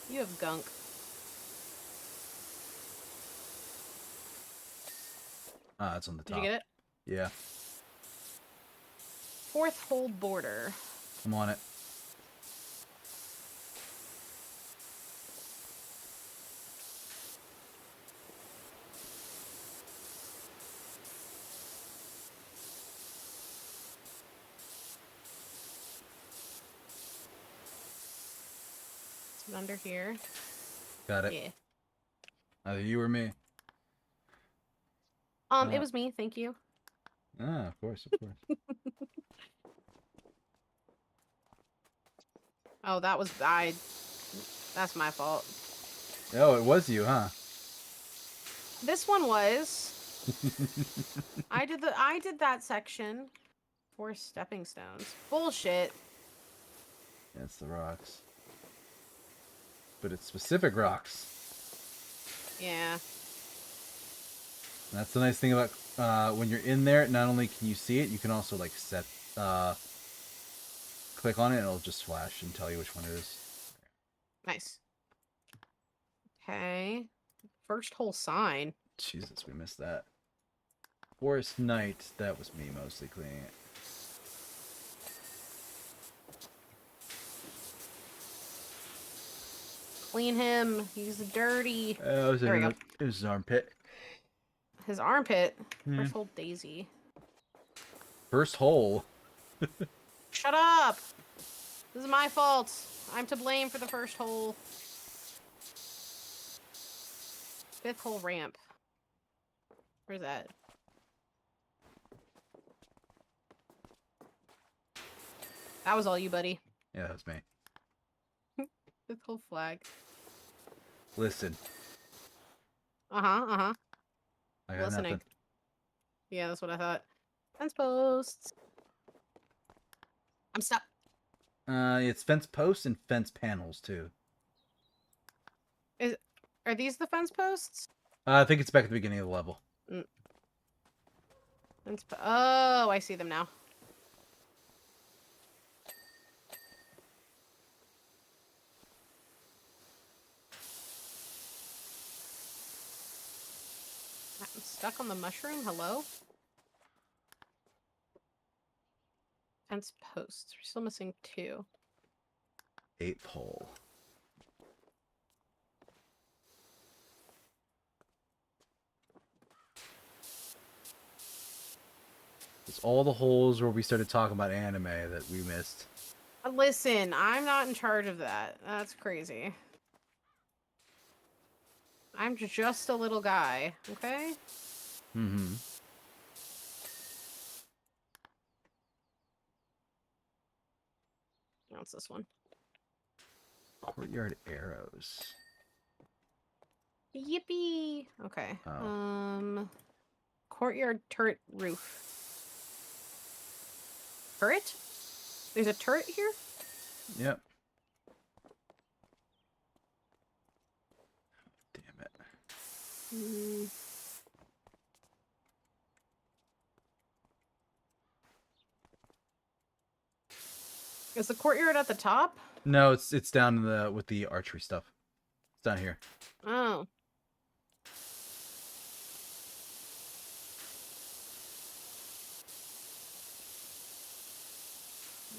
You have gunk. Ah, it's on the Did top. you get it? Yeah, Fourth hole border. I'm on it. It's under here. Got it. Yeah. Either you or me. It was me. Thank you. Ah, of course, of course. Oh, that was That's my fault. Oh, it was you, huh? This one was. I did that section. 4 stepping stones. Bullshit. It's the rocks. But it's specific rocks. Yeah. And that's the nice thing about when you're in there, not only can you see it, you can also like set click on it and it'll just flash and tell you which one it is. Nice. Okay. First hole sign. Jesus, we missed that. Forest Knight, that was me mostly cleaning it. Clean him. He's dirty. It was There we go. It was his armpit. His armpit. Yeah. First hole daisy. First hole. Shut up! This is my fault. I'm to blame for the first hole. Fifth hole ramp. Where's that? That was all you, buddy. Yeah, that was me. Fifth hole flag. Listen, Uh-huh, uh-huh. I got Listening. nothing. Yeah, that's what I thought. Fence posts. I'm stuck. It's fence posts and fence panels too. Are these the fence posts? I think it's back at the beginning of the level. Oh, I see them now. I'm stuck on the mushroom. Hello? Fence posts. We're still missing 2. 8th hole. It's all the holes where we started talking about anime that we missed. Listen, I'm not in charge of that. That's crazy. I'm just a little guy, okay? Mm-hmm. What's this one? Courtyard arrows. Yippee! Okay. Oh. Courtyard turret roof. Turret? There's a turret here? Yep. Damn it. Is the courtyard at the top? No, it's down in the with the archery stuff. It's down here. Oh.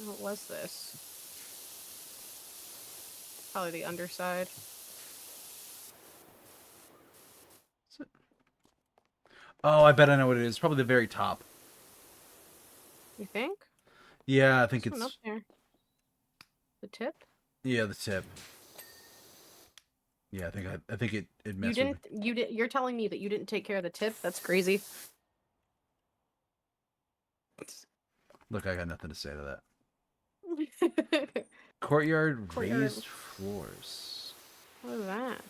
What was this? Probably the underside. Oh, I bet I know what it is. Probably the very top. You think? Yeah, I think There's it's one up there. The tip? yeah, the tip. Yeah, I think it messed with me. You're telling me that you didn't take care of the tip? That's crazy. Look, I got nothing to say to that. Courtyard raised floors. What is that?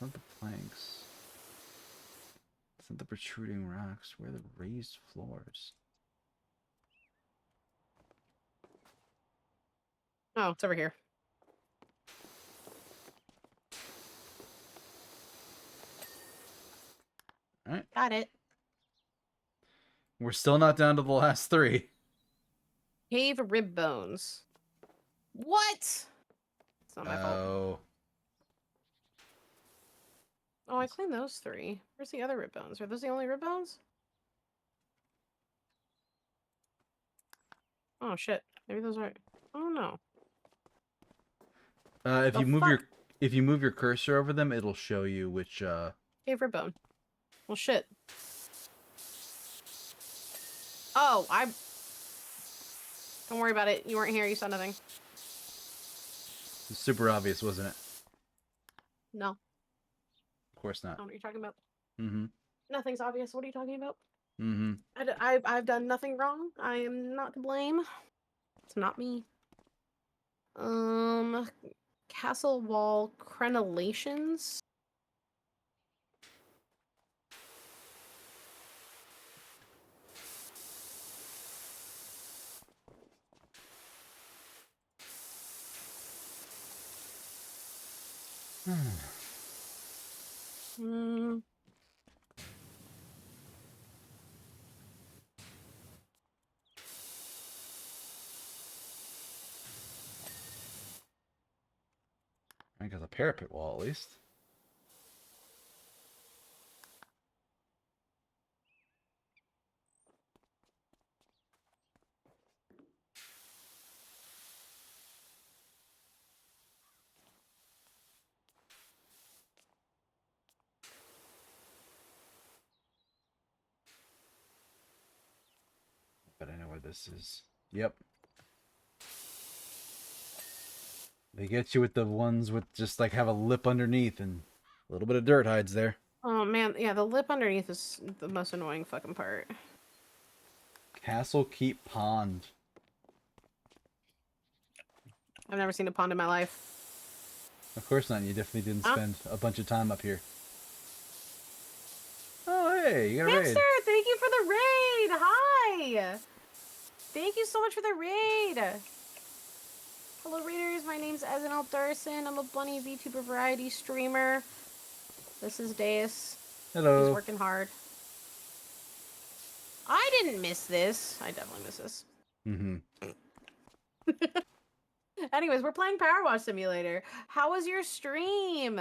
Not the planks. It's not the protruding rocks. Where are the raised floors? Oh, it's over here. All right. Got it. We're still not down to the last 3. Cave rib bones. What? It's not my fault. Oh. Oh, I cleaned those 3. Where's the other rib bones? Are those the only rib bones? Oh shit. Maybe those are. Oh no. If The you move fuck? your cursor over them, it'll show you which Cave rib bone. Well, shit. Oh, I. Don't worry about it. You weren't here. You saw nothing. It's super obvious, wasn't it? No. Of course I not. don't know what you're talking about. Mm-hmm. Nothing's obvious. What are you talking about? Mm-hmm. I've done nothing wrong. I am not to blame. It's not me. Castle wall crenellations. Hmm. I got a parapet wall, at least. But I know where this is. Yep. They get you with the ones with just like have a lip underneath and a little bit of dirt hides there. Oh man, yeah, the lip underneath is the most annoying fucking part. Castle Keep Pond. I've never seen a pond in my life. Of course not. You definitely didn't Huh? spend a bunch of time up here. Oh, hey, you got a raid. Hamster, thank you for the raid. Hi. Thank you so much for the raid. Hello, raiders. My name's Ezenal. I'm a bunny VTuber variety streamer. This is Deus. Hello. He's working hard. I didn't miss this. I definitely miss this. Mm-hmm. Anyways, we're playing PowerWash Simulator. How was your stream?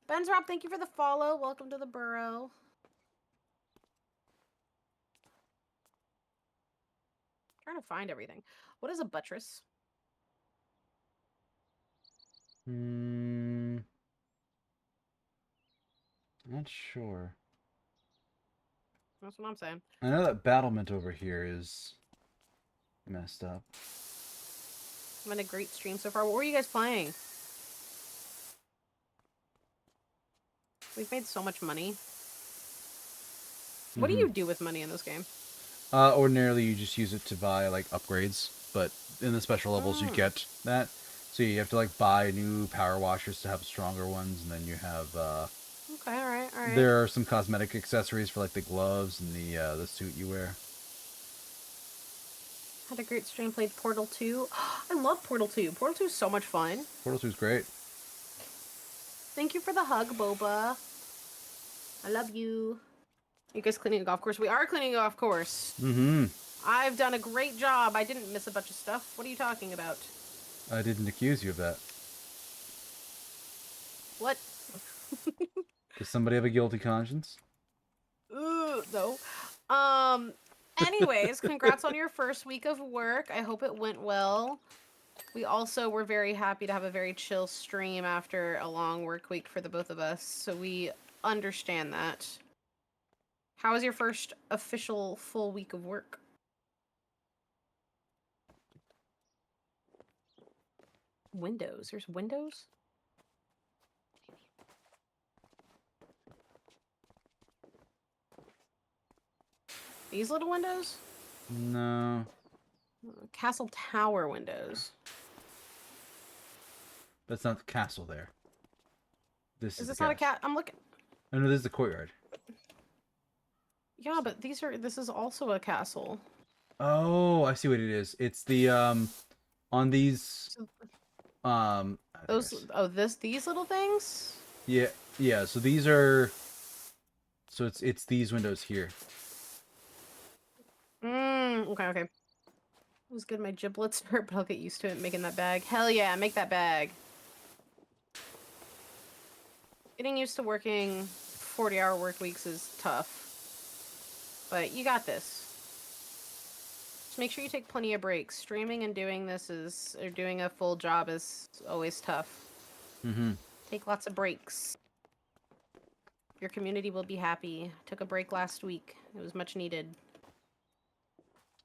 Benzrop, thank you for the follow. Welcome to the burrow. Trying to find everything. What is a buttress? Not sure. That's what I'm saying. I know that battlement over here is messed up. I'm in a great stream so far. What were you guys playing? We've made so much money. What do you do with money in this game? Ordinarily, you just use it to buy like upgrades, but in the special levels, you get that. So you have to like buy new power washers to have stronger ones, and then you have. Okay, all right. There are some cosmetic accessories for like the gloves and the suit you wear. Had a great stream. Played Portal 2. I love Portal 2. Portal 2 is so much fun. Portal 2 is great. Thank you for the hug, Boba. I love you. You guys cleaning a golf course? We are cleaning a golf course. Mm-hmm. I've done a great job. I didn't miss a bunch of stuff. What are you talking about? I didn't accuse you of that. What? Does somebody have a guilty conscience? No. Anyways, congrats on your first week of work. I hope it went well. We also were very happy to have a very chill stream after a long work week for the both of us, so we understand that. How was your first official full week of work? Windows. There's windows? These little windows? No. Castle tower windows. That's not the castle there. This is Is this the not a castle. cat? I'm looking. Oh no, this is the courtyard. Yeah, but this is also a castle. Oh, I see what it is. It's the on these So I think those these little things? yeah, yeah, so these are so it's these windows here. Okay, okay. It was good my giblets hurt, but I'll get used to it making that bag. Hell yeah, make that bag. Getting used to working 40-hour work weeks is tough. But you got this. Just make sure you take plenty of breaks. Streaming and doing this or doing a full job is always tough. Mm-hmm. Take lots of breaks. Your community will be happy. Took a break last week. It was much needed.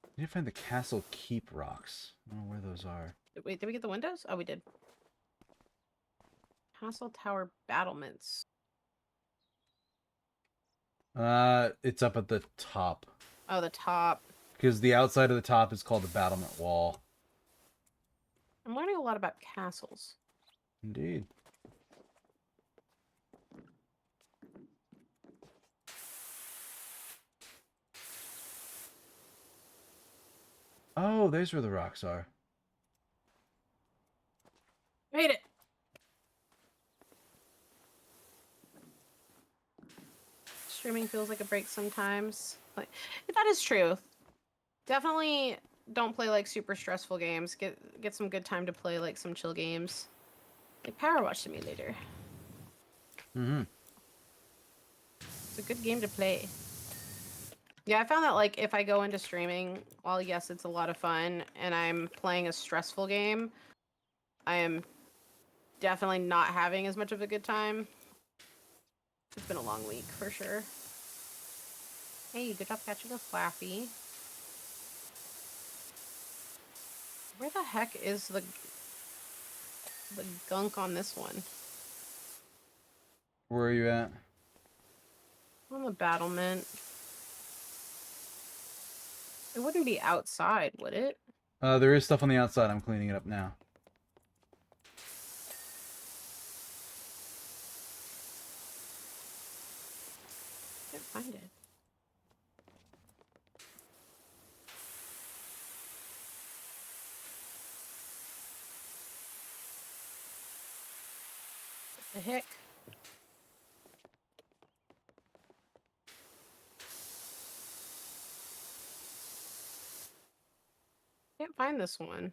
I need to find the castle keep rocks. I don't know where those are. Wait, did we get the windows? Oh, we did. Castle Tower battlements. It's up at the top. Oh, the top. Because the outside of the top is called the battlement wall. I'm learning a lot about castles. Indeed. Oh, there's where the rocks are. Made it! Streaming feels like a break sometimes. Like, that is true. Definitely don't play like super stressful games. Get some good time to play like some chill games. Like PowerWash Simulator. Mm-hmm. It's a good game to play. Yeah, I found that like if I go into streaming, while yes, it's a lot of fun, and I'm playing a stressful game, I am definitely not having as much of a good time. It's been a long week for sure. Hey, good job catching a Flappy. Where the heck is the gunk on this one? Where are you at? On the battlement. It wouldn't be outside, would it? There is stuff on the outside. I'm cleaning it up now. Can't find it. What the heck? Can't find this one.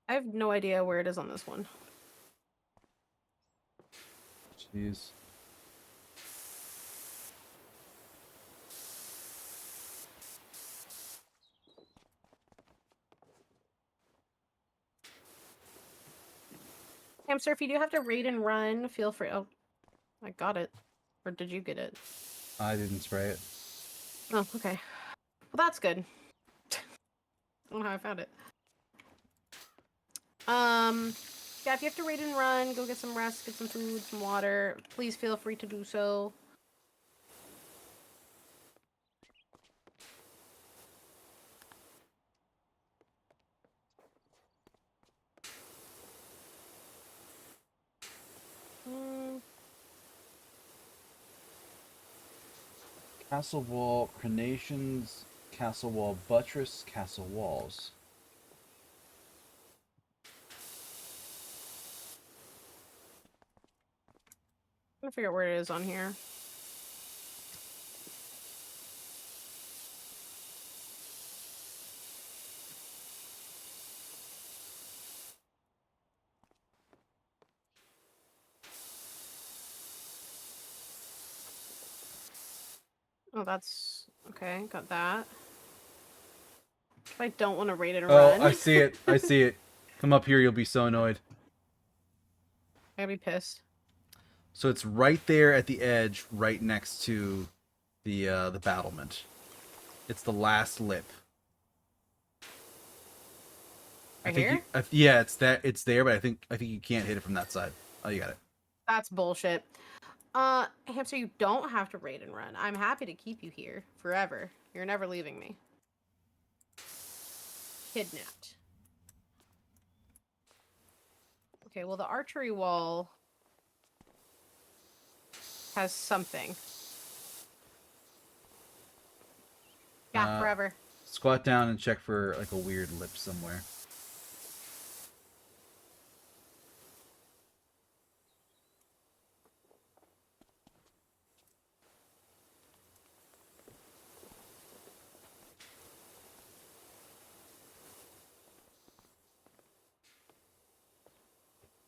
I have no idea where it is on this one. Jeez. Hamster, if you do have to raid and run, feel free. Oh, I got it. Or did you get it? I didn't spray it. Oh, okay. Well, that's good. I don't know how I found it. Yeah, if you have to raid and run, go get some rest, get some food, some water. Please feel free to do so. Castle wall, crenations, castle wall buttress, castle walls. I'm trying to figure out where it is on here. Oh, that's okay. Got that. If I don't want to raid and run, Oh, I see it. I see it. Come up here, you'll be so annoyed. I'd be pissed. So it's right there at the edge, right next to the battlement. It's the last lip. Right here? Yeah, it's there, but I think you can't hit it from that side. Oh, you got it. That's bullshit. Hamster, you don't have to raid and run. I'm happy to keep you here forever. You're never leaving me. Kidnapped. Okay, well, the archery wall has something. Yeah, forever. Squat down and check for like a weird lip somewhere.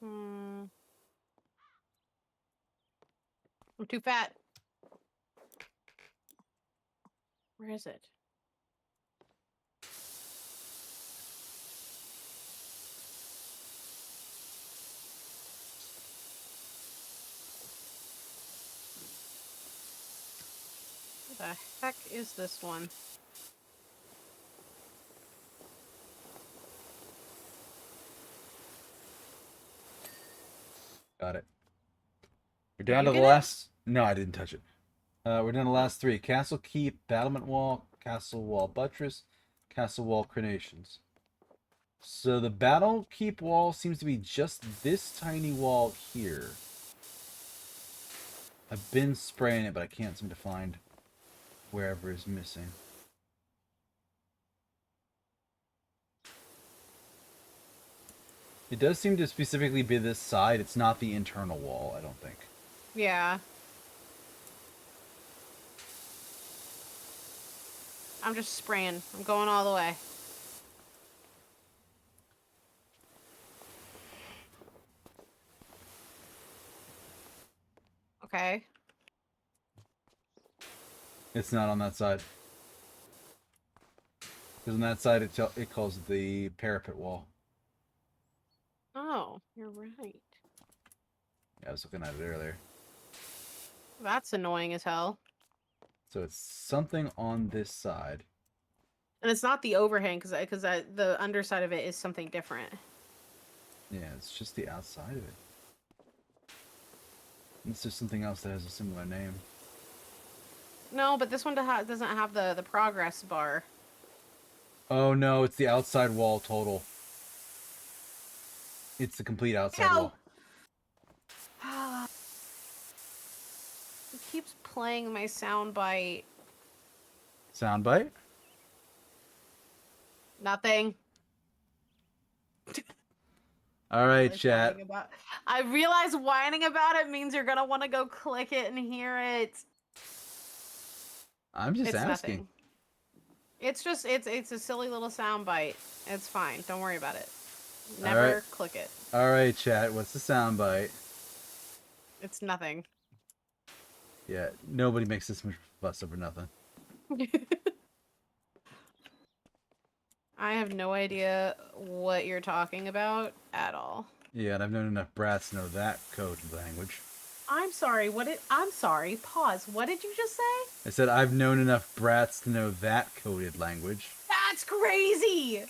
Hmm. I'm too fat. Where is it? Where the heck is this one? Got it. We're Did down you to the get it? last. No, I didn't touch it. We're down to the last three: castle keep, battlement wall, castle wall buttress, castle wall crenations. So the battle keep wall seems to be just this tiny wall here. I've been spraying it, but I can't seem to find wherever is missing. It does seem to specifically be this side. It's not the internal wall, I don't think. Yeah. I'm just spraying. I'm going all the way. Okay. It's not on that side. Because on that side, it calls it the parapet wall. Oh, you're right. Yeah, I was looking at it earlier. That's annoying as hell. So it's something on this side. And it's not the overhang because the underside of it is something different. Yeah, it's just the outside of it. It's just something else that has a similar name. No, but this one doesn't have the progress bar. Oh no, it's the outside wall total. It's the complete outside wall. It keeps playing my sound bite. Soundbite? Nothing. Alright, chat. I realize whining about it means you're gonna want to go click it and hear it. I'm just It's asking. nothing. It's just it's a silly little sound bite. It's fine. Don't worry about it. Never click it. Alright, chat. What's the soundbite? It's nothing. Yeah, nobody makes this much fuss over nothing. I have no idea what you're talking about at all. Yeah, and I've known enough brats to know that code language. I'm sorry. I'm sorry. Pause. What did you just say? I said I've known enough brats to know that coded language. That's crazy.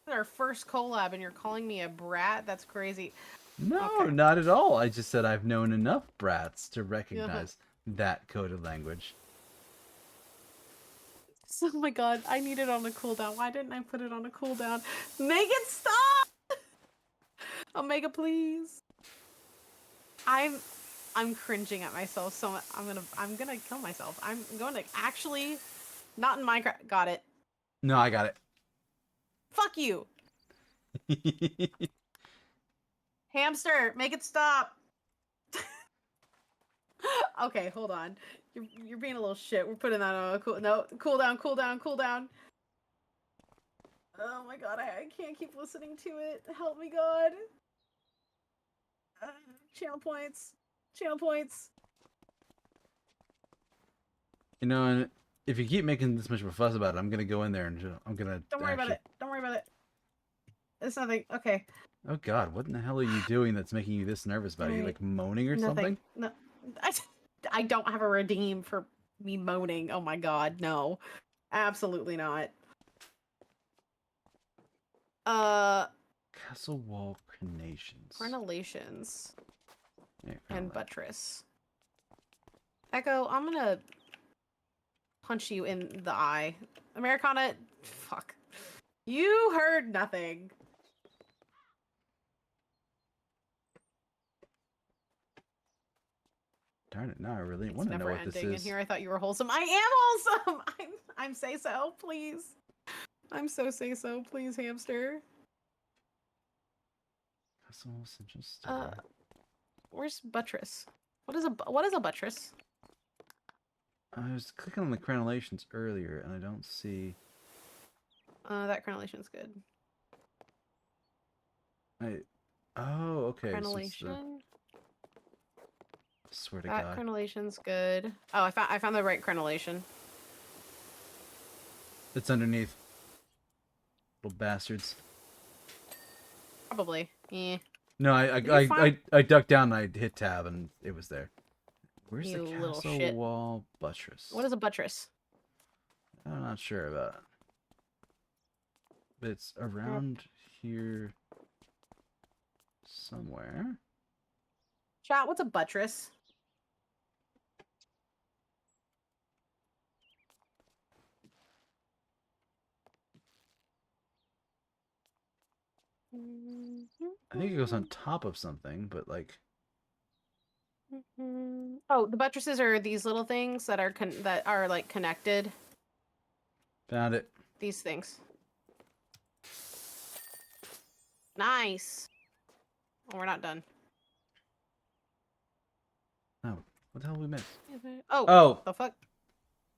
Our first collab, and you're calling me a brat? That's crazy. No, Okay. not at all. I just said I've known enough brats to recognize that coded language. Oh my god, I need it on a cooldown. Why didn't I put it on a cooldown? Make it stop! Omega, please. I'm cringing at myself so much. I'm gonna kill myself. I'm going to actually not in Minecraft. Got it. No, I got it. Fuck you. Hamster, make it stop. Okay, hold on. You're being a little shit. We're putting that on a cool down. Oh my god, I can't keep listening to it. Help me, God. Channel points. Channel points. You know, and if you keep making this much of a fuss about it, I'm gonna go in there and I'm gonna. Don't worry about it. Don't worry about it. It's nothing. Okay. Oh God, what in the hell are you doing that's making you this nervous about it? Are you like moaning or something? No. I don't have a redeem for me moaning. Oh my god, no. Absolutely not. Castle wall crenations. Crenellations. Yeah, And buttress. Echo, I'm gonna punch you in the eye. Americana, fuck. You heard nothing. Darn it! Now I really It's want to know never what this ending. In is. here, I thought you were wholesome. I am wholesome. I'm say so, please. I'm so say so, please, hamster. Personal essential sticker. Where's buttress? What is a buttress? I was clicking on the crenellations earlier, and I don't see. That crenellation's good. Oh, okay. So it's the... Crenellation. Swear to That God. crenellation's good. Oh, I found the right crenellation. It's underneath. Little bastards. Probably. Yeah. No, Did you find- I ducked down and I hit tab and it was there. Where's You the little castle shit. wall buttress? What is a buttress? I'm not sure about it. But it's around here somewhere. Chat, what's a buttress? I think it goes on top of something, but like... Oh, the buttresses are these little things that are like connected. Found it. These things. Nice. Oh, we're not done. Oh, what the hell did we miss? Oh. Oh! The fuck?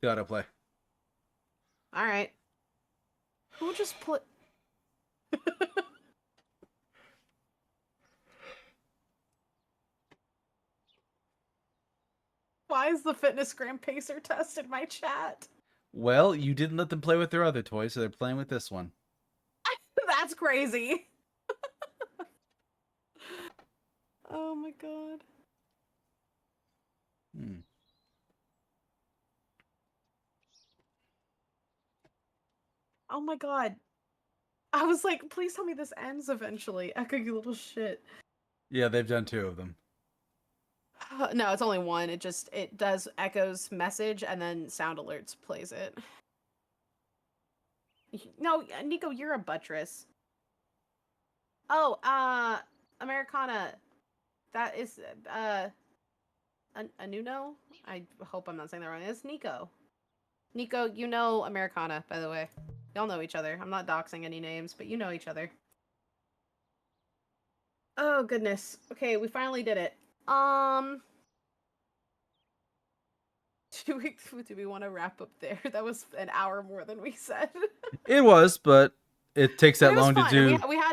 The autoplay. All right. Who just put? Why is the fitness gram pacer test in my chat? Well, you didn't let them play with their other toys, so they're playing with this one. That's crazy. Oh my god. Oh my god. I was like, please tell me this ends eventually. Echo, you little shit. Yeah, they've done 2 of them. No, it's only one. It does Echo's message and then sound alerts plays it. No, Nico, you're a buttress. Oh, Americana. That is Anuno? I hope I'm not saying that wrong. It's Nico. Nico, you know Americana, by the way. Y'all know each other. I'm not doxing any names, but you know each other. Oh goodness. Okay, we finally did it. Do we want to wrap up there? That was an hour more than we said. It was, but it takes But that it was long to fun. do. We had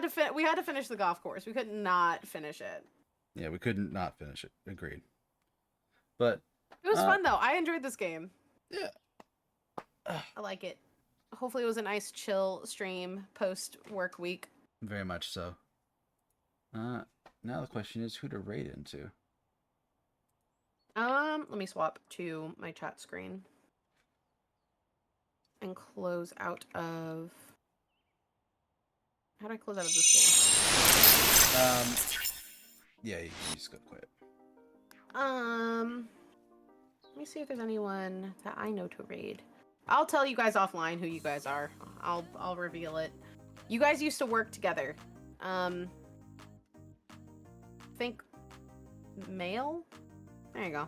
to finish the golf course. We could not finish it. Yeah, we couldn't not finish it. Agreed. But It was fun though. I enjoyed this game. Yeah. I like it. Hopefully it was a nice chill stream post work week. Very much so. Now the question is who to raid into. Let me swap to my chat screen and close out of. How do I close out of this game? Yeah, you just go quiet. Let me see if there's anyone that I know to raid. I'll tell you guys offline who you guys are. I'll reveal it. You guys used to work together. Think male? There you go.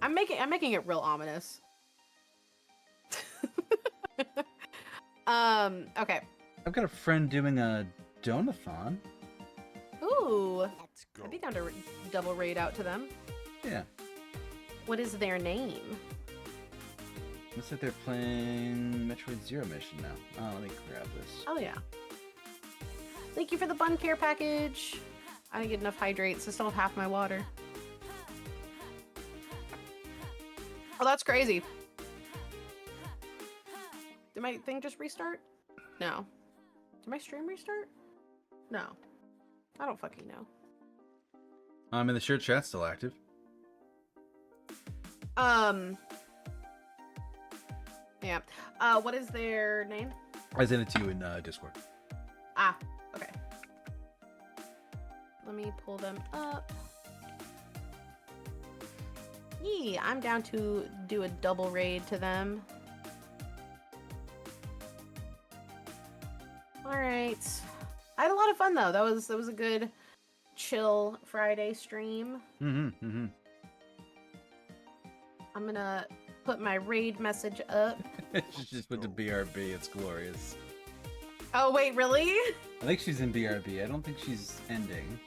I'm making it real ominous. Okay. I've got a friend doing a donathon. Ooh. Let's go. I'd be down to double raid out to them. Yeah. What is their name? Looks like they're playing Metroid Zero Mission now. Oh, let me grab this. Oh yeah. Thank you for the bun care package. I didn't get enough hydrates. I still have half my water. Oh, that's crazy. Did my thing just restart? No. Did my stream restart? No. I don't fucking know. I mean, the shirt chat's still active. Yeah. What is their name? I sent it to you in Discord. Ah, okay. Let me pull them up. Yeah, I'm down to do a double raid to them. All right. I had a lot of fun though. That was a good chill Friday stream. I'm gonna put my raid message up. She just went to BRB. It's glorious. Oh wait, really? I think she's in BRB. I don't think she's ending.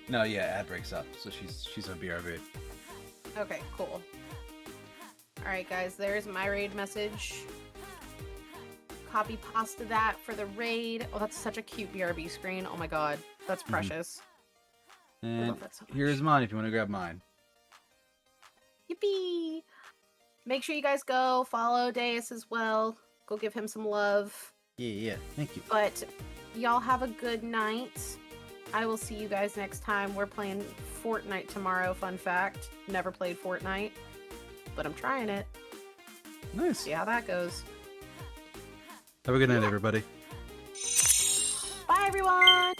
No, yeah, ad breaks up, so she's on BRB. Okay, cool. Alright guys, there's my raid message. Copy pasta that for the raid. Oh, that's such a cute BRB screen. Oh my god, that's precious. I And love that so much. here's mine if you want to grab mine. Yippee! Make sure you guys go follow Deus as well. Go give him some love. Yeah, thank you. But y'all have a good night. I will see you guys next time. We're playing Fortnite tomorrow, fun fact. Never played Fortnite, but I'm trying it. Nice. See how that goes. Have a good night, everybody. Bye, everyone!